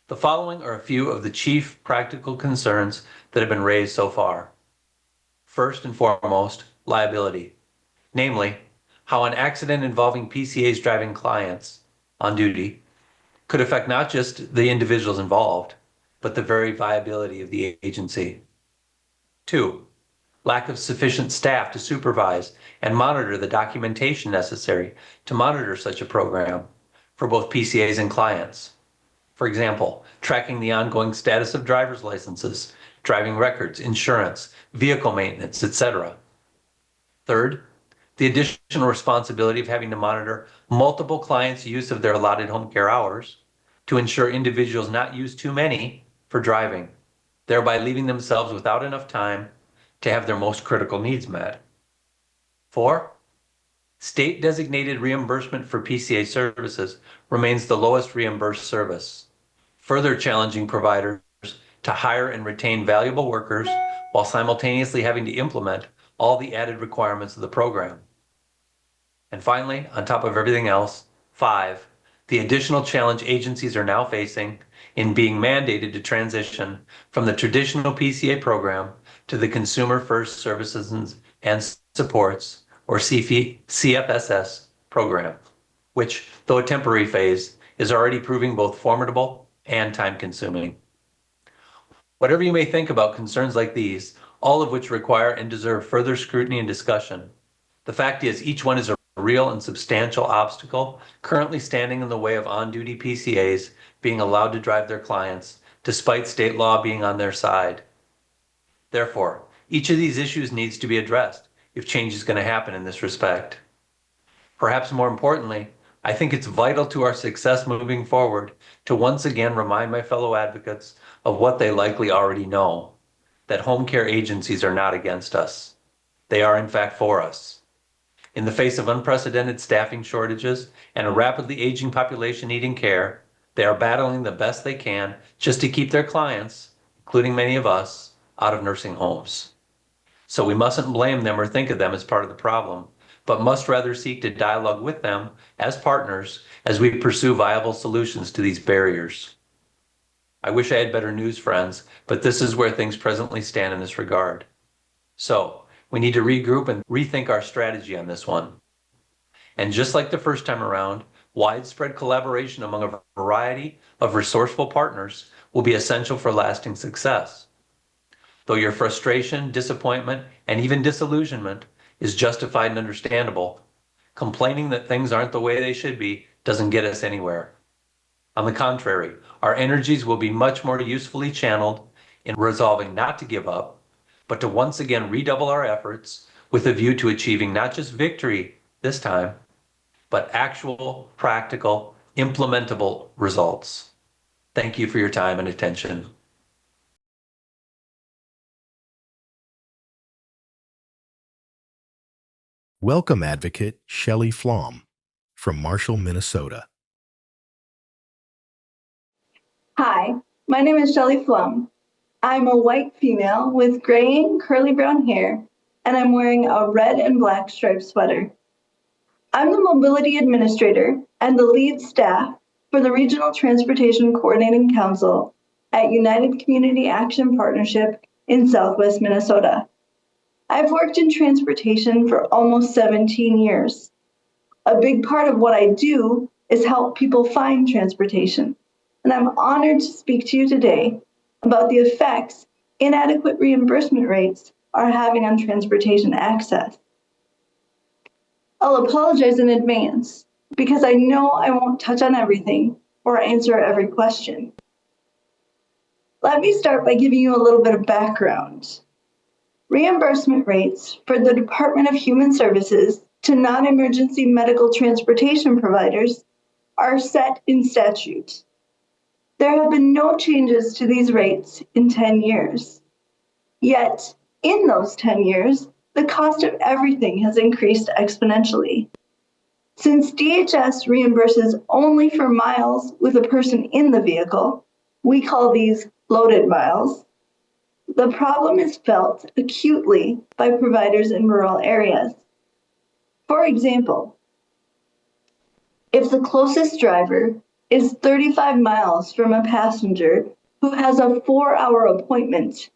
[SPEAKER 13] The following are a few of the chief practical concerns that have been raised so far. First and foremost, liability. Namely, how an accident involving PCAs driving clients on duty could affect not just the individuals involved, but the very viability of the agency. 2, lack of sufficient staff to supervise and monitor the documentation necessary to monitor such a program for both PCAs and clients. For example, tracking the ongoing status of driver's licenses, driving records, insurance, vehicle maintenance, etc. Third, the additional responsibility of having to monitor multiple clients' use of their allotted home care hours to ensure individuals not use too many for driving, thereby leaving themselves without enough time to have their most critical needs met. 4, state-designated reimbursement for PCA services remains the lowest reimbursed service, further challenging providers to hire and retain valuable workers while simultaneously having to implement all the added requirements of the program. And finally, on top of everything else, 5, the additional challenge agencies are now facing in being mandated to transition from the traditional PCA program to the Consumer First Services and Supports, or CFSS program, which, though a temporary phase, is already proving both formidable and time-consuming. Whatever you may think about concerns like these, all of which require and deserve further scrutiny and discussion, the fact is each one is a real and substantial obstacle currently standing in the way of on-duty PCAs being allowed to drive their clients, despite state law being on their side. Therefore, each of these issues needs to be addressed if change is going to happen in this respect. Perhaps more importantly, I think it's vital to our success moving forward to once again remind my fellow advocates of what they likely already know, that home care agencies are not against us. They are in fact for us. In the face of unprecedented staffing shortages and a rapidly aging population needing care, they are battling the best they can just to keep their clients, including many of us, out of nursing homes. So we mustn't blame them or think of them as part of the problem, but must rather seek to dialogue with them as partners as we pursue viable solutions to these barriers. I wish I had better news, friends, but this is where things presently stand in this regard. So, we need to regroup and rethink our strategy on this one. And just like the first time around, widespread collaboration among a variety of resourceful partners will be essential for lasting success. Though your frustration, disappointment, and even disillusionment is justified and understandable, complaining that things aren't the way they should be doesn't get us anywhere. On the contrary, our energies will be much more usefully channeled in resolving not to give up, but to once again redouble our efforts with a view to achieving not just victory this time, but actual, practical, implementable results. Thank you for your time and attention.
[SPEAKER 1] Welcome Advocate Shelley Flom from Marshall, Minnesota.
[SPEAKER 12] Hi, my name is Shelley Flum. I'm a white female with graying curly brown hair, and I'm wearing a red and black striped sweater. I'm the Mobility Administrator and the lead staff for the Regional Transportation Coordinating Council at United Community Action Partnership in Southwest Minnesota. I've worked in transportation for almost 17 years. A big part of what I do is help people find transportation, and I'm honored to speak to you today about the effects inadequate reimbursement rates are having on transportation access. I'll apologize in advance because I know I won't touch on everything or answer every question. Let me start by giving you a little bit of background. Reimbursement rates for the Department of Human Services to non-emergency medical transportation providers are set in statute. There have been no changes to these rates in 10 years. Yet, in those 10 years, the cost of everything has increased exponentially. Since DHS reimburses only for miles with a person in the vehicle, we call these loaded miles, the problem is felt acutely by providers in rural areas. For example, if the closest driver is 35 miles from a passenger who has a 4-hour appointment,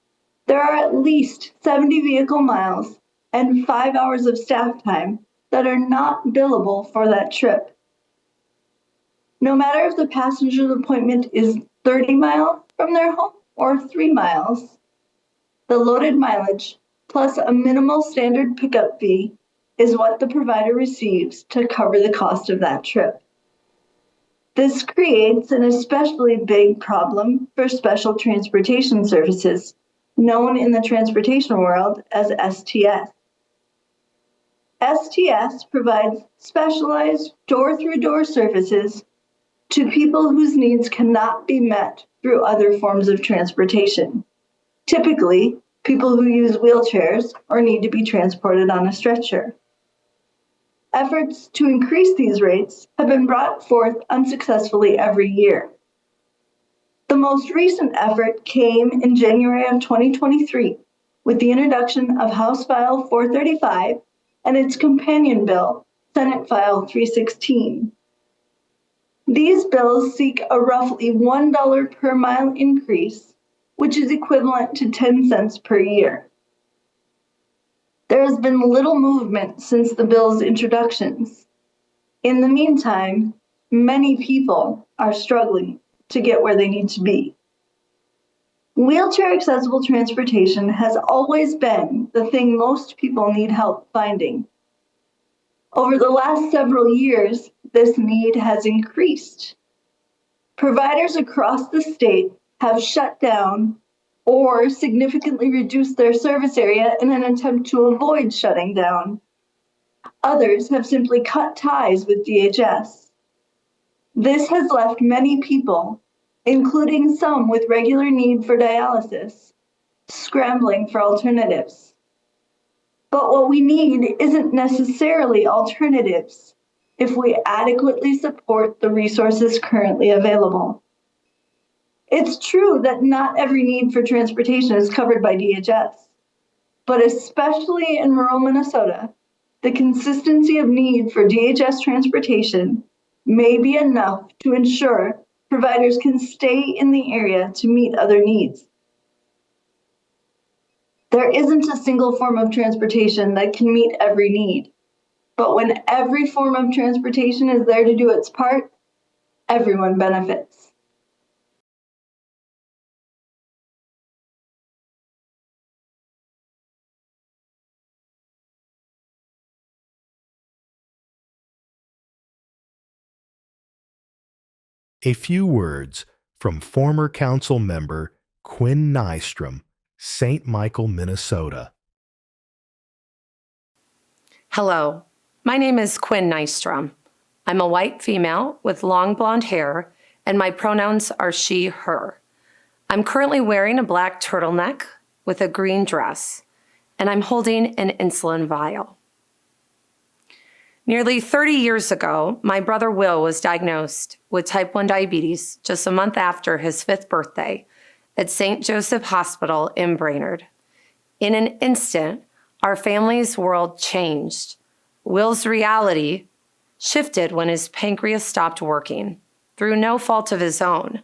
[SPEAKER 12] there are at least 70 vehicle miles and 5 hours of staff time that are not billable for that trip. No matter if the passenger's appointment is 30 miles from their home or 3 miles, the loaded mileage plus a minimal standard pickup fee is what the provider receives to cover the cost of that trip. This creates an especially big problem for special transportation services, known in the transportation world as STS. STS provides specialized door-through-door services to people whose needs cannot be met through other forms of transportation. Typically, people who use wheelchairs or need to be transported on a stretcher. Efforts to increase these rates have been brought forth unsuccessfully every year. The most recent effort came in January of 2023 with the introduction of House File 435 and its companion bill, Senate File 316. These bills seek a roughly $1 per mile increase, which is equivalent to 10 cents per year. There has been little movement since the bill's introductions. In the meantime, many people are struggling to get where they need to be. Wheelchair accessible transportation has always been the thing most people need help finding. Over the last several years, this need has increased. Providers across the state have shut down or significantly reduced their service area in an attempt to avoid shutting down. Others have simply cut ties with DHS. This has left many people, including some with regular need for dialysis, scrambling for alternatives. But what we need isn't necessarily alternatives if we adequately support the resources currently available. It's true that not every need for transportation is covered by DHS, but especially in rural Minnesota, the consistency of need for DHS transportation may be enough to ensure providers can stay in the area to meet other needs. There isn't a single form of transportation that can meet every need, but when every form of transportation is there to do its part, everyone benefits.
[SPEAKER 1] A few words from former council member Quinn Nystrom, St. Michael, Minnesota.
[SPEAKER 2] Hello, my name is Quinn Nystrom. I'm a white female with long blonde hair, and my pronouns are she, her. I'm currently wearing a black turtleneck with a green dress, and I'm holding an insulin vial. Nearly 30 years ago, my brother Will was diagnosed with type 1 diabetes just a month after his 5th birthday at St. Joseph Hospital in Brainerd. In an instant, our family's world changed. Will's reality shifted when his pancreas stopped working, through no fault of his own,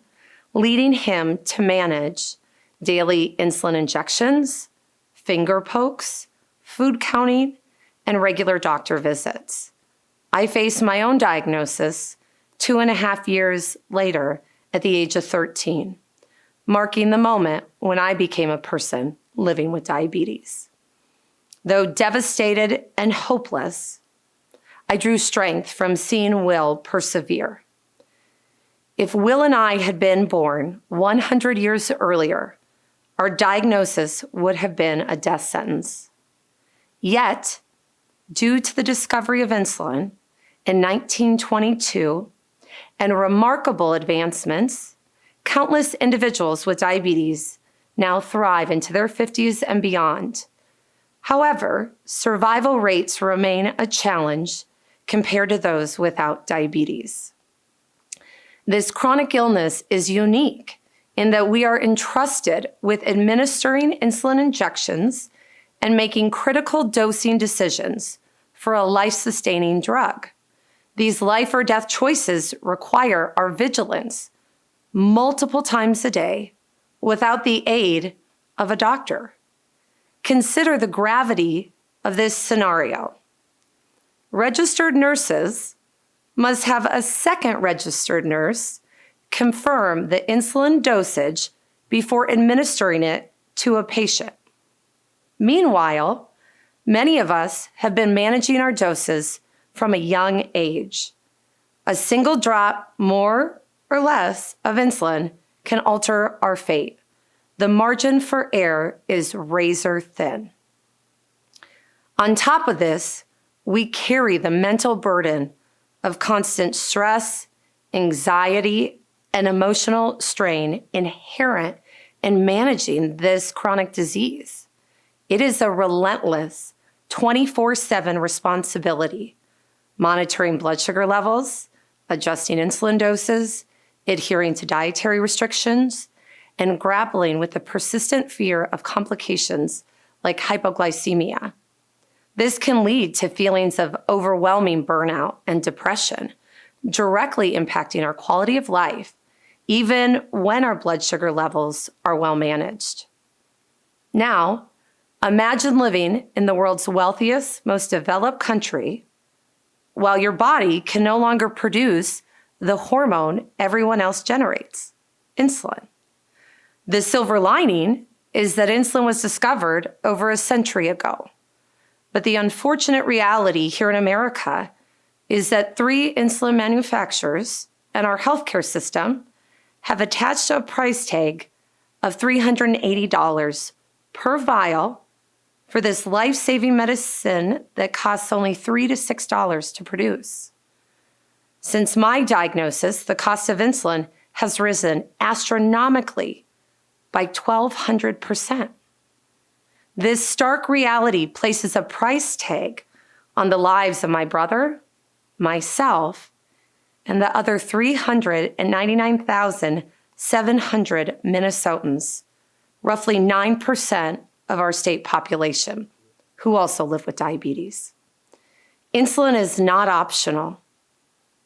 [SPEAKER 2] leading him to manage daily insulin injections, finger pokes, food counting, and regular doctor visits. I faced my own diagnosis 2.5 years later at the age of 13, marking the moment when I became a person living with diabetes. Though devastated and hopeless, I drew strength from seeing Will persevere. If Will and I had been born 100 years earlier, our diagnosis would have been a death sentence. Yet, due to the discovery of insulin in 1922 and remarkable advancements, countless individuals with diabetes now thrive into their 50s and beyond. However, survival rates remain a challenge compared to those without diabetes. This chronic illness is unique in that we are entrusted with administering insulin injections and making critical dosing decisions for a life-sustaining drug. These life or death choices require our vigilance multiple times a day without the aid of a doctor. Consider the gravity of this scenario. Registered nurses must have a second registered nurse confirm the insulin dosage before administering it to a patient. Meanwhile, many of us have been managing our doses from a young age. A single drop, more or less, of insulin can alter our fate. The margin for error is razor thin. On top of this, we carry the mental burden of constant stress, anxiety, and emotional strain inherent in managing this chronic disease. It is a relentless 24/7 responsibility, monitoring blood sugar levels, adjusting insulin doses, adhering to dietary restrictions, and grappling with the persistent fear of complications like hypoglycemia. This can lead to feelings of overwhelming burnout and depression, directly impacting our quality of life, even when our blood sugar levels are well managed. Now, imagine living in the world's wealthiest, most developed country, while your body can no longer produce the hormone everyone else generates, insulin. The silver lining is that insulin was discovered over a century ago. But the unfortunate reality here in America is that 3 insulin manufacturers and our healthcare system have attached a price tag of $380 per vial for this life-saving medicine that costs only $3 to $6 to produce. Since my diagnosis, the cost of insulin has risen astronomically by 1,200%. This stark reality places a price tag on the lives of my brother, myself, and the other 399,700 Minnesotans, roughly 9% of our state population, who also live with diabetes. Insulin is not optional.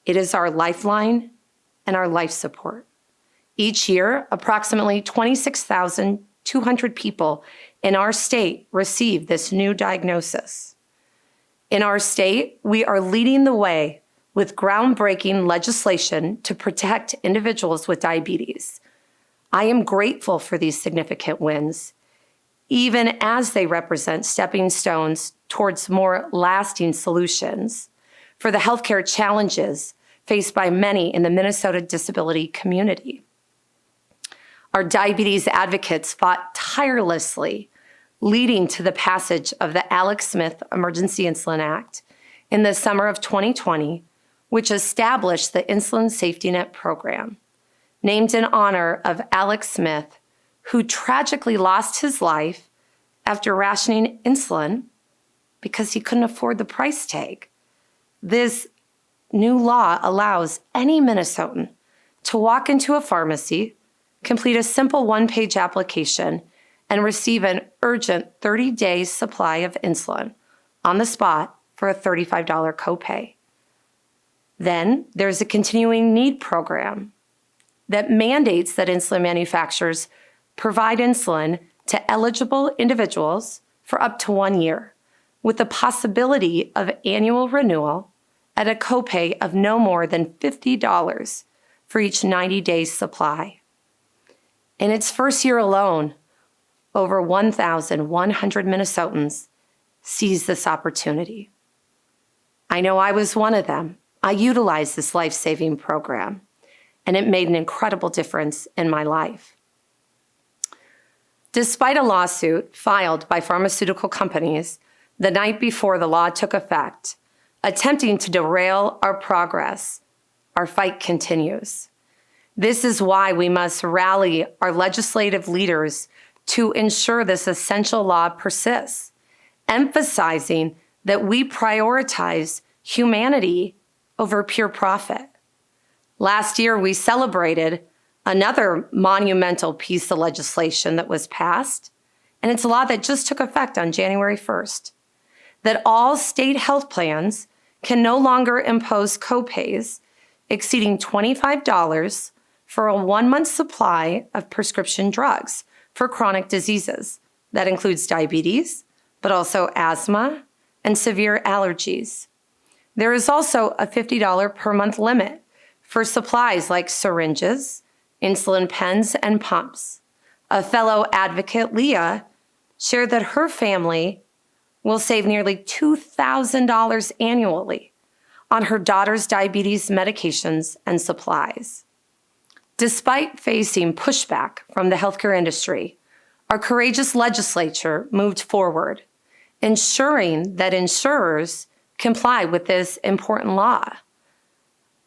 [SPEAKER 2] It is our lifeline and our life support. Each year, approximately 26,200 people in our state receive this new diagnosis. In our state, we are leading the way with groundbreaking legislation to protect individuals with diabetes. I am grateful for these significant wins, even as they represent stepping stones towards more lasting solutions for the healthcare challenges faced by many in the Minnesota disability community. Our diabetes advocates fought tirelessly leading to the passage of the Alex Smith Emergency Insulin Act in the summer of 2020, which established the Insulin Safety Net program, named in honor of Alex Smith, who tragically lost his life after rationing insulin because he couldn't afford the price tag. This new law allows any Minnesotan to walk into a pharmacy, complete a simple one-page application, and receive an urgent 30-day supply of insulin on the spot for a $35 copay. Then there's a continuing need program that mandates that insulin manufacturers provide insulin to eligible individuals for up to 1 year, with the possibility of annual renewal at a copay of no more than $50 for each 90-day supply. In its first year alone, over 1,100 Minnesotans seized this opportunity. I know I was one of them. I utilized this life-saving program, and it made an incredible difference in my life. Despite a lawsuit filed by pharmaceutical companies the night before the law took effect, attempting to derail our progress, our fight continues. This is why we must rally our legislative leaders to ensure this essential law persists, emphasizing that we prioritize humanity over pure profit. Last year, we celebrated another monumental piece of legislation that was passed, and it's a law that just took effect on January 1st, that all state health plans can no longer impose copays exceeding $25 for a 1-month supply of prescription drugs for chronic diseases. That includes diabetes, but also asthma and severe allergies. There is also a $50 per month limit for supplies like syringes, insulin pens, and pumps. A fellow advocate, Leah, shared that her family will save nearly $2,000 annually on her daughter's diabetes medications and supplies. Despite facing pushback from the healthcare industry, our courageous legislature moved forward, ensuring that insurers comply with this important law.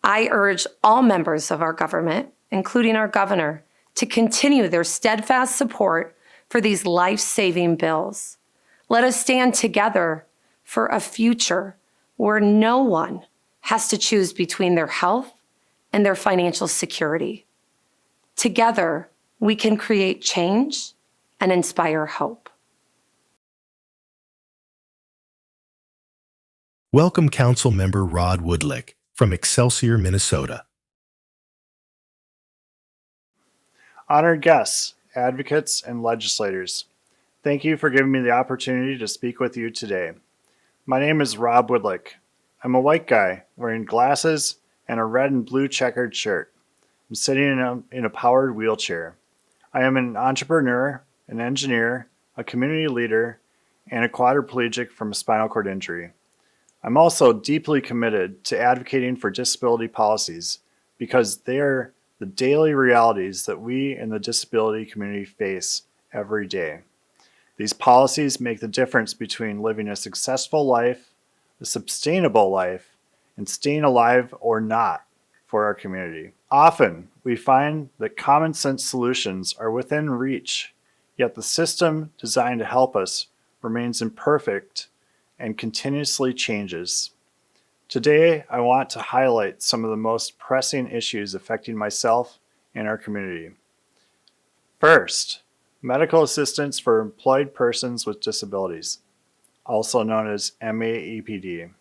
[SPEAKER 2] I urge all members of our government, including our governor, to continue their steadfast support for these life-saving bills. Let us stand together for a future where no one has to choose between their health and their financial security. Together, we can create change and inspire hope.
[SPEAKER 1] Welcome Council Member Rod Woodlick from Excelsior, Minnesota.
[SPEAKER 14] Honored guests, advocates, and legislators, thank you for giving me the opportunity to speak with you today. My name is Rob Woodlick. I'm a white guy wearing glasses and a red and blue checkered shirt. I'm sitting in a powered wheelchair. I am an entrepreneur, an engineer, a community leader, and a quadriplegic from a spinal cord injury. I'm also deeply committed to advocating for disability policies because they are the daily realities that we in the disability community face every day. These policies make the difference between living a successful life, a sustainable life, and staying alive or not for our community. Often, we find that common sense solutions are within reach, yet the system designed to help us remains imperfect and continuously changes. Today, I want to highlight some of the most pressing issues affecting myself and our community. First, medical assistance for employed persons with disabilities, also known as MAEPD.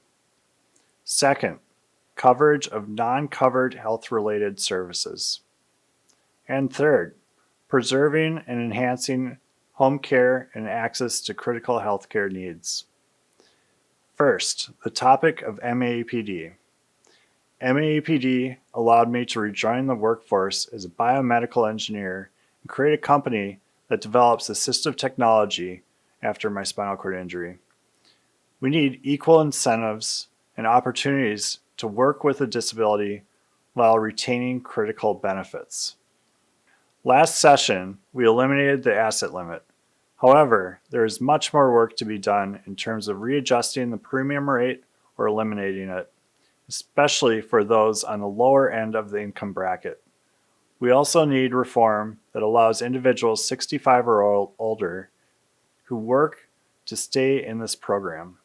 [SPEAKER 14] Second, coverage of non-covered health-related services. And third, preserving and enhancing home care and access to critical healthcare needs. First, the topic of MAEPD. MAEPD allowed me to rejoin the workforce as a biomedical engineer and create a company that develops assistive technology after my spinal cord injury. We need equal incentives and opportunities to work with a disability while retaining critical benefits. Last session, we eliminated the asset limit. However, there is much more work to be done in terms of readjusting the premium rate or eliminating it, especially for those on the lower end of the income bracket. We also need reform that allows individuals 65 or older who work to stay in this program.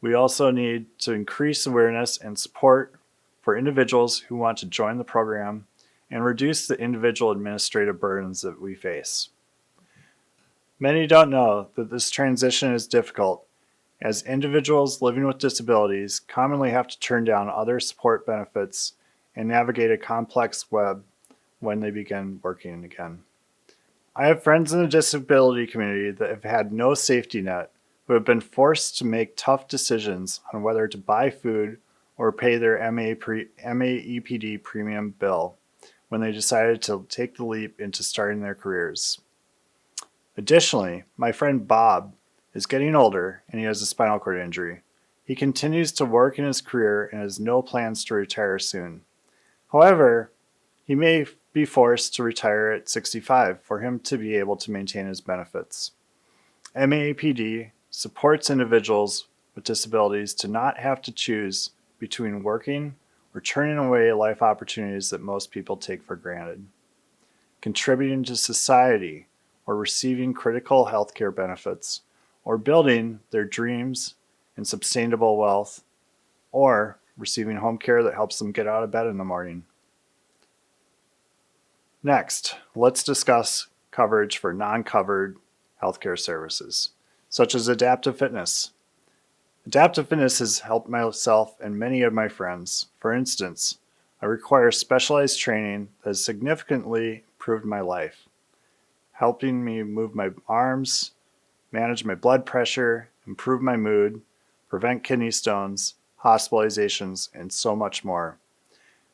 [SPEAKER 14] We also need to increase awareness and support for individuals who want to join the program and reduce the individual administrative burdens that we face. Many don't know that this transition is difficult, as individuals living with disabilities commonly have to turn down other support benefits and navigate a complex web when they begin working again. I have friends in the disability community that have had no safety net, who have been forced to make tough decisions on whether to buy food or pay their MAEPD premium bill when they decided to take the leap into starting their careers. Additionally, my friend Bob is getting older and he has a spinal cord injury. He continues to work in his career and has no plans to retire soon. However, he may be forced to retire at 65 for him to be able to maintain his benefits. MAPD supports individuals with disabilities to not have to choose between working or turning away life opportunities that most people take for granted, contributing to society, or receiving critical healthcare benefits, or building their dreams and sustainable wealth, or receiving home care that helps them get out of bed in the morning. Next, let's discuss coverage for non-covered healthcare services, such as adaptive fitness. Adaptive fitness has helped myself and many of my friends. For instance, I require specialized training that has significantly improved my life, helping me move my arms, manage my blood pressure, improve my mood, prevent kidney stones, hospitalizations, and so much more.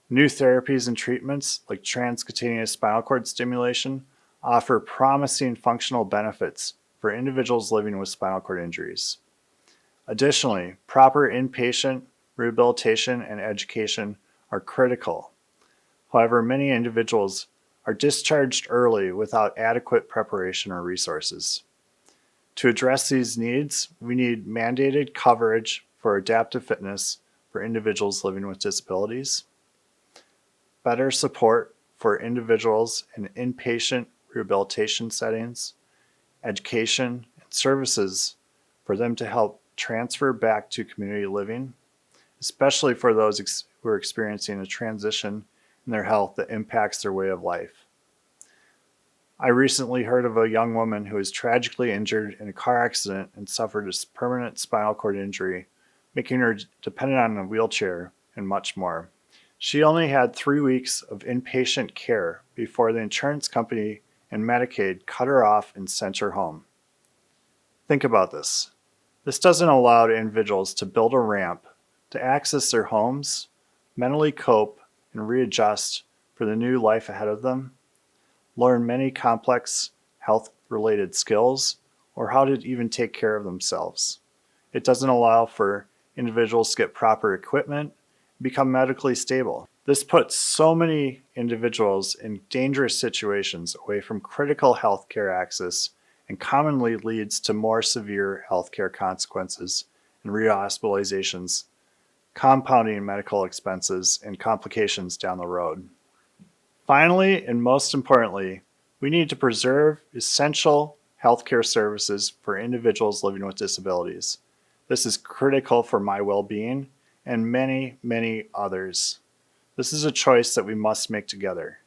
[SPEAKER 14] New therapies and treatments like transcutaneous spinal cord stimulation offer promising functional benefits for individuals living with spinal cord injuries. Additionally, proper inpatient rehabilitation and education are critical. However, many individuals are discharged early without adequate preparation or resources. To address these needs, we need mandated coverage for adaptive fitness for individuals living with disabilities, better support for individuals in inpatient rehabilitation settings, education, and services for them to help transfer back to community living, especially for those who are experiencing a transition in their health that impacts their way of life. I recently heard of a young woman who was tragically injured in a car accident and suffered a permanent spinal cord injury, making her dependent on a wheelchair and much more. She only had 3 weeks of inpatient care before the insurance company and Medicaid cut her off and sent her home. Think about this. This doesn't allow individuals to build a ramp to access their homes, mentally cope, and readjust for the new life ahead of them, learn many complex health-related skills, or how to even take care of themselves. It doesn't allow for individuals to get proper equipment and become medically stable. This puts so many individuals in dangerous situations away from critical healthcare access and commonly leads to more severe healthcare consequences and rehospitalizations, compounding medical expenses and complications down the road. Finally, and most importantly, we need to preserve essential healthcare services for individuals living with disabilities. This is critical for my well-being and many, many others. This is a choice that we must make together.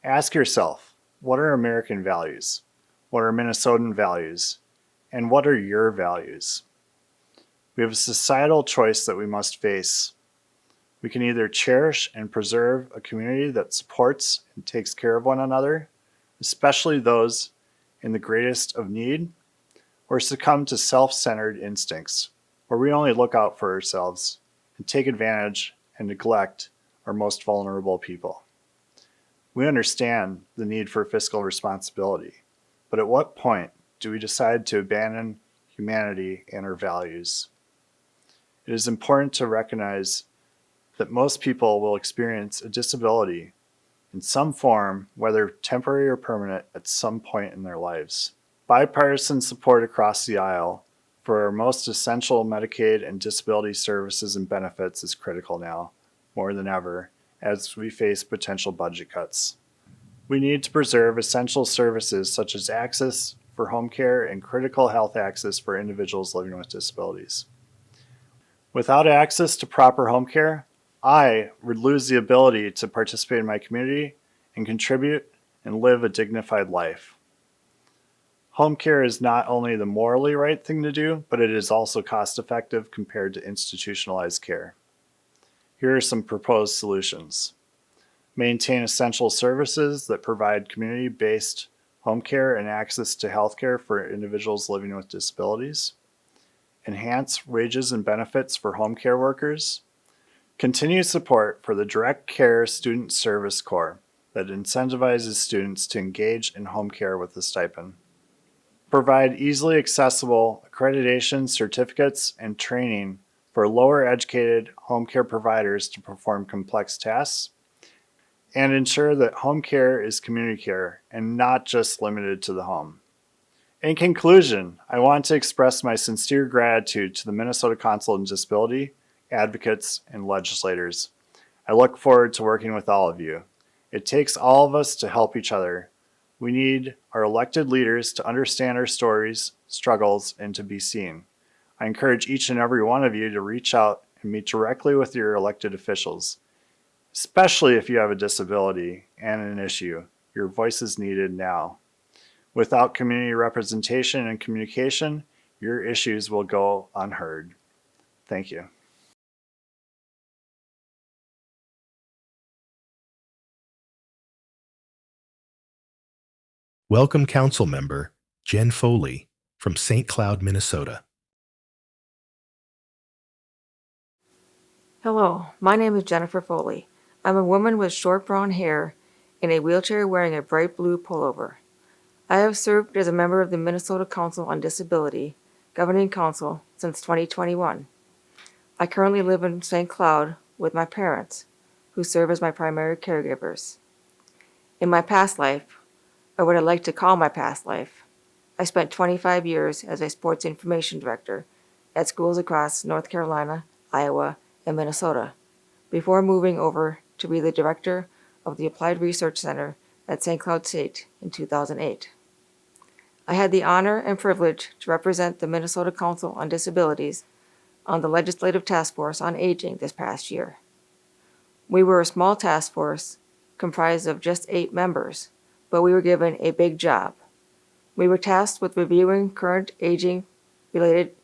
[SPEAKER 14] Ask yourself, what are American values? What are Minnesotan values? And what are your values? We have a societal choice that we must face. We can either cherish and preserve a community that supports and takes care of one another, especially those in the greatest of need, or succumb to self-centered instincts, where we only look out for ourselves and take advantage and neglect our most vulnerable people. We understand the need for fiscal responsibility, but at what point do we decide to abandon humanity and our values? It is important to recognize that most people will experience a disability in some form, whether temporary or permanent, at some point in their lives. Bipartisan support across the aisle for our most essential Medicaid and disability services and benefits is critical now, more than ever, as we face potential budget cuts. We need to preserve essential services such as access for home care and critical health access for individuals living with disabilities. Without access to proper home care, I would lose the ability to participate in my community and contribute and live a dignified life. Home care is not only the morally right thing to do, but it is also cost-effective compared to institutionalized care. Here are some proposed solutions. Maintain essential services that provide community-based home care and access to health care for individuals living with disabilities. Enhance wages and benefits for home care workers. Continue support for the Direct Care Student Service Corps that incentivizes students to engage in home care with a stipend. Provide easily accessible accreditation certificates and training for lower educated home care providers to perform complex tasks, and ensure that home care is community care and not just limited to the home. In conclusion, I want to express my sincere gratitude to the Minnesota Council on Disability, advocates, and legislators. I look forward to working with all of you. It takes all of us to help each other. We need our elected leaders to understand our stories, struggles, and to be seen. I encourage each and every one of you to reach out and meet directly with your elected officials, especially if you have a disability and an issue. Your voice is needed now. Without community representation and communication, your issues will go unheard. Thank you.
[SPEAKER 1] Welcome Council Member Jen Foley from St. Cloud, Minnesota.
[SPEAKER 15] Hello, my name is Jennifer Foley. I'm a woman with short brown hair in a wheelchair wearing a bright blue pullover. I have served as a member of the Minnesota Council on Disability Governing Council since 2021. I currently live in St. Cloud with my parents, who serve as my primary caregivers. In my past life, or what I like to call my past life, I spent 25 years as a sports information director at schools across North Carolina, Iowa, and Minnesota, before moving over to be the director of the Applied Research Center at St. Cloud State in 2008. I had the honor and privilege to represent the Minnesota Council on Disabilities on the Legislative Task Force on Aging this past year. We were a small task force comprised of just 8 members, but we were given a big job. We were tasked with reviewing current aging-related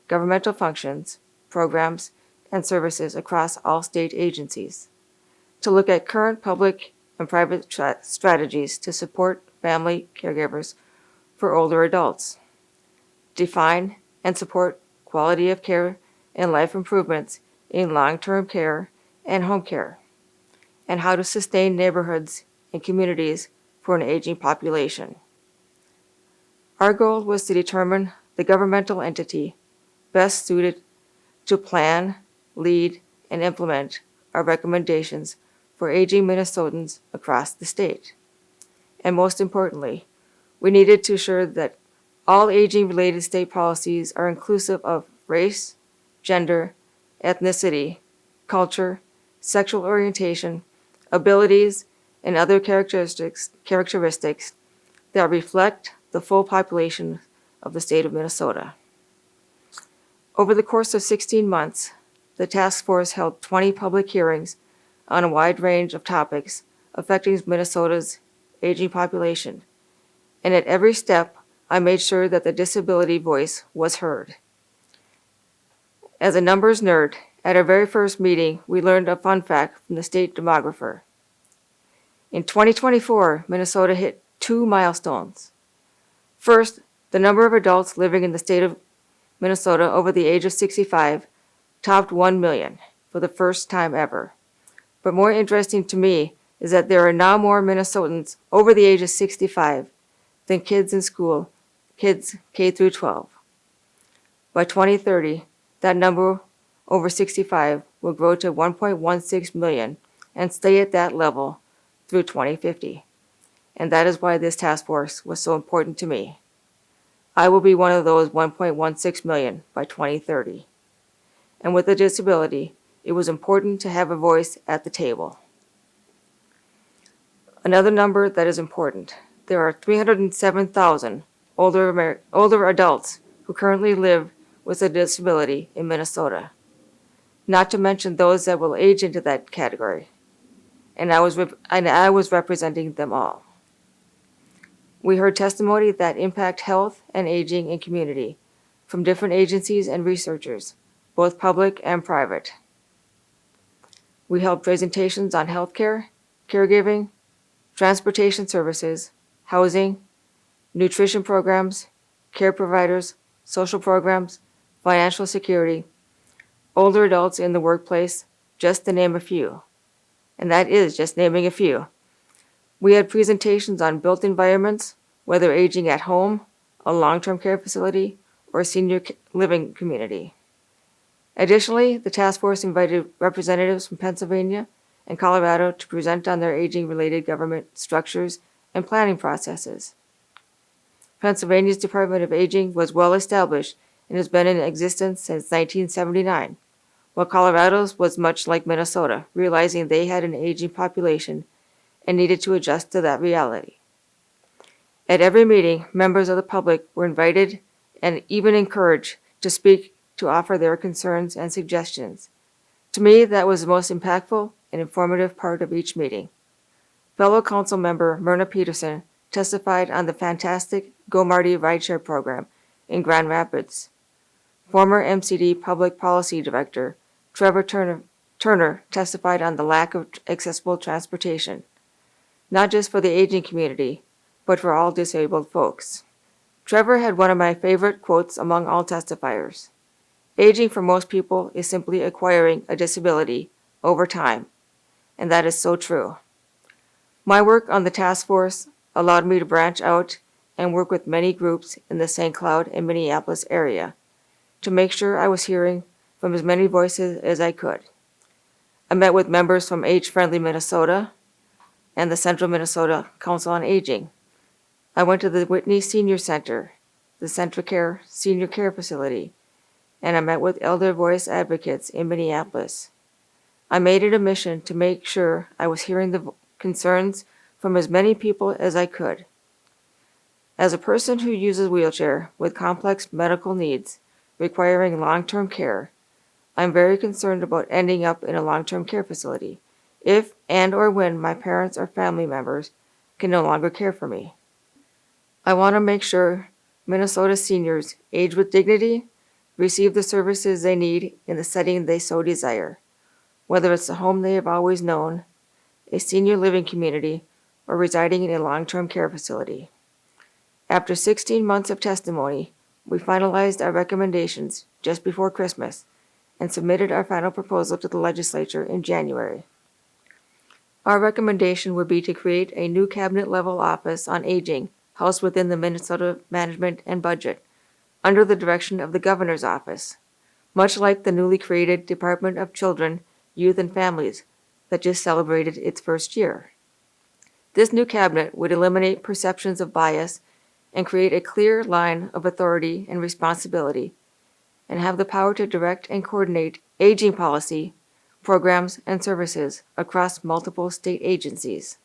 [SPEAKER 15] governmental functions, programs, and services across all state agencies, to look at current public and private strategies to support family caregivers for older adults, define and support quality of care and life improvements in long-term care and home care, and how to sustain neighborhoods and communities for an aging population. Our goal was to determine the governmental entity best suited to plan, lead, and implement our recommendations for aging Minnesotans across the state. And most importantly, we needed to ensure that all aging-related state policies are inclusive of race, gender, ethnicity, culture, sexual orientation, abilities, and other characteristics that reflect the full population of the state of Minnesota. Over the course of 16 months, the task force held 20 public hearings on a wide range of topics affecting Minnesota's aging population, and at every step, I made sure that the disability voice was heard. As a numbers nerd, at our very first meeting, we learned a fun fact from the state demographer. In 2024, Minnesota hit 2 milestones. First, the number of adults living in the state of Minnesota over the age of 65 topped 1 million for the first time ever. But more interesting to me is that there are now more Minnesotans over the age of 65 than kids in school, kids K through 12. By 2030, that number over 65 will grow to 1.16 million and stay at that level through 2050. And that is why this task force was so important to me. I will be one of those 1.16 million by 2030. And with a disability, it was important to have a voice at the table. Another number that is important. There are 307,000 older adults who currently live with a disability in Minnesota, not to mention those that will age into that category. And I was representing them all. We heard testimony that impact health and aging in community from different agencies and researchers, both public and private. We held presentations on healthcare, caregiving, transportation services, housing, nutrition programs, care providers, social programs, financial security, older adults in the workplace, just to name a few. And that is just naming a few. We had presentations on built environments, whether aging at home, a long-term care facility, or a senior living community. Additionally, the task force invited representatives from Pennsylvania and Colorado to present on their aging-related government structures and planning processes. Pennsylvania's Department of Aging was well established and has been in existence since 1979, while Colorado's was much like Minnesota, realizing they had an aging population and needed to adjust to that reality. At every meeting, members of the public were invited and even encouraged to speak to offer their concerns and suggestions. To me, that was the most impactful and informative part of each meeting. Fellow council member Myrna Peterson testified on the fantastic Go Marty rideshare program in Grand Rapids. Former MCD Public Policy Director Trevor Turner testified on the lack of accessible transportation, not just for the aging community, but for all disabled folks. Trevor had one of my favorite quotes among all testifiers. Aging for most people is simply acquiring a disability over time, and that is so true. My work on the task force allowed me to branch out and work with many groups in the St. Cloud and Minneapolis area to make sure I was hearing from as many voices as I could. I met with members from Age Friendly Minnesota and the Central Minnesota Council on Aging. I went to the Whitney Senior Center, the CentraCare Senior Care Facility, and I met with elder voice advocates in Minneapolis. I made it a mission to make sure I was hearing the concerns from as many people as I could. As a person who uses a wheelchair with complex medical needs requiring long-term care, I'm very concerned about ending up in a long-term care facility if and or when my parents or family members can no longer care for me. I want to make sure Minnesota seniors age with dignity, receive the services they need in the setting they so desire, whether it's the home they have always known, a senior living community, or residing in a long-term care facility. After 16 months of testimony, we finalized our recommendations just before Christmas and submitted our final proposal to the legislature in January. Our recommendation would be to create a new cabinet-level office on aging housed within the Minnesota Management and Budget, under the direction of the Governor's Office, much like the newly created Department of Children, Youth and Families that just celebrated its first year. This new cabinet would eliminate perceptions of bias and create a clear line of authority and responsibility, and have the power to direct and coordinate aging policy, programs, and services across multiple state agencies.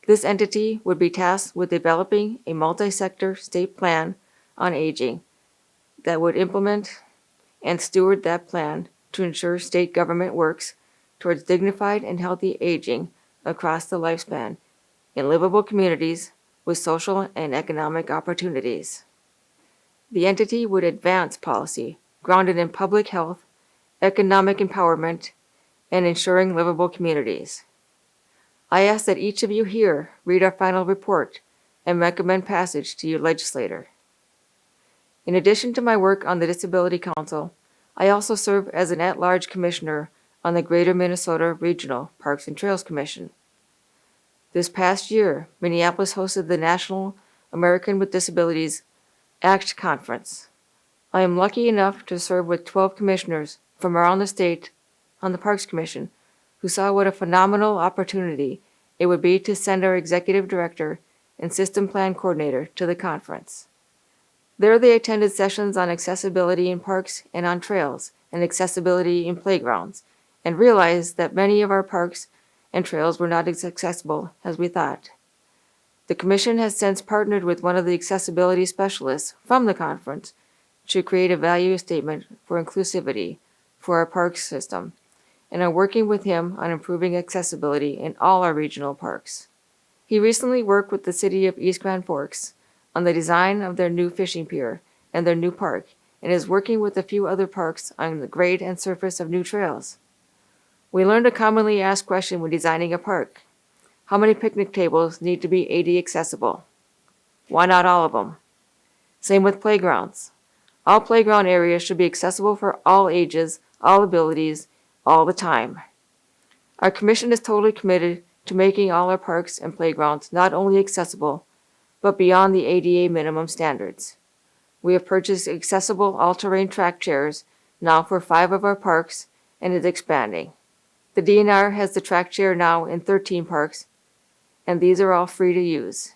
[SPEAKER 15] This entity would be tasked with developing a multi-sector state plan on aging that would implement and steward that plan to ensure state government works towards dignified and healthy aging across the lifespan in livable communities with social and economic opportunities. The entity would advance policy grounded in public health, economic empowerment, and ensuring livable communities. I ask that each of you here read our final report and recommend passage to your legislator. In addition to my work on the Disability Council, I also serve as an at-large commissioner on the Greater Minnesota Regional Parks and Trails Commission. This past year, Minneapolis hosted the National American with Disabilities ACT Conference. I am lucky enough to serve with 12 commissioners from around the state on the Parks Commission who saw what a phenomenal opportunity it would be to send our executive director and system plan coordinator to the conference. There they attended sessions on accessibility in parks and on trails, and accessibility in playgrounds, and realized that many of our parks and trails were not as accessible as we thought. The Commission has since partnered with one of the accessibility specialists from the conference to create a value statement for inclusivity for our park system, and are working with him on improving accessibility in all our regional parks. He recently worked with the city of East Grand Forks on the design of their new fishing pier and their new park, and is working with a few other parks on the grade and surface of new trails. We learned a commonly asked question when designing a park. How many picnic tables need to be ADA accessible? Why not all of them? Same with playgrounds. All playground areas should be accessible for all ages, all abilities, all the time. Our commission is totally committed to making all our parks and playgrounds not only accessible, but beyond the ADA minimum standards. We have purchased accessible all-terrain track chairs now for 5 of our parks and is expanding. The DNR has the track chair now in 13 parks, and these are all free to use.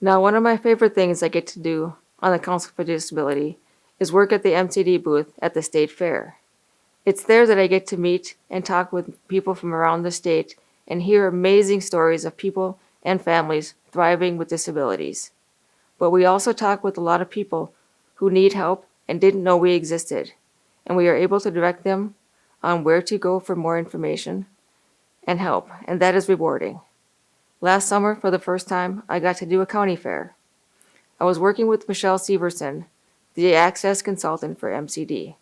[SPEAKER 15] Now, one of my favorite things I get to do on the Council for Disability is work at the MCD booth at the state fair. It's there that I get to meet and talk with people from around the state and hear amazing stories of people and families thriving with disabilities. But we also talk with a lot of people who need help and didn't know we existed, and we are able to direct them on where to go for more information and help, and that is rewarding. Last summer, for the first time, I got to do a county fair. I was working with Michelle Severson, the access consultant for MCD.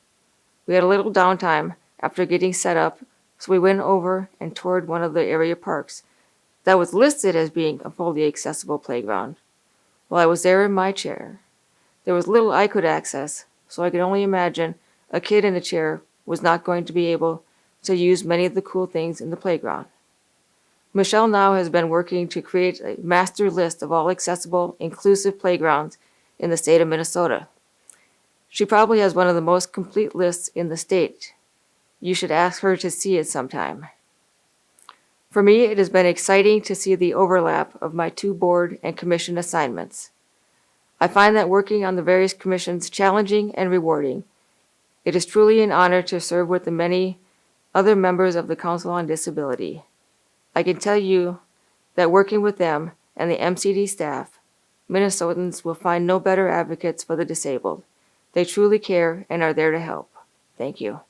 [SPEAKER 15] We had a little downtime after getting set up, so we went over and toured one of the area parks that was listed as being a fully accessible playground. While I was there in my chair, there was little I could access, so I could only imagine a kid in a chair was not going to be able to use many of the cool things in the playground. Michelle now has been working to create a master list of all accessible, inclusive playgrounds in the state of Minnesota. She probably has one of the most complete lists in the state. You should ask her to see it sometime. For me, it has been exciting to see the overlap of my 2 board and commission assignments. I find that working on the various commissions challenging and rewarding. It is truly an honor to serve with the many other members of the Council on Disability. I can tell you that working with them and the MCD staff, Minnesotans will find no better advocates for the disabled. They truly care and are there to help. Thank you.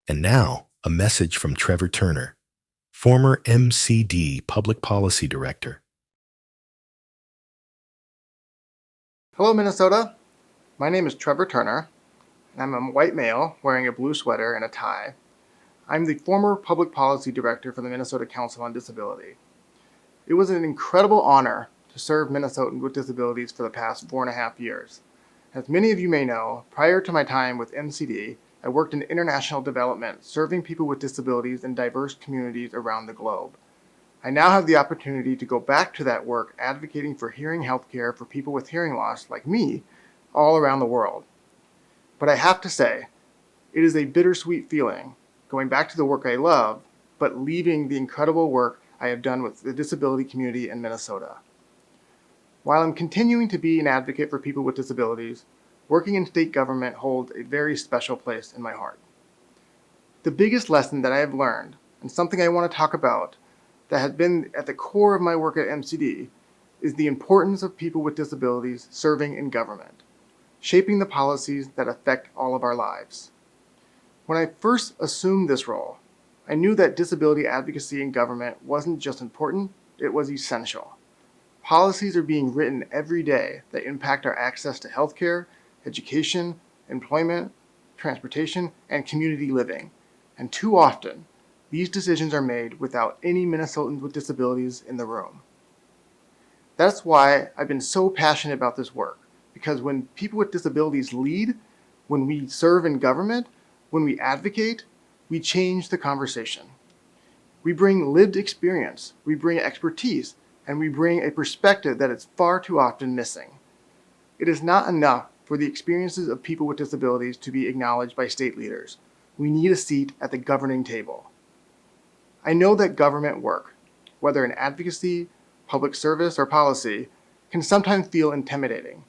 [SPEAKER 1] And now, a message from Trevor Turner, former MCD Public Policy Director.
[SPEAKER 16] Hello, Minnesota. My name is Trevor Turner, and I'm a white male wearing a blue sweater and a tie. I'm the former Public Policy Director for the Minnesota Council on Disability. It was an incredible honor to serve Minnesotans with disabilities for the past 4.5 years. As many of you may know, prior to my time with MCD, I worked in international development, serving people with disabilities in diverse communities around the globe. I now have the opportunity to go back to that work advocating for hearing healthcare for people with hearing loss, like me, all around the world. But I have to say, it is a bittersweet feeling, going back to the work I love, but leaving the incredible work I have done with the disability community in Minnesota. While I'm continuing to be an advocate for people with disabilities, working in state government holds a very special place in my heart. The biggest lesson that I have learned, and something I want to talk about, that has been at the core of my work at MCD, is the importance of people with disabilities serving in government, shaping the policies that affect all of our lives. When I first assumed this role, I knew that disability advocacy in government wasn't just important, it was essential. Policies are being written every day that impact our access to healthcare, education, employment, transportation, and community living. And too often, these decisions are made without any Minnesotans with disabilities in the room. That's why I've been so passionate about this work, because when people with disabilities lead, when we serve in government, when we advocate, we change the conversation. We bring lived experience, we bring expertise, and we bring a perspective that is far too often missing. It is not enough for the experiences of people with disabilities to be acknowledged by state leaders. We need a seat at the governing table. I know that government work, whether in advocacy, public service, or policy, can sometimes feel intimidating.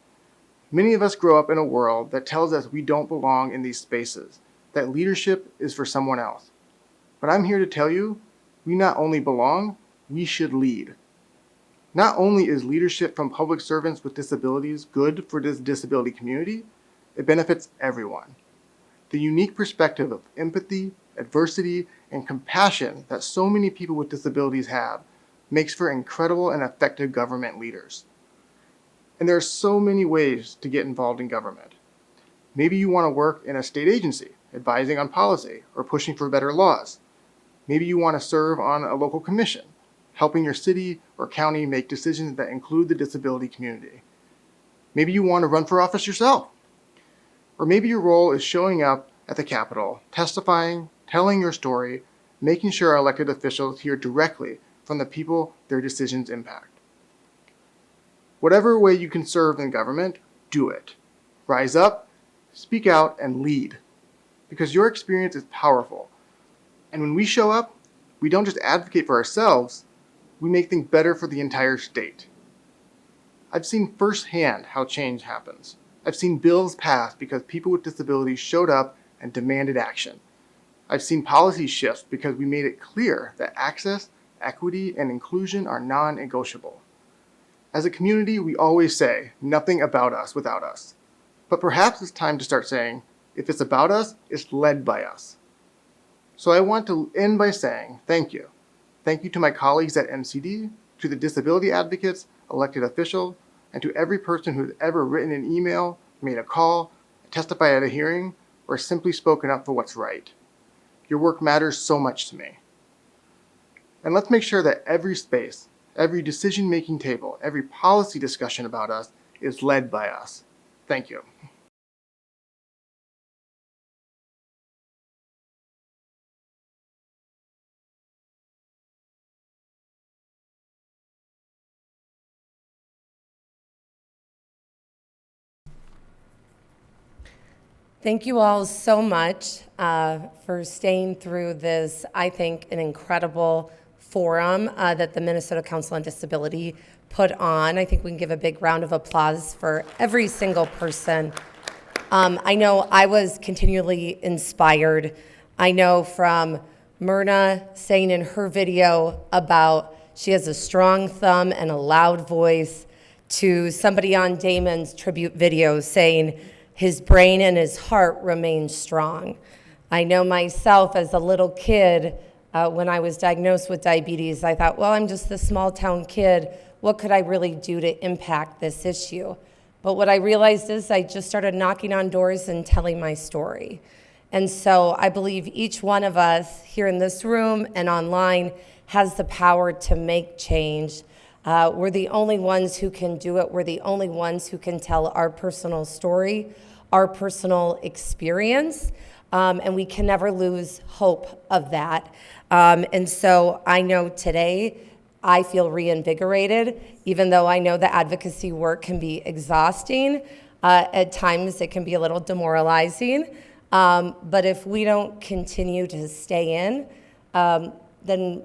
[SPEAKER 16] Many of us grow up in a world that tells us we don't belong in these spaces, that leadership is for someone else. But I'm here to tell you, we not only belong, we should lead. Not only is leadership from public servants with disabilities good for this disability community, it benefits everyone. The unique perspective of empathy, adversity, and compassion that so many people with disabilities have makes for incredible and effective government leaders. And there are so many ways to get involved in government. Maybe you want to work in a state agency, advising on policy or pushing for better laws. Maybe you want to serve on a local commission, helping your city or county make decisions that include the disability community. Maybe you want to run for office yourself. Or maybe your role is showing up at the Capitol, testifying, telling your story, making sure our elected officials hear directly from the people their decisions impact. Whatever way you can serve in government, do it. Rise up, speak out, and lead. Because your experience is powerful. And when we show up, we don't just advocate for ourselves, we make things better for the entire state. I've seen firsthand how change happens. I've seen bills passed because people with disabilities showed up and demanded action. I've seen policy shifts because we made it clear that access, equity, and inclusion are non-negotiable. As a community, we always say, nothing about us without us. But perhaps it's time to start saying, if it's about us, it's led by us. So I want to end by saying thank you. Thank you to my colleagues at MCD, to the disability advocates, elected officials, and to every person who's ever written an email, made a call, testified at a hearing, or simply spoken up for what's right. Your work matters so much to me. And let's make sure that every space, every decision-making table, every policy discussion about us is led by us. Thank you.
[SPEAKER 2] Thank you all so much for staying through this, I think, an incredible forum that the Minnesota Council on Disability put on. I think we can give a big round of applause for every single person. I know I was continually inspired. I know from Myrna saying in her video about she has a strong thumb and a loud voice, to somebody on Damon's tribute video saying his brain and his heart remain strong. I know myself as a little kid, when I was diagnosed with diabetes, I thought, well, I'm just a small town kid. What could I really do to impact this issue? But what I realized is I just started knocking on doors and telling my story. And so I believe each one of us here in this room and online has the power to make change. We're the only ones who can do it. We're the only ones who can tell our personal story, our personal experience, and we can never lose hope of that. And so I know today I feel reinvigorated, even though I know the advocacy work can be exhausting. At times it can be a little demoralizing. But if we don't continue to stay in, then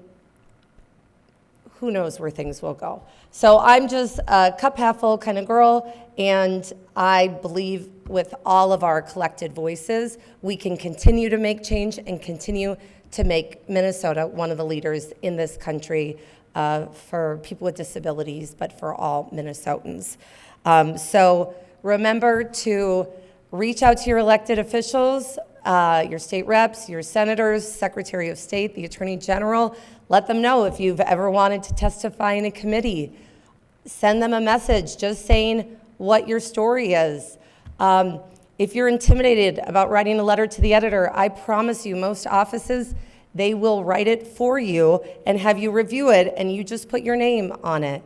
[SPEAKER 2] who knows where things will go. So I'm just a cup half full kind of girl, and I believe with all of our collected voices, we can continue to make change and continue to make Minnesota one of the leaders in this country for people with disabilities, but for all Minnesotans. So remember to reach out to your elected officials, your state reps, your senators, Secretary of State, the Attorney General. Let them know if you've ever wanted to testify in a committee. Send them a message just saying what your story is. If you're intimidated about writing a letter to the editor, I promise you most offices, they will write it for you and have you review it, and you just put your name on it.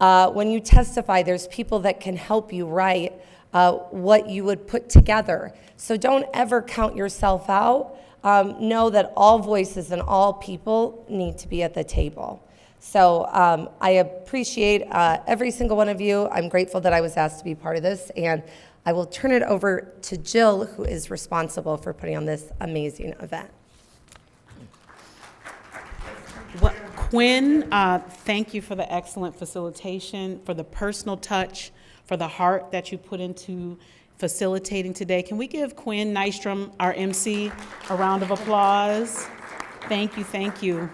[SPEAKER 2] When you testify, there's people that can help you write what you would put together. So don't ever count yourself out. Know that all voices and all people need to be at the table. So I appreciate every single one of you. I'm grateful that I was asked to be part of this, and I will turn it over to Jill, who is responsible for putting on this amazing event.
[SPEAKER 4] Well, Quinn, thank you for the excellent facilitation, for the personal touch, for the heart that you put into facilitating today. Can we give Quinn Nystrom, our MC, a round of applause? Thank you, thank you.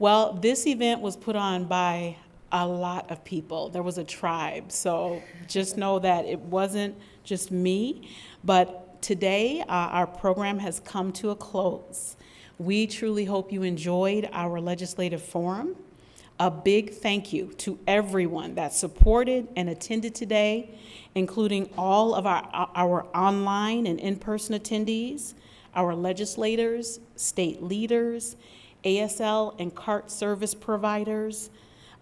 [SPEAKER 4] Well, this event was put on by a lot of people. There was a tribe, so just know that it wasn't just me, but today our program has come to a close. We truly hope you enjoyed our legislative forum. A big thank you to everyone that supported and attended today, including all of our online and in-person attendees, our legislators, state leaders, ASL and CART service providers,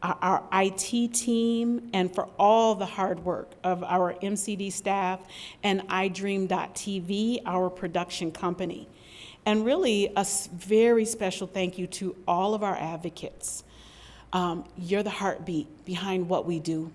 [SPEAKER 4] our IT team, and for all the hard work of our MCD staff and iDream.tv, our production company. And really a very special thank you to all of our advocates. You're the heartbeat behind what we do.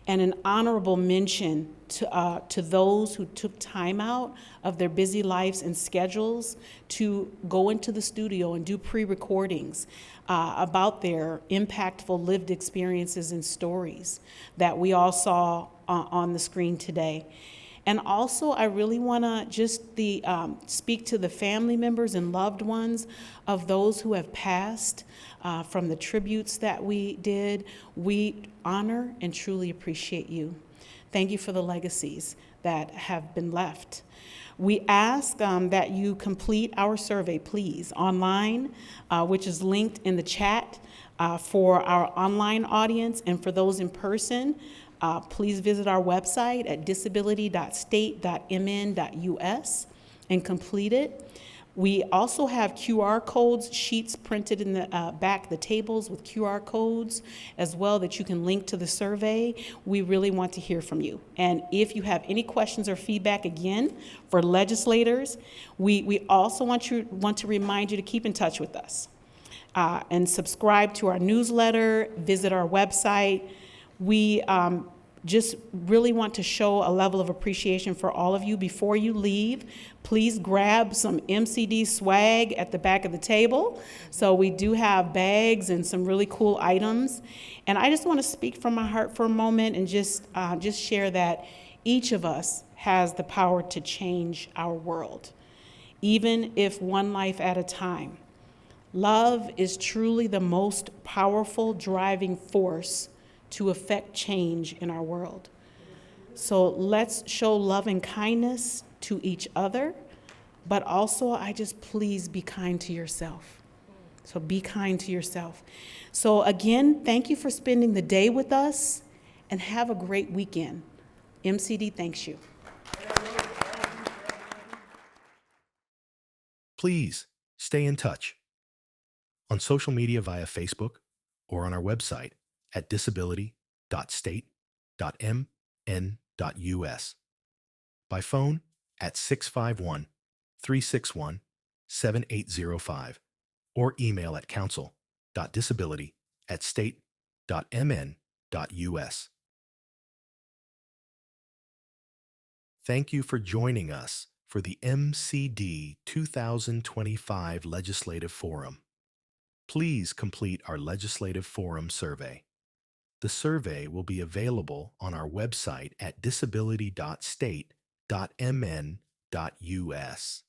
[SPEAKER 4] And an honorable mention to those who took time out of their busy lives and schedules to go into the studio and do pre-recordings about their impactful lived experiences and stories that we all saw on the screen today. And also, I really want to just speak to the family members and loved ones of those who have passed from the tributes that we did. We honor and truly appreciate you. Thank you for the legacies that have been left. We ask that you complete our survey, please, online, which is linked in the chat for our online audience, and for those in person, please visit our website at disability.state.mn.us and complete it. We also have QR codes, sheets printed in the back, the tables with QR codes as well that you can link to the survey. We really want to hear from you. And if you have any questions or feedback, again, for legislators, we also want to remind you to keep in touch with us and subscribe to our newsletter, visit our website. We just really want to show a level of appreciation for all of you. Before you leave, please grab some MCD swag at the back of the table. So we do have bags and some really cool items. And I just want to speak from my heart for a moment and just share that each of us has the power to change our world, even if one life at a time. Love is truly the most powerful driving force to affect change in our world. So let's show love and kindness to each other, but also please be kind to yourself. So be kind to yourself. So again, thank you for spending the day with us and have a great weekend. MCD thanks you.
[SPEAKER 1] Please stay in touch on social media via Facebook or on our website at disability.state.mn.us, by phone at 651-361-7805, or email at council.disability@state.mn.us. Thank you for joining us for the MCD 2025 Legislative Forum. Please complete our Legislative Forum survey. The survey will be available on our website at disability.state.mn.us.